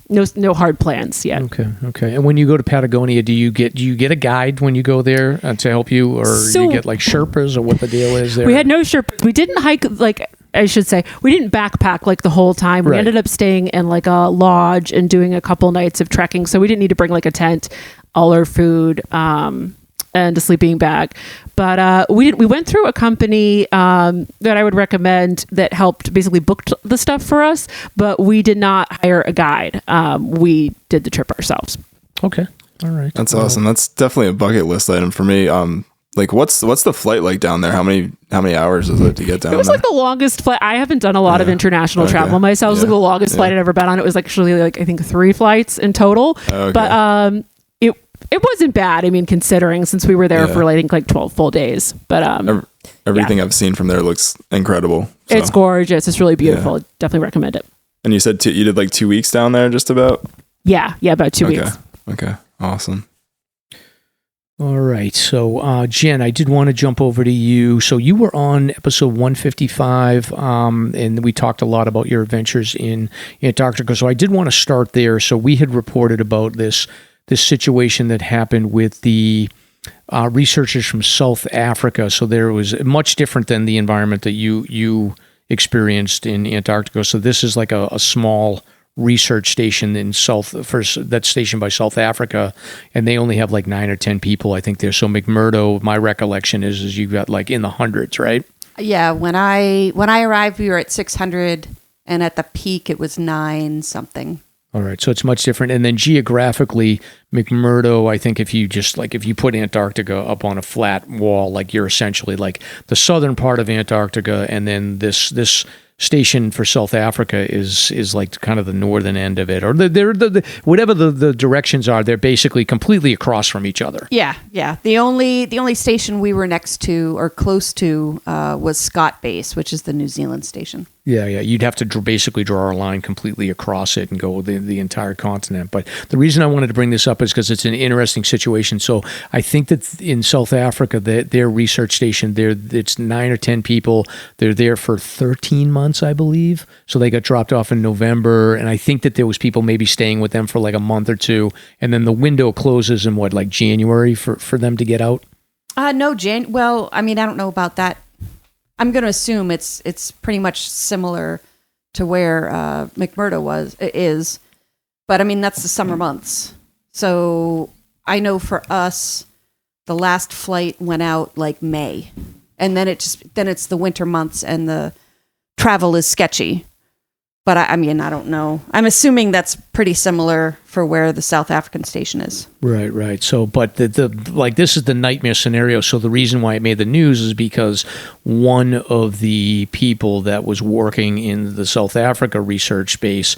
[SPEAKER 6] no hard plans yet.
[SPEAKER 4] Okay. And when you go to Patagonia, do you get a guide when you go there to help you, or you get like Sherpas, or what the deal is there?
[SPEAKER 6] We had no Sherpas. We didn't hike, we didn't backpack like the whole time. We ended up staying in like a lodge and doing a couple nights of trekking. So we didn't need to bring like a tent, all our food, and a sleeping bag. But we went through a company that I would recommend that helped basically book the stuff for us, but we did not hire a guide. We did the trip ourselves.
[SPEAKER 4] Okay. All right.
[SPEAKER 3] That's awesome. That's definitely a bucket list item for me. Like, what's the flight like down there? How many hours is it to get down there?
[SPEAKER 6] It was like the longest flight. I haven't done a lot of international travel myself. It was like the longest flight I'd ever been on. It was actually like, I think 3 flights in total. Okay. But it wasn't bad. I mean, considering since we were there for I think like 12 full days. But
[SPEAKER 3] everything I've seen from there looks incredible. So.
[SPEAKER 6] It's gorgeous. It's really beautiful. Definitely recommend it.
[SPEAKER 3] And you said you did like 2 weeks down there, just about?
[SPEAKER 6] Yeah, about 2 weeks.
[SPEAKER 3] Okay, awesome.
[SPEAKER 4] All right. So, Jen, I did want to jump over to you. So you were on episode 155, and we talked a lot about your adventures in Antarctica. So I did want to start there. So we had reported about this situation that happened with the researchers from South Africa. So there was much different than the environment that you experienced in Antarctica. So this is like a small research station that's stationed by South Africa, and they only have like 9 or 10 people, I think there. So McMurdo, my recollection is you've got like in the hundreds, right?
[SPEAKER 5] Yeah, when I arrived, we were at 600, and at the peak, it was 9 something.
[SPEAKER 4] All right, so it's much different. And then geographically, McMurdo, I think if you put Antarctica up on a flat wall, like you're essentially like the southern part of Antarctica, and then this station for South Africa is like kind of the northern end of it, or whatever the directions are. They're basically completely across from each other.
[SPEAKER 5] Yeah. The only station we were next to or close to was Scott Base, which is the New Zealand station.
[SPEAKER 4] Yeah. You'd have to basically draw a line completely across it and go the entire continent. But the reason I wanted to bring this up is because it's an interesting situation. So I think that in South Africa, their research station, it's 9 or 10 people. They're there for 13 months, I believe. So they got dropped off in November, and I think that there was people maybe staying with them for like a month or two, and then the window closes in like January for them to get out?
[SPEAKER 5] No, well, I mean, I don't know about that. I'm going to assume it's pretty much similar to where McMurdo is, but I mean that's the summer months. So I know for us, the last flight went out like May, and then it's the winter months and the travel is sketchy. But I mean, I don't know. I'm assuming that's pretty similar for where the South African station is.
[SPEAKER 4] Right. So, but this is the nightmare scenario. So the reason why it made the news is because one of the people that was working in the South Africa research base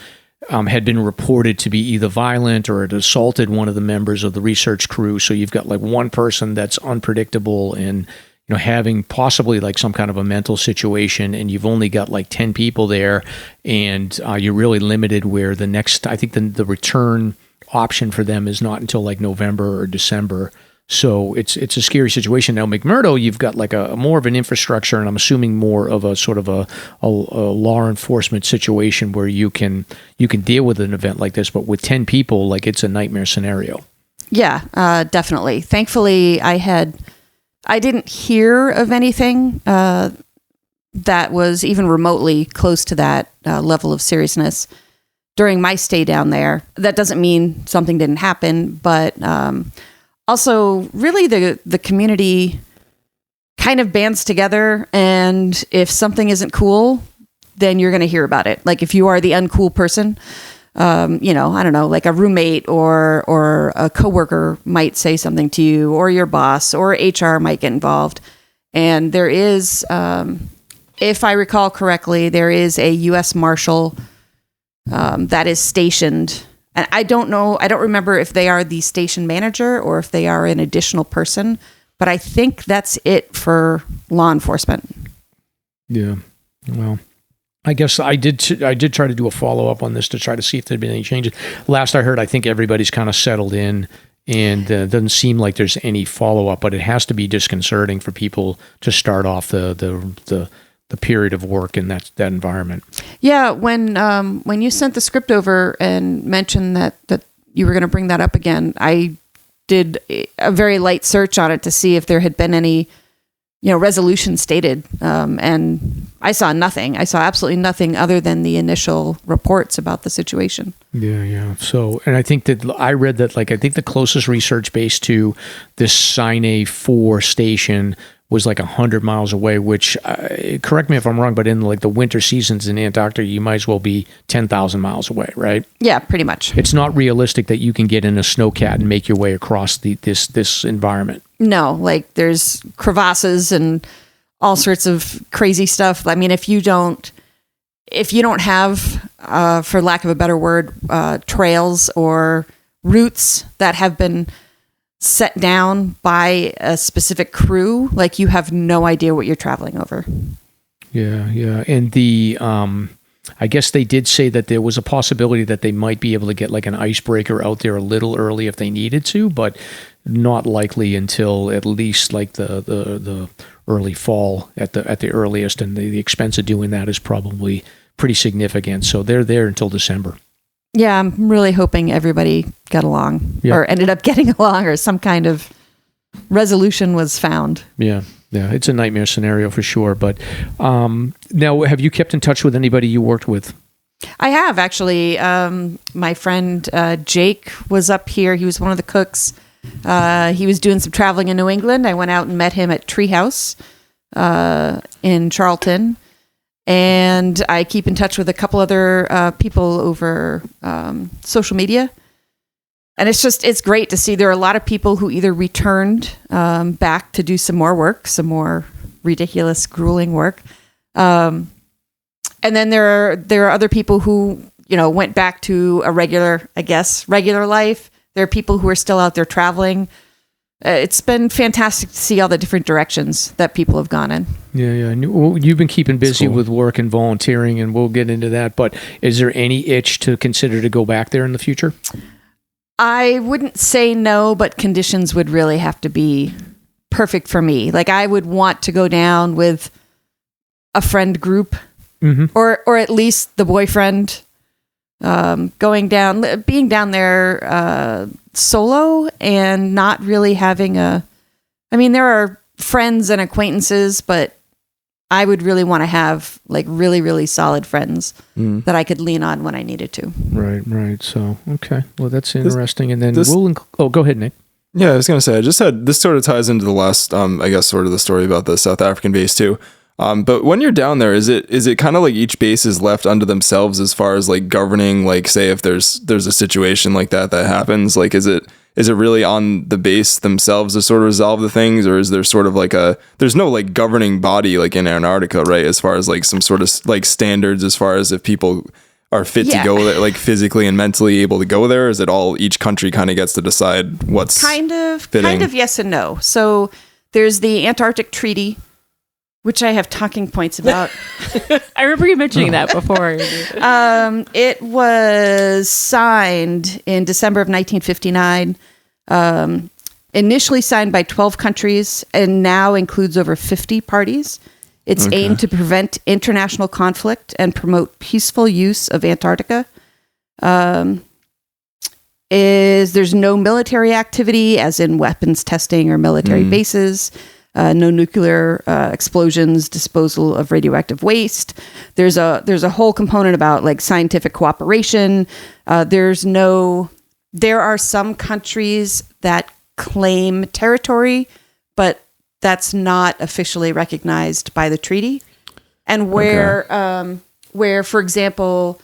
[SPEAKER 4] had been reported to be either violent or had assaulted one of the members of the research crew. So you've got like one person that's unpredictable and having possibly like some kind of a mental situation, and you've only got like 10 people there, and you're really limited where I think the return option for them is not until like November or December. So it's a scary situation. Now, McMurdo, you've got like a more of an infrastructure, and I'm assuming more of a sort of a law enforcement situation where you can deal with an event like this. But with 10 people, like it's a nightmare scenario.
[SPEAKER 5] Yeah, definitely. Thankfully, I didn't hear of anything that was even remotely close to that level of seriousness during my stay down there. That doesn't mean something didn't happen, but also really the community kind of bands together, and if something isn't cool, then you're going to hear about it. Like if you are the uncool person, I don't know, like a roommate or a coworker might say something to you, or your boss or HR might get involved. And there is, if I recall correctly, there is a U.S. Marshal that is stationed. And I don't remember if they are the station manager or if they are an additional person, but I think that's it for law enforcement.
[SPEAKER 4] Yeah. Well, I guess I did try to do a follow-up on this to try to see if there'd been any changes. Last I heard, I think everybody's kind of settled in, and it doesn't seem like there's any follow-up, but it has to be disconcerting for people to start off the period of work in that environment.
[SPEAKER 5] Yeah, when you sent the script over and mentioned that you were going to bring that up again, I did a very light search on it to see if there had been any resolution stated, and I saw nothing. I saw absolutely nothing other than the initial reports about the situation.
[SPEAKER 4] Yeah. So, and I think that I read that, like, I think the closest research base to this Sine 4 station was like 100 miles away, which, correct me if I'm wrong, but in like the winter seasons in Antarctica, you might as well be 10,000 miles away, right?
[SPEAKER 5] Yeah, pretty much.
[SPEAKER 4] It's not realistic that you can get in a snowcat and make your way across this environment.
[SPEAKER 5] No, like there's crevasses and all sorts of crazy stuff. I mean, if you don't have, for lack of a better word, trails or routes that have been set down by a specific crew, like you have no idea what you're traveling over.
[SPEAKER 4] Yeah. And the, I guess they did say that there was a possibility that they might be able to get like an icebreaker out there a little early if they needed to, but not likely until at least like the early fall at the earliest. And the expense of doing that is probably pretty significant. So they're there until December.
[SPEAKER 5] Yeah, I'm really hoping everybody got along or ended up getting along or some kind of resolution was found.
[SPEAKER 4] Yeah, it's a nightmare scenario for sure. But now, have you kept in touch with anybody you worked with?
[SPEAKER 5] I have, actually. My friend Jake was up here. He was one of the cooks. He was doing some traveling in New England. I went out and met him at Treehouse in Charlton. And I keep in touch with a couple other people over social media. And it's great to see there are a lot of people who either returned back to do some more work, some more ridiculous, grueling work. And then there are other people who, went back to a regular life. There are people who are still out there traveling. It's been fantastic to see all the different directions that people have gone in.
[SPEAKER 4] Yeah. Well, you've been keeping busy with work and volunteering, and we'll get into that. But is there any itch to consider to go back there in the future?
[SPEAKER 5] I wouldn't say no, but conditions would really have to be perfect for me. Like I would want to go down with a friend group, or at least the boyfriend. Being down there solo and not really having there are friends and acquaintances, but I would really want to have like really, really solid friends that I could lean on when I needed to.
[SPEAKER 4] Right. So, okay. Well, that's interesting. And then go ahead, Nick.
[SPEAKER 3] Yeah, I was going to say, this sort of ties into the last, I guess, sort of the story about the South African base too. But when you're down there, is it kind of like each base is left unto themselves as far as like governing, like say if there's a situation like that happens, like is it really on the base themselves to sort of resolve the things, or is there sort of like there's no like governing body like in Antarctica, right? As far as like some sort of like standards as far as if people are fit to go there, like physically and mentally able to go there? Is it all each country kind of gets to decide what's
[SPEAKER 5] kind of
[SPEAKER 3] fitting?
[SPEAKER 5] Yes and no. So there's the Antarctic Treaty, which I have talking points about.
[SPEAKER 6] I remember you mentioning that before.
[SPEAKER 5] It was signed in December of 1959, initially signed by 12 countries and now includes over 50 parties. It's aimed to prevent international conflict and promote peaceful use of Antarctica. There's no military activity, as in weapons testing or military bases. No nuclear explosions, disposal of radioactive waste. There's a whole component about like scientific cooperation. There are some countries that claim territory, but that's not officially recognized by the treaty. And where, for example,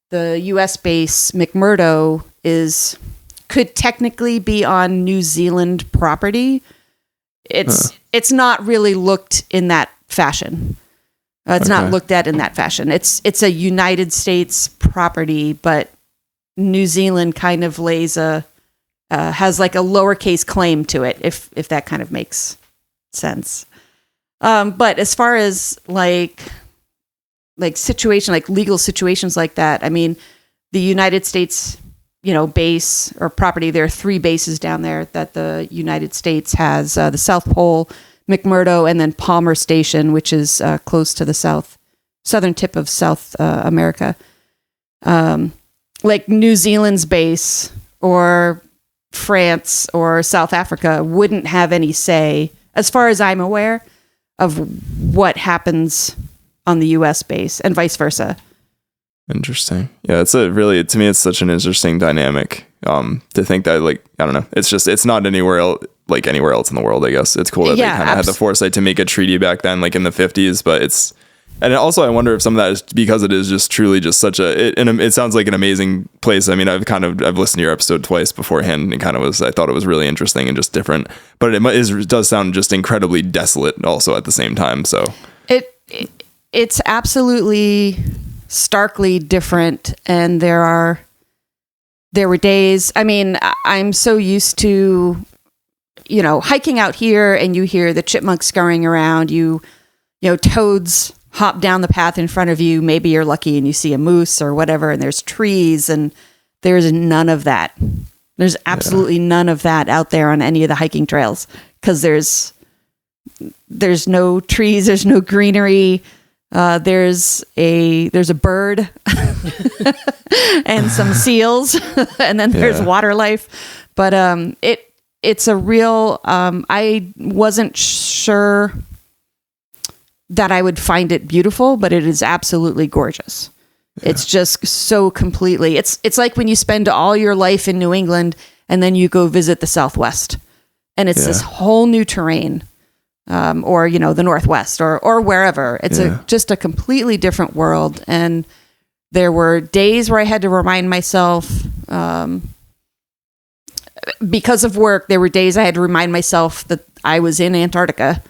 [SPEAKER 5] the U.S. base McMurdo could technically be on New Zealand property. It's not really looked in that fashion. It's not looked at in that fashion. It's a United States property, but New Zealand kind of has like a lowercase claim to it, if that kind of makes sense. But as far as like legal situations like that, I mean, the United States, base or property, there are 3 bases down there that the United States has, the South Pole, McMurdo, and then Palmer Station, which is close to the southern tip of South America. Like New Zealand's base or France or South Africa wouldn't have any say, as far as I'm aware, of what happens on the U.S. base and vice versa.
[SPEAKER 3] Interesting. Yeah, to me, it's such an interesting dynamic. To think that, like, I don't know, it's not anywhere else. like anywhere else in the world, I guess. It's cool that they kind of had the foresight to make a treaty back then, like in the 50s, but and also I wonder if some of that is because it is just truly just such it sounds like an amazing place. I mean, I've listened to your episode twice beforehand and I thought it was really interesting and just different, but it does sound just incredibly desolate also at the same time. So
[SPEAKER 5] it's absolutely starkly different. And there were days, I mean, I'm so used to, hiking out here and you hear the chipmunks scurrying around, toads hop down the path in front of you. Maybe you're lucky and you see a moose or whatever, and there's trees, and there's none of that. There's absolutely none of that out there on any of the hiking trails, because there's no trees, there's no greenery. There's a bird and some seals, and then there's water life. But it's a real. I wasn't sure that I would find it beautiful, but it is absolutely gorgeous. Yeah. It's just so completely. It's like when you spend all your life in New England and then you go visit the Southwest, and it's this whole new terrain, or the Northwest or wherever. It's just a completely different world. And there were days where I had to remind myself, because of work, there were days I had to remind myself that I was in Antarctica.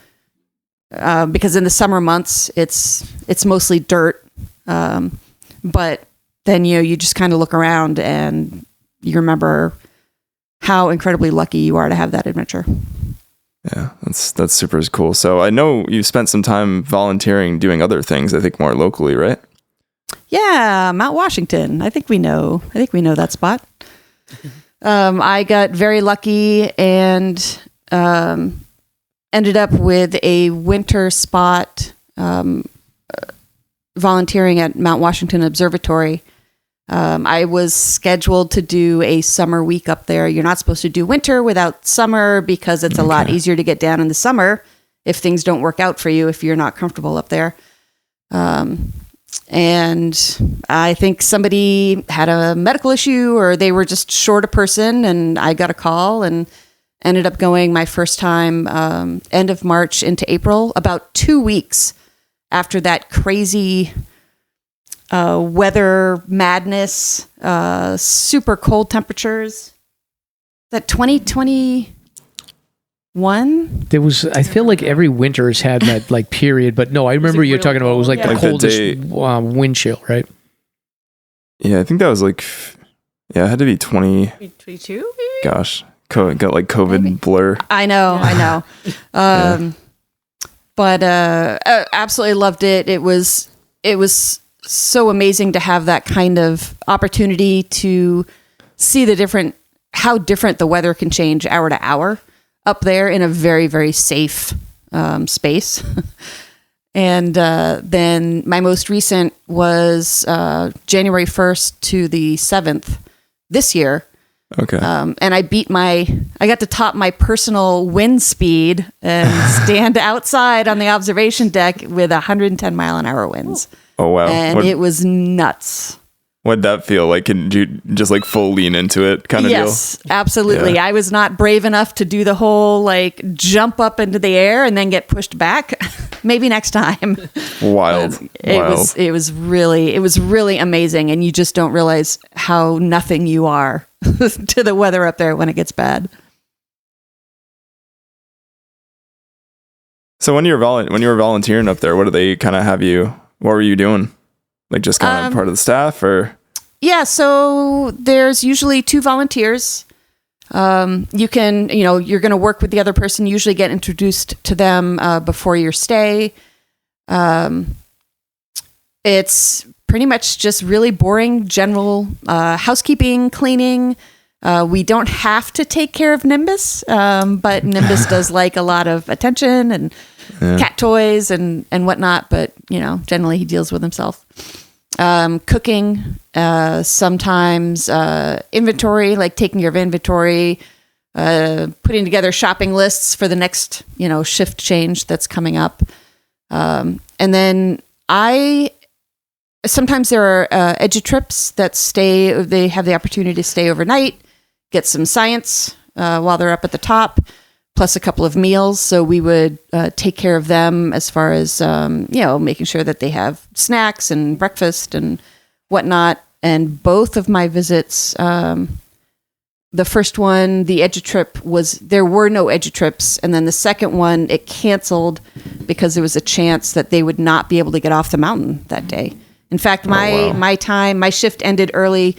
[SPEAKER 5] Because in the summer months, it's mostly dirt. But then, you just kind of look around and you remember how incredibly lucky you are to have that adventure.
[SPEAKER 3] Yeah, that's super cool. So I know you spent some time volunteering, doing other things, I think more locally, right?
[SPEAKER 5] Yeah, Mount Washington. I think we know that spot. I got very lucky and ended up with a winter spot volunteering at Mount Washington Observatory. I was scheduled to do a summer week up there. You're not supposed to do winter without summer because it's a lot easier to get down in the summer if things don't work out for you, if you're not comfortable up there. And I think somebody had a medical issue or they were just short a person, and I got a call and ended up going my first time end of March into April, about 2 weeks after that crazy weather madness, super cold temperatures. That 2021?
[SPEAKER 4] There was, I feel like every winter has had that like period, but no, I remember you're talking about it was like the coldest wind chill, right?
[SPEAKER 3] Yeah, I think that was like, it had to be
[SPEAKER 5] 2022 maybe?
[SPEAKER 3] Gosh. Got like COVID maybe. Blur.
[SPEAKER 5] I know. But absolutely loved it. It was so amazing to have that kind of opportunity to see how different the weather can change hour to hour up there in a very, very safe space. And then my most recent was January 1st to the 7th this year.
[SPEAKER 3] Okay.
[SPEAKER 5] And I got to top my personal wind speed and stand outside on the observation deck with 110 mile an hour winds.
[SPEAKER 3] Oh, wow.
[SPEAKER 5] And it was nuts.
[SPEAKER 3] What'd that feel like? Did you just like full lean into it kind of deal?
[SPEAKER 5] Yes, absolutely. Yeah. I was not brave enough to do the whole like jump up into the air and then get pushed back. Maybe next time.
[SPEAKER 3] Wild.
[SPEAKER 5] It was really amazing. And you just don't realize how nothing you are to the weather up there when it gets bad.
[SPEAKER 3] So when you were volunteering up there, what do they kind of have you? What were you doing? Like just kind of part of the staff, or?
[SPEAKER 5] Yeah, so there's usually 2 volunteers. You can, you're going to work with the other person. Usually get introduced to them before your stay. It's pretty much just really boring general housekeeping, cleaning. We don't have to take care of Nimbus, but Nimbus does like a lot of attention and cat toys and whatnot. But generally he deals with himself. Cooking, sometimes inventory, like taking care of inventory, putting together shopping lists for the next shift change that's coming up. And then sometimes there are edu-trips that they have the opportunity to stay overnight, get some science while they're up at the top. plus a couple of meals. So we would take care of them as far as, making sure that they have snacks and breakfast and whatnot. And both of my visits, the first one, the EduTrip there were no EduTrips. And then the second one, it canceled because there was a chance that they would not be able to get off the mountain that day. In fact, my shift ended early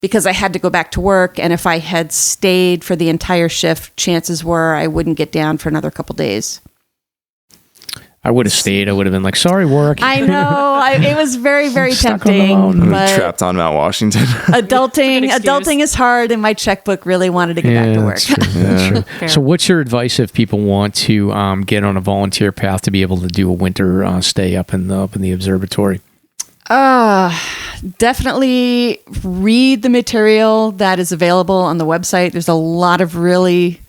[SPEAKER 5] because I had to go back to work. And if I had stayed for the entire shift, chances were I wouldn't get down for another couple days.
[SPEAKER 4] I would have stayed. I would have been like, sorry, work.
[SPEAKER 5] I know. It was very, very tempting. But
[SPEAKER 3] trapped on Mount Washington.
[SPEAKER 5] Adulting is hard, and my checkbook really wanted to get back to work.
[SPEAKER 4] That's true. So what's your advice if people want to get on a volunteer path to be able to do a winter stay up in the observatory?
[SPEAKER 5] Definitely read the material that is available on the website. There's a lot of really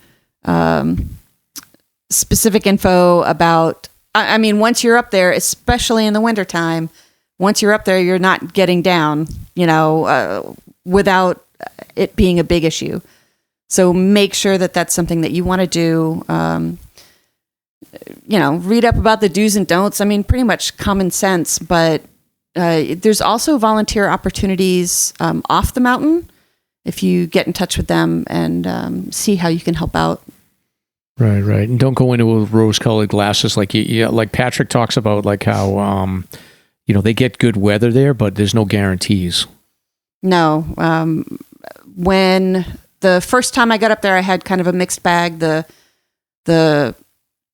[SPEAKER 5] specific info about, once you're up there, especially in the wintertime, once you're up there, you're not getting down, without it being a big issue. So make sure that that's something that you want to do. Read up about the do's and don'ts. Pretty much common sense, but there's also volunteer opportunities off the mountain if you get in touch with them and see how you can help out.
[SPEAKER 4] Right. And don't go into with rose-colored glasses like like Patrick talks about, like how they get good weather there, but there's no guarantees.
[SPEAKER 5] No. When the first time I got up there, I had kind of a mixed bag. The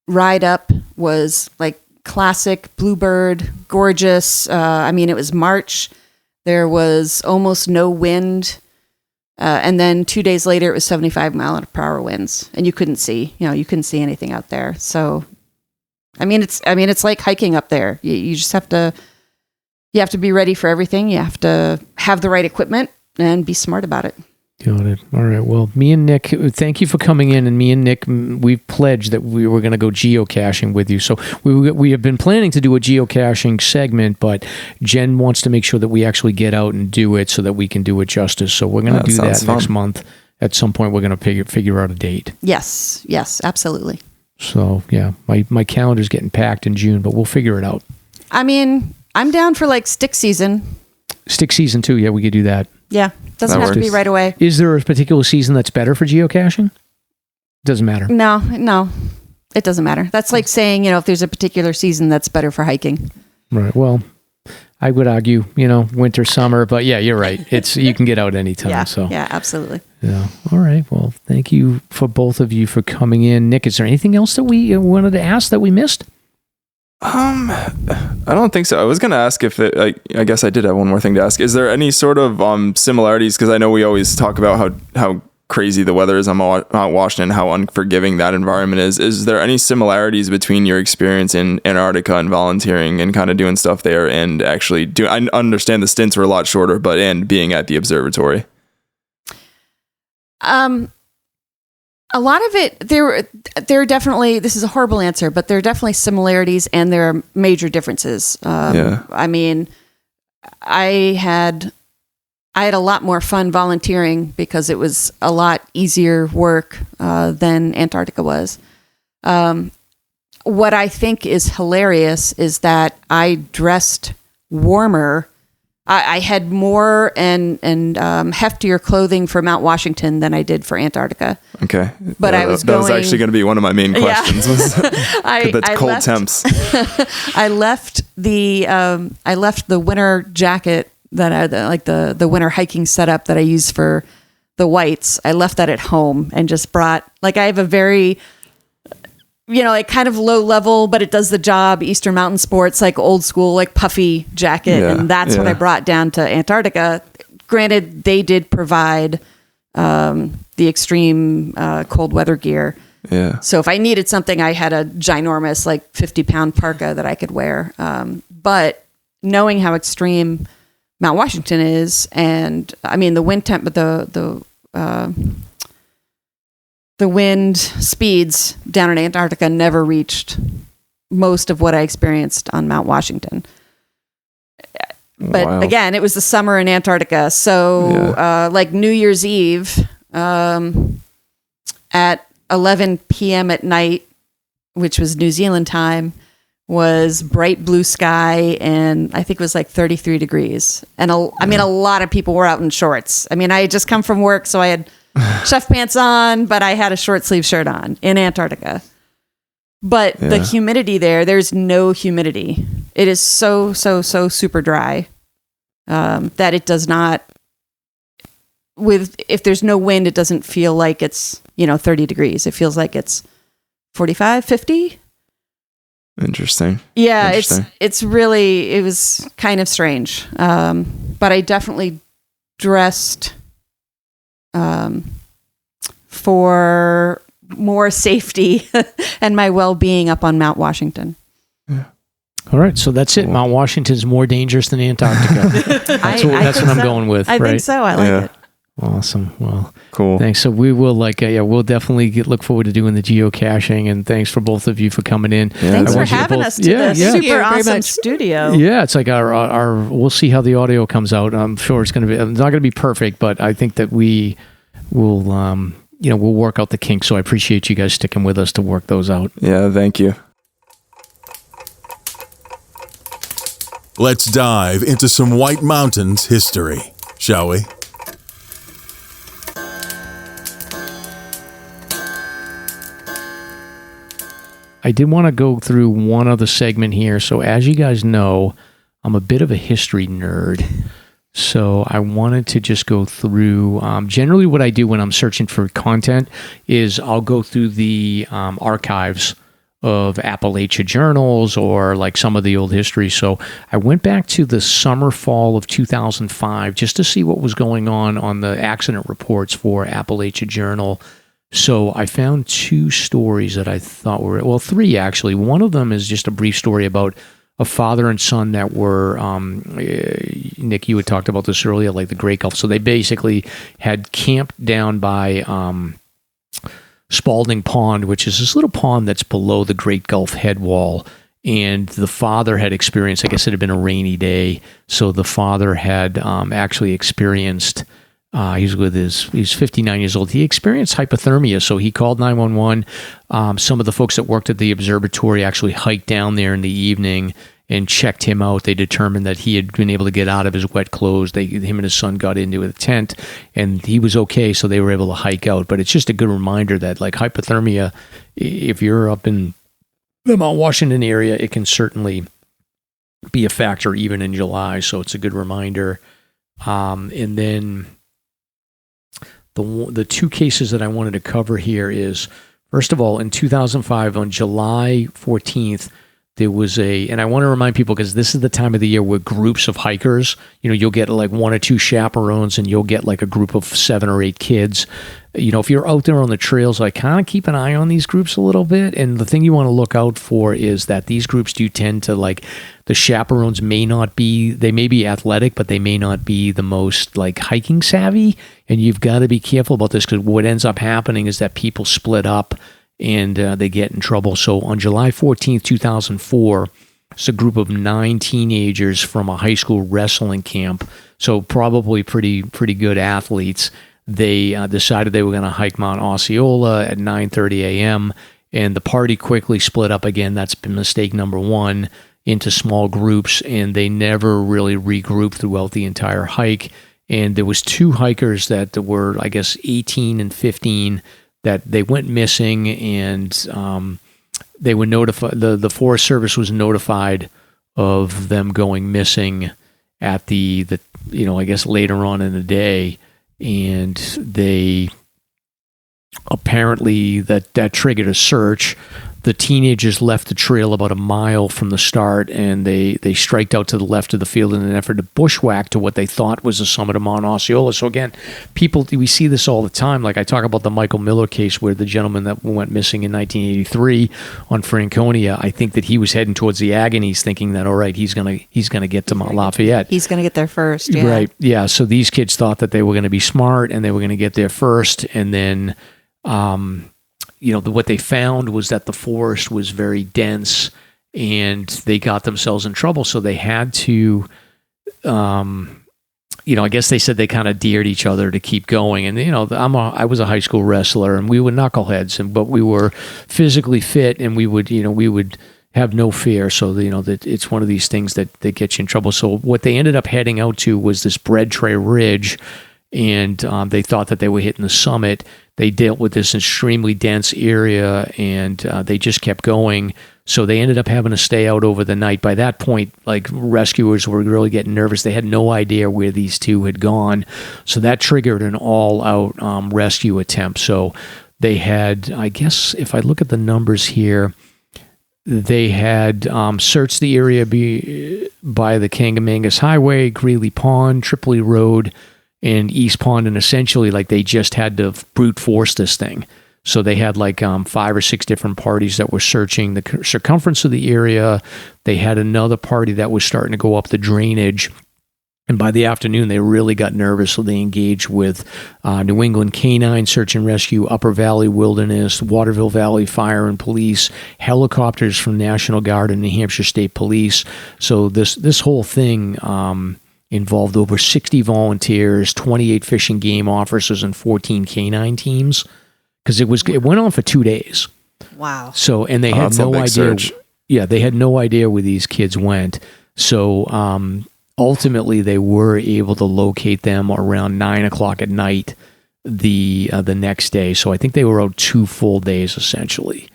[SPEAKER 5] ride up was like classic bluebird, gorgeous. It was March. There was almost no wind. And then 2 days later, it was 75-mile-per-hour winds, and you couldn't see anything out there. So, it's like hiking up there. You just have to be ready for everything. You have to have the right equipment and be smart about it.
[SPEAKER 4] Got it. All right. Well, me and Nick, thank you for coming in. And me and Nick, we've pledged that we were going to go geocaching with you. So we have been planning to do a geocaching segment, but Jen wants to make sure that we actually get out and do it so that we can do it justice. So we're going to do that next month. At some point, we're going to figure out a date.
[SPEAKER 5] Yes, absolutely.
[SPEAKER 4] So, yeah, my calendar's getting packed in June, but we'll figure it out.
[SPEAKER 5] I'm down for like stick season.
[SPEAKER 4] Stick season too. Yeah, we could do that.
[SPEAKER 5] Yeah. Doesn't have to be right away.
[SPEAKER 4] Is there a particular season that's better for geocaching? Doesn't matter.
[SPEAKER 5] No. It doesn't matter. That's like saying, if there's a particular season that's better for hiking.
[SPEAKER 4] Right. Well, I would argue, winter, summer, but yeah, you're right. You can get out anytime.
[SPEAKER 5] Yeah, absolutely.
[SPEAKER 4] Yeah. All right. Well, thank you for both of you for coming in. Nick, is there anything else that we wanted to ask that we missed?
[SPEAKER 3] I don't think so. I was going to ask I guess I did have one more thing to ask. Is there any sort of similarities? Because I know we always talk about how crazy the weather is on Mount Washington, how unforgiving that environment is. Is there any similarities between your experience in Antarctica and volunteering and kind of doing stuff there and actually I understand the stints were a lot shorter, and being at the observatory?
[SPEAKER 5] A lot of it, there are definitely, this is a horrible answer, but there are definitely similarities and there are major differences. I had a lot more fun volunteering because it was a lot easier work than Antarctica was. What I think is hilarious is that I dressed warmer. I had more and heftier clothing for Mount Washington than I did for Antarctica.
[SPEAKER 3] Okay,
[SPEAKER 5] but that was actually
[SPEAKER 3] going to be one of my main questions.
[SPEAKER 5] That's
[SPEAKER 3] cold temps.
[SPEAKER 5] I left the winter jacket that I like the winter hiking setup that I use for the whites. I left that at home and just brought I have a very kind of low level, but it does the job, Eastern Mountain Sports, like old school, like puffy jacket. And that's what I brought down to Antarctica. Granted, they did provide the extreme cold weather gear.
[SPEAKER 3] Yeah.
[SPEAKER 5] So if I needed something, I had a ginormous, 50-pound parka that I could wear. But knowing how extreme Mount Washington is, and the wind temp, but the wind speeds down in Antarctica never reached most of what I experienced on Mount Washington. But again, it was the summer in Antarctica. So New Year's Eve at 11 p.m. at night, which was New Zealand time, was bright blue sky, and I think it was like 33 degrees. And a lot of people were out in shorts. I mean, I had just come from work, so I had chef pants on, but I had a short sleeve shirt on in Antarctica. But the humidity there's no humidity. It is so super dry that it does not, if there's no wind, it doesn't feel like it's, 30 degrees. It feels like it's 45, 50.
[SPEAKER 3] Interesting.
[SPEAKER 5] Yeah, it was kind of strange. But I definitely dressed for more safety and my well-being up on Mount Washington.
[SPEAKER 4] Yeah. All right, so that's it. Mount Washington's more dangerous than Antarctica. That's what I'm going with.
[SPEAKER 5] I think so. I like it.
[SPEAKER 4] Awesome. Well,
[SPEAKER 3] cool.
[SPEAKER 4] Thanks. So we will we'll definitely look forward to doing the geocaching, and thanks for both of you for coming in.
[SPEAKER 5] Yeah, thanks for having us to this super awesome studio.
[SPEAKER 4] Yeah, it's like our we'll see how the audio comes out. I'm sure it's not going to be perfect, but I think that we will we'll work out the kinks. So I appreciate you guys sticking with us to work those out.
[SPEAKER 3] Yeah, thank you.
[SPEAKER 1] Let's dive into some White Mountains history, shall we?
[SPEAKER 4] I did want to go through one other segment here. So as you guys know, I'm a bit of a history nerd. So I wanted to just go through, generally what I do when I'm searching for content is I'll go through the archives of Appalachia journals or like some of the old history. So I went back to the summer, fall of 2005 just to see what was going on the accident reports for Appalachia Journal. So I found two stories that I thought were, three actually. One of them is just a brief story about a father and son that were, Nick, you had talked about this earlier, like the Great Gulf. So they basically had camped down by Spalding Pond, which is this little pond that's below the Great Gulf head wall. And the father had experienced, I guess it had been a rainy day, so the father had actually experienced, he's 59 years old. He experienced hypothermia, so he called 911. Some of the folks that worked at the observatory actually hiked down there in the evening and checked him out. They determined that he had been able to get out of his wet clothes. Him and his son got into a tent, and he was okay, so they were able to hike out. But it's just a good reminder that, like, hypothermia, if you're up in the Mount Washington area, it can certainly be a factor even in July, so it's a good reminder. And then the two cases that I wanted to cover here is, first of all, in 2005, on July 14th, there was and I want to remind people, because this is the time of the year where groups of hikers, you'll get like one or two chaperones and you'll get like a group of 7 or 8 kids. If you're out there on the trails, I kind of keep an eye on these groups a little bit. And the thing you want to look out for is that these groups do tend to, like, the chaperones they may be athletic, but they may not be the most like hiking savvy. And you've got to be careful about this, because what ends up happening is that people split up and they get in trouble. So on July 14th, 2004, it's a group of 9 teenagers from a high school wrestling camp, so probably pretty good athletes. They decided they were going to hike Mount Osceola at 9:30 a.m., and the party quickly split up again. That's been mistake number one, into small groups, and they never really regrouped throughout the entire hike. And there was 2 hikers that were, I guess, 18 and 15, that they went missing, and they were notified. The Forest Service was notified of them going missing at the I guess later on in the day, and they apparently that triggered a search. The teenagers left the trail about a mile from the start, and they striked out to the left of the field in an effort to bushwhack to what they thought was the summit of Mount Osceola. So again, we see this all the time. Like I talk about the Michael Miller case, where the gentleman that went missing in 1983 on Franconia, I think that he was heading towards the Agonies, thinking that, all right, he's gonna get to Mount Lafayette.
[SPEAKER 5] He's gonna get there first. Yeah.
[SPEAKER 4] Right. Yeah. So these kids thought that they were going to be smart and they were going to get there first, and then what they found was that the forest was very dense, and they got themselves in trouble. So they had to, I guess they said they kind of dared each other to keep going. And, I was a high school wrestler, and we were knuckleheads, but we were physically fit, and we would have no fear. So, that it's one of these things that get you in trouble. So what they ended up heading out to was this bread tray ridge, and they thought that they were hitting the summit. They dealt with this extremely dense area, and they just kept going. So they ended up having to stay out over the night. By that point, like, rescuers were really getting nervous. They had no idea where these two had gone. So that triggered an all-out rescue attempt. So they had, I guess, if I look at the numbers here, they had searched the area by the Kangamangas Highway, Greeley Pond, Tripoli Road, and East Pond, and essentially, like, they just had to brute force this thing. So they had 5 or 6 different parties that were searching the circumference of the area. They had another party that was starting to go up the drainage. And by the afternoon, they really got nervous, so they engaged with New England Canine Search and Rescue, Upper Valley Wilderness, Waterville Valley Fire and Police, helicopters from National Guard and New Hampshire State Police. So this whole thing involved over 60 volunteers, 28 fish and game officers, and 14 canine teams. Because it went on for 2 days.
[SPEAKER 5] Wow.
[SPEAKER 4] So, and they had no idea. Search. Yeah, they had no idea where these kids went. So ultimately, they were able to locate them around 9:00 at night the next day. So I think they were out 2 full days essentially.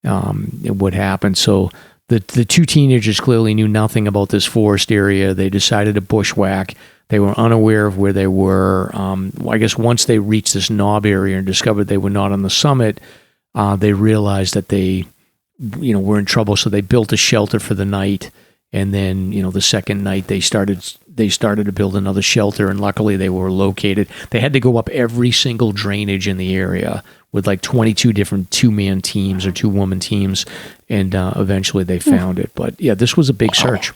[SPEAKER 4] What happened? So the 2 teenagers clearly knew nothing about this forest area. They decided to bushwhack. They were unaware of where they were. I guess once they reached this knob area and discovered they were not on the summit, they realized that they, were in trouble. So they built a shelter for the night, and then, the second night they started to build another shelter, and luckily they were located. They had to go up every single drainage in the area with 22 different 2-man teams or 2-woman teams, and eventually they found it. But yeah, this was a big search.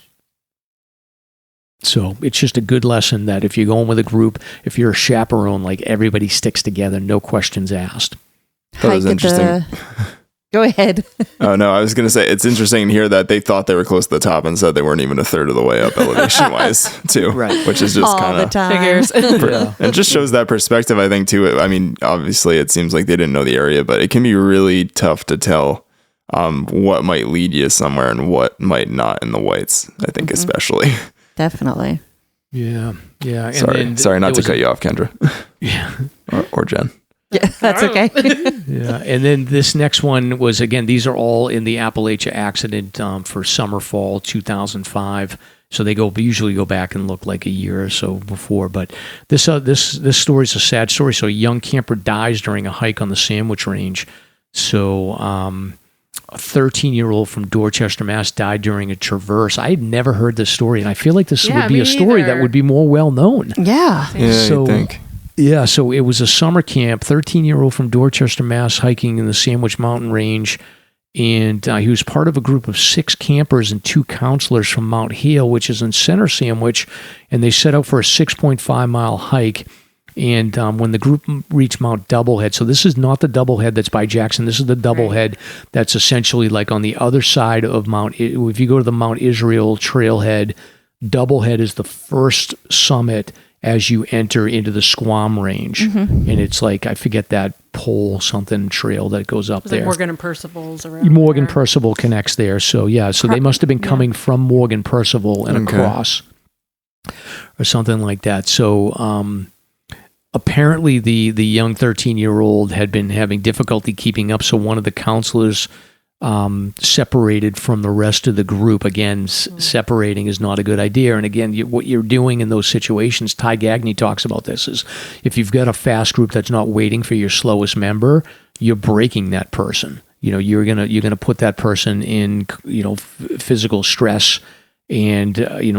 [SPEAKER 4] So it's just a good lesson that if you're going with a group, if you're a chaperone, everybody sticks together, no questions asked.
[SPEAKER 3] That was interesting.
[SPEAKER 5] Go ahead.
[SPEAKER 3] Oh, no, I was going to say, it's interesting to hear that they thought they were close to the top and said they weren't even a third of the way up elevation-wise, too. Right. Which is just kind of
[SPEAKER 5] figures.
[SPEAKER 3] Yeah. And just shows that perspective, I think, too. I mean, obviously, it seems like they didn't know the area, but it can be really tough to tell what might lead you somewhere and what might not in the whites, I think, especially.
[SPEAKER 5] Definitely.
[SPEAKER 4] Yeah. Yeah.
[SPEAKER 3] And sorry not to cut you off, Kendra.
[SPEAKER 4] Yeah.
[SPEAKER 3] or Jen.
[SPEAKER 5] Yeah, that's okay.
[SPEAKER 4] Yeah. And then this next one was, again, these are all in the Appalachia accident for summer, fall 2005. So they usually go back and look like a year or so before. But this story is a sad story. So a young camper dies during a hike on the Sandwich Range. So a 13-year-old from Dorchester, Mass. Died during a traverse. I had never heard this story, and I feel like this would be a story that would be more well known.
[SPEAKER 5] Yeah.
[SPEAKER 3] So, I think.
[SPEAKER 4] Yeah, so it was a summer camp, 13-year-old from Dorchester, Mass. Hiking in the Sandwich Mountain Range, and he was part of a group of 6 campers and 2 counselors from Mount Hale, which is in center Sandwich, and they set out for a 6.5-mile hike. And when the group reached Mount Doublehead, so this is not the Doublehead that's by Jackson. This is the Doublehead that's essentially on the other side of if you go to the Mount Israel trailhead, Doublehead is the first summit as you enter into the Squam Range. Mm-hmm. And it's I forget that pole something trail that goes up there.
[SPEAKER 6] Morgan and Percival's around
[SPEAKER 4] Morgan Percival connects there. So yeah, so they must have been coming from Morgan Percival and across or something like that. So apparently the young 13-year-old had been having difficulty keeping up, so one of the counselors separated from the rest of the group. Again, separating is not a good idea. And again, what you're doing in those situations, Ty Gagney talks about this, is if you've got a fast group that's not waiting for your slowest member, you're breaking that person. You're gonna put that person in physical stress. And,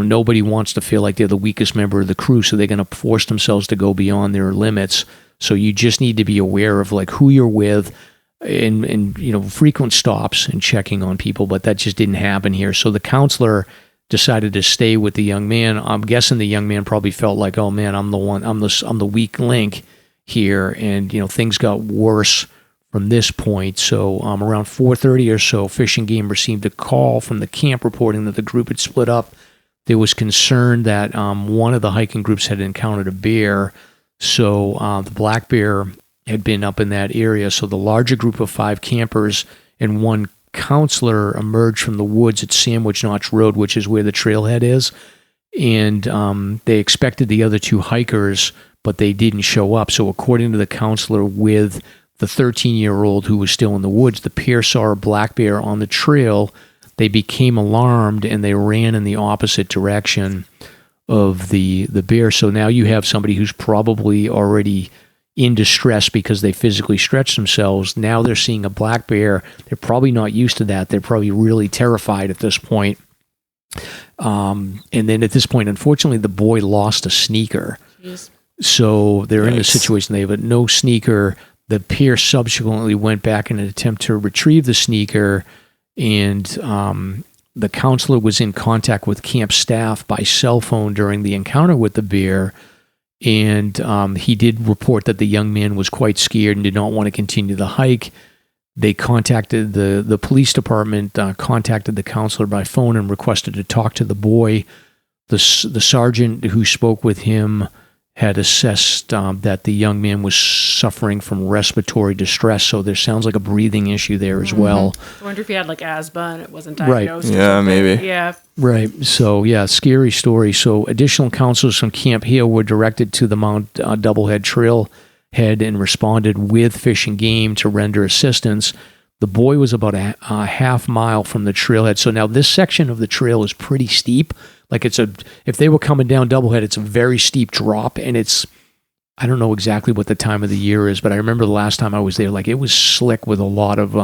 [SPEAKER 4] nobody wants to feel like they're the weakest member of the crew, so they're going to force themselves to go beyond their limits. So you just need to be aware of who you're with and frequent stops and checking on people, but that just didn't happen here. So the counselor decided to stay with the young man. I'm guessing the young man probably felt like, oh man, I'm the weak link here. And, things got worse from this point. So around 4:30 or so, Fish and Game received a call from the camp reporting that the group had split up. there was concern that one of the hiking groups had encountered a bear. So the black bear had been up in that area. So the larger group of 5 campers and one counselor emerged from the woods at Sandwich Notch Road, which is where the trailhead is. And they expected the other 2 hikers, but they didn't show up. So according to the counselor with the 13-year-old who was still in the woods, the pair saw a black bear on the trail. They became alarmed and they ran in the opposite direction of the bear. So now you have somebody who's probably already in distress because they physically stretched themselves. Now they're seeing a black bear. They're probably not used to that. They're probably really terrified at this point. And then at this point, unfortunately, the boy lost a sneaker. Jeez. So they're in a situation. They have no sneaker. The pair subsequently went back in an attempt to retrieve the sneaker, and the counselor was in contact with camp staff by cell phone during the encounter with the bear, and he did report that the young man was quite scared and did not want to continue the hike. They contacted the police department, contacted the counselor by phone and requested to talk to the boy. The sergeant who spoke with him had assessed that the young man was suffering from respiratory distress, so there sounds like a breathing issue there as well.
[SPEAKER 6] I wonder if he had like asthma and it wasn't diagnosed.
[SPEAKER 3] Right. Yeah, maybe.
[SPEAKER 6] Yeah.
[SPEAKER 4] Right. So, yeah, scary story. So additional counselors from Camp Hill were directed to the Mount Doublehead Trailhead and responded with Fish and Game to render assistance. The boy was about a half mile from the trailhead. So now this section of the trail is pretty steep. Like if they were coming down Doublehead, it's a very steep drop, and I don't know exactly what the time of the year is, but I remember the last time I was there, like it was slick with a lot of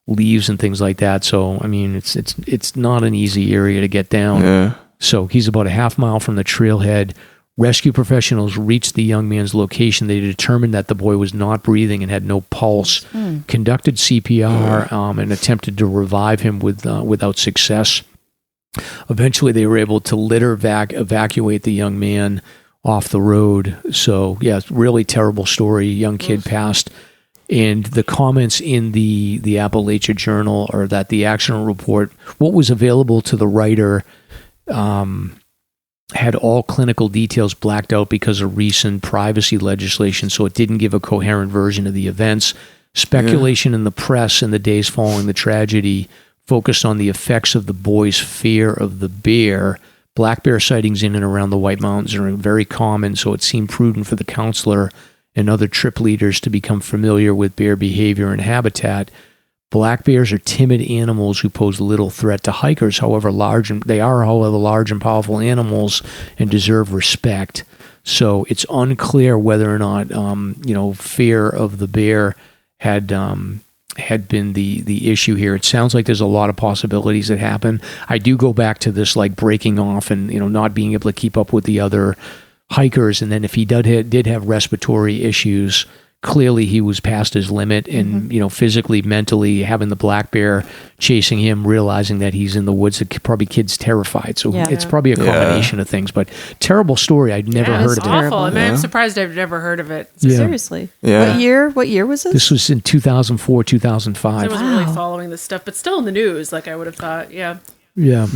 [SPEAKER 4] leaves and things like that. So, I mean, it's not an easy area to get down.
[SPEAKER 3] Yeah.
[SPEAKER 4] So he's about a half mile from the trailhead. Rescue professionals reached the young man's location. They determined that the boy was not breathing and had no pulse, conducted CPR, and attempted to revive him without success. Eventually, they were able to litter evacuate the young man off the road. So, yeah, it's a really terrible story. Young kid passed. And the comments in the Appalachia Journal are that the accident report, what was available to the writer, had all clinical details blacked out because of recent privacy legislation, so it didn't give a coherent version of the events. Speculation in the press in the days following the tragedy focused on the effects of the boy's fear of the bear. Black bear sightings in and around the White Mountains are very common, so it seemed prudent for the counselor and other trip leaders to become familiar with bear behavior and habitat. Black bears are timid animals who pose little threat to hikers. However, they are large and powerful animals and deserve respect. So it's unclear whether or not fear of the bear had been the issue here. It sounds like there's a lot of possibilities that happen. I do go back to this like breaking off and not being able to keep up with the other hikers, and then if he did have respiratory issues, clearly he was past his limit, and physically, mentally, having the black bear chasing him, realizing that he's in the woods, probably kid's terrified. So it's probably a combination of things. But terrible story. I'd never heard of it.
[SPEAKER 6] Awful. I mean, I'm surprised I've never heard of it.
[SPEAKER 5] Seriously.
[SPEAKER 3] Yeah.
[SPEAKER 5] What year was this?
[SPEAKER 4] This was in 2004, 2005.
[SPEAKER 6] I wasn't really following this stuff, but still in the news, like I would have thought. Yeah.
[SPEAKER 4] Yeah.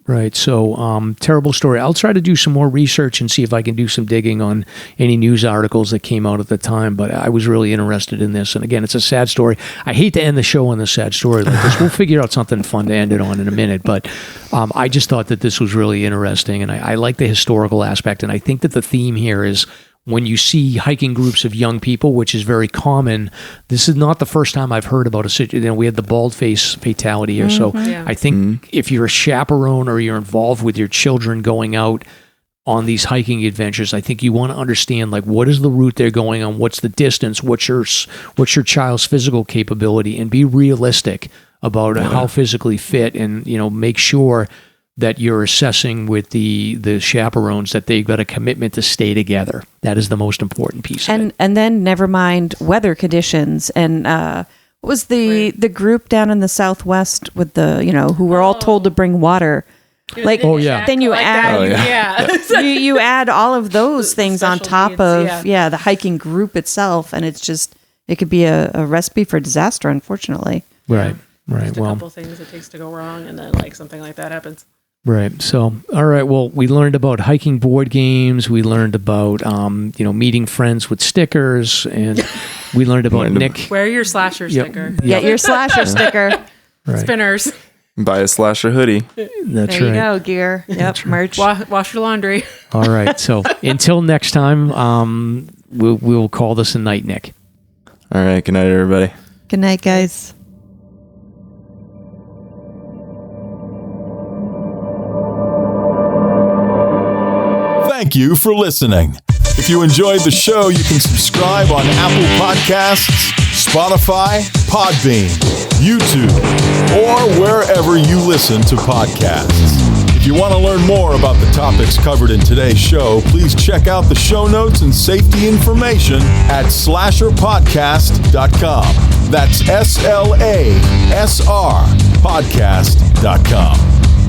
[SPEAKER 4] Right. So, terrible story. I'll try to do some more research and see if I can do some digging on any news articles that came out at the time. But I was really interested in this. And again, it's a sad story. I hate to end the show on a sad story like this. We'll figure out something fun to end it on in a minute. But I just thought that this was really interesting. And I like the historical aspect. And I think that the theme here is when you see hiking groups of young people, which is very common, this is not the first time I've heard about a situation. We had the bald face fatality here. So I think if you're a chaperone or you're involved with your children going out on these hiking adventures, I think you want to understand, like, what is the route they're going on? What's the distance? What's your child's physical capability? And be realistic about how physically fit, and, make sure that you're assessing with the chaperones that they've got a commitment to stay together. That is the most important piece of it.
[SPEAKER 5] And then never mind weather conditions. And what was the group down in the Southwest with the, who were all told to bring water? Like, then you add, you add all of those things on top of the hiking group itself, and it could be a recipe for disaster, unfortunately.
[SPEAKER 4] Right.
[SPEAKER 6] Just a couple things it takes to go wrong, and then like something like that happens.
[SPEAKER 4] Right. So, all right. Well, we learned about hiking board games. We learned about, meeting friends with stickers, and we learned about Nick.
[SPEAKER 6] Wear your SLASR sticker.
[SPEAKER 5] Get your SLASR sticker.
[SPEAKER 4] Right.
[SPEAKER 6] Spinners.
[SPEAKER 3] Buy a SLASR hoodie.
[SPEAKER 4] That's
[SPEAKER 5] There you
[SPEAKER 4] right.
[SPEAKER 5] go, gear. Yep, merch.
[SPEAKER 6] Wash your laundry.
[SPEAKER 4] All right. So until next time, we'll call this a night, Nick.
[SPEAKER 3] All right. Good night, everybody.
[SPEAKER 5] Good night, guys.
[SPEAKER 1] Thank you for listening. If you enjoyed the show, you can subscribe on Apple Podcasts, Spotify, Podbean, YouTube, or wherever you listen to podcasts. If you want to learn more about the topics covered in today's show, please check out the show notes and safety information at SLASRPodcast.com. That's SLASR podcast.com.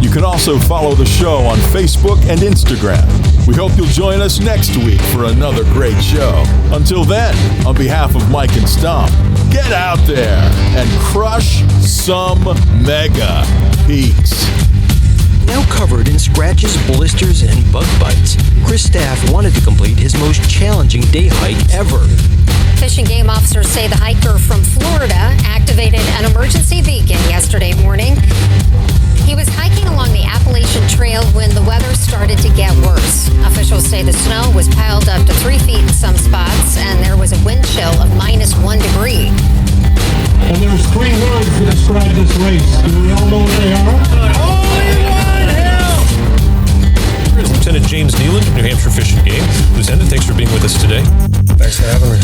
[SPEAKER 1] You can also follow the show on Facebook and Instagram. We hope you'll join us next week for another great show. Until then, on behalf of Mike and Stomp, get out there and crush some mega peaks.
[SPEAKER 10] Now covered in scratches, blisters, and bug bites, Chris Staff wanted to complete his most challenging day hike ever.
[SPEAKER 11] Fish and Game officers say the hiker from Florida activated an emergency beacon yesterday morning. He was hiking along the Appalachian Trail when the weather started to get worse. Officials say the snow was piled up to 3 feet in some spots, and there was a wind chill of -1 degree.
[SPEAKER 12] And there's 3 words to describe this race. Do we all know what they are?
[SPEAKER 13] Lieutenant James Neeland, New Hampshire Fish and Game. Lieutenant, thanks for being with us today.
[SPEAKER 14] Thanks for having me.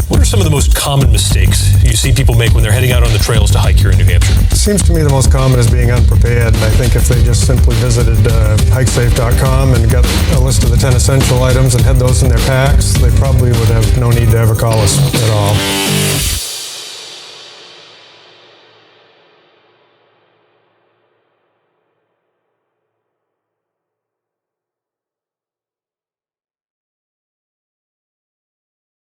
[SPEAKER 13] What are some of the most common mistakes you see people make when they're heading out on the trails to hike here in New Hampshire?
[SPEAKER 14] It seems to me the most common is being unprepared, and I think if they just simply visited hikesafe.com and got a list of the 10 essential items and had those in their packs, they probably would have no need to ever call us at all.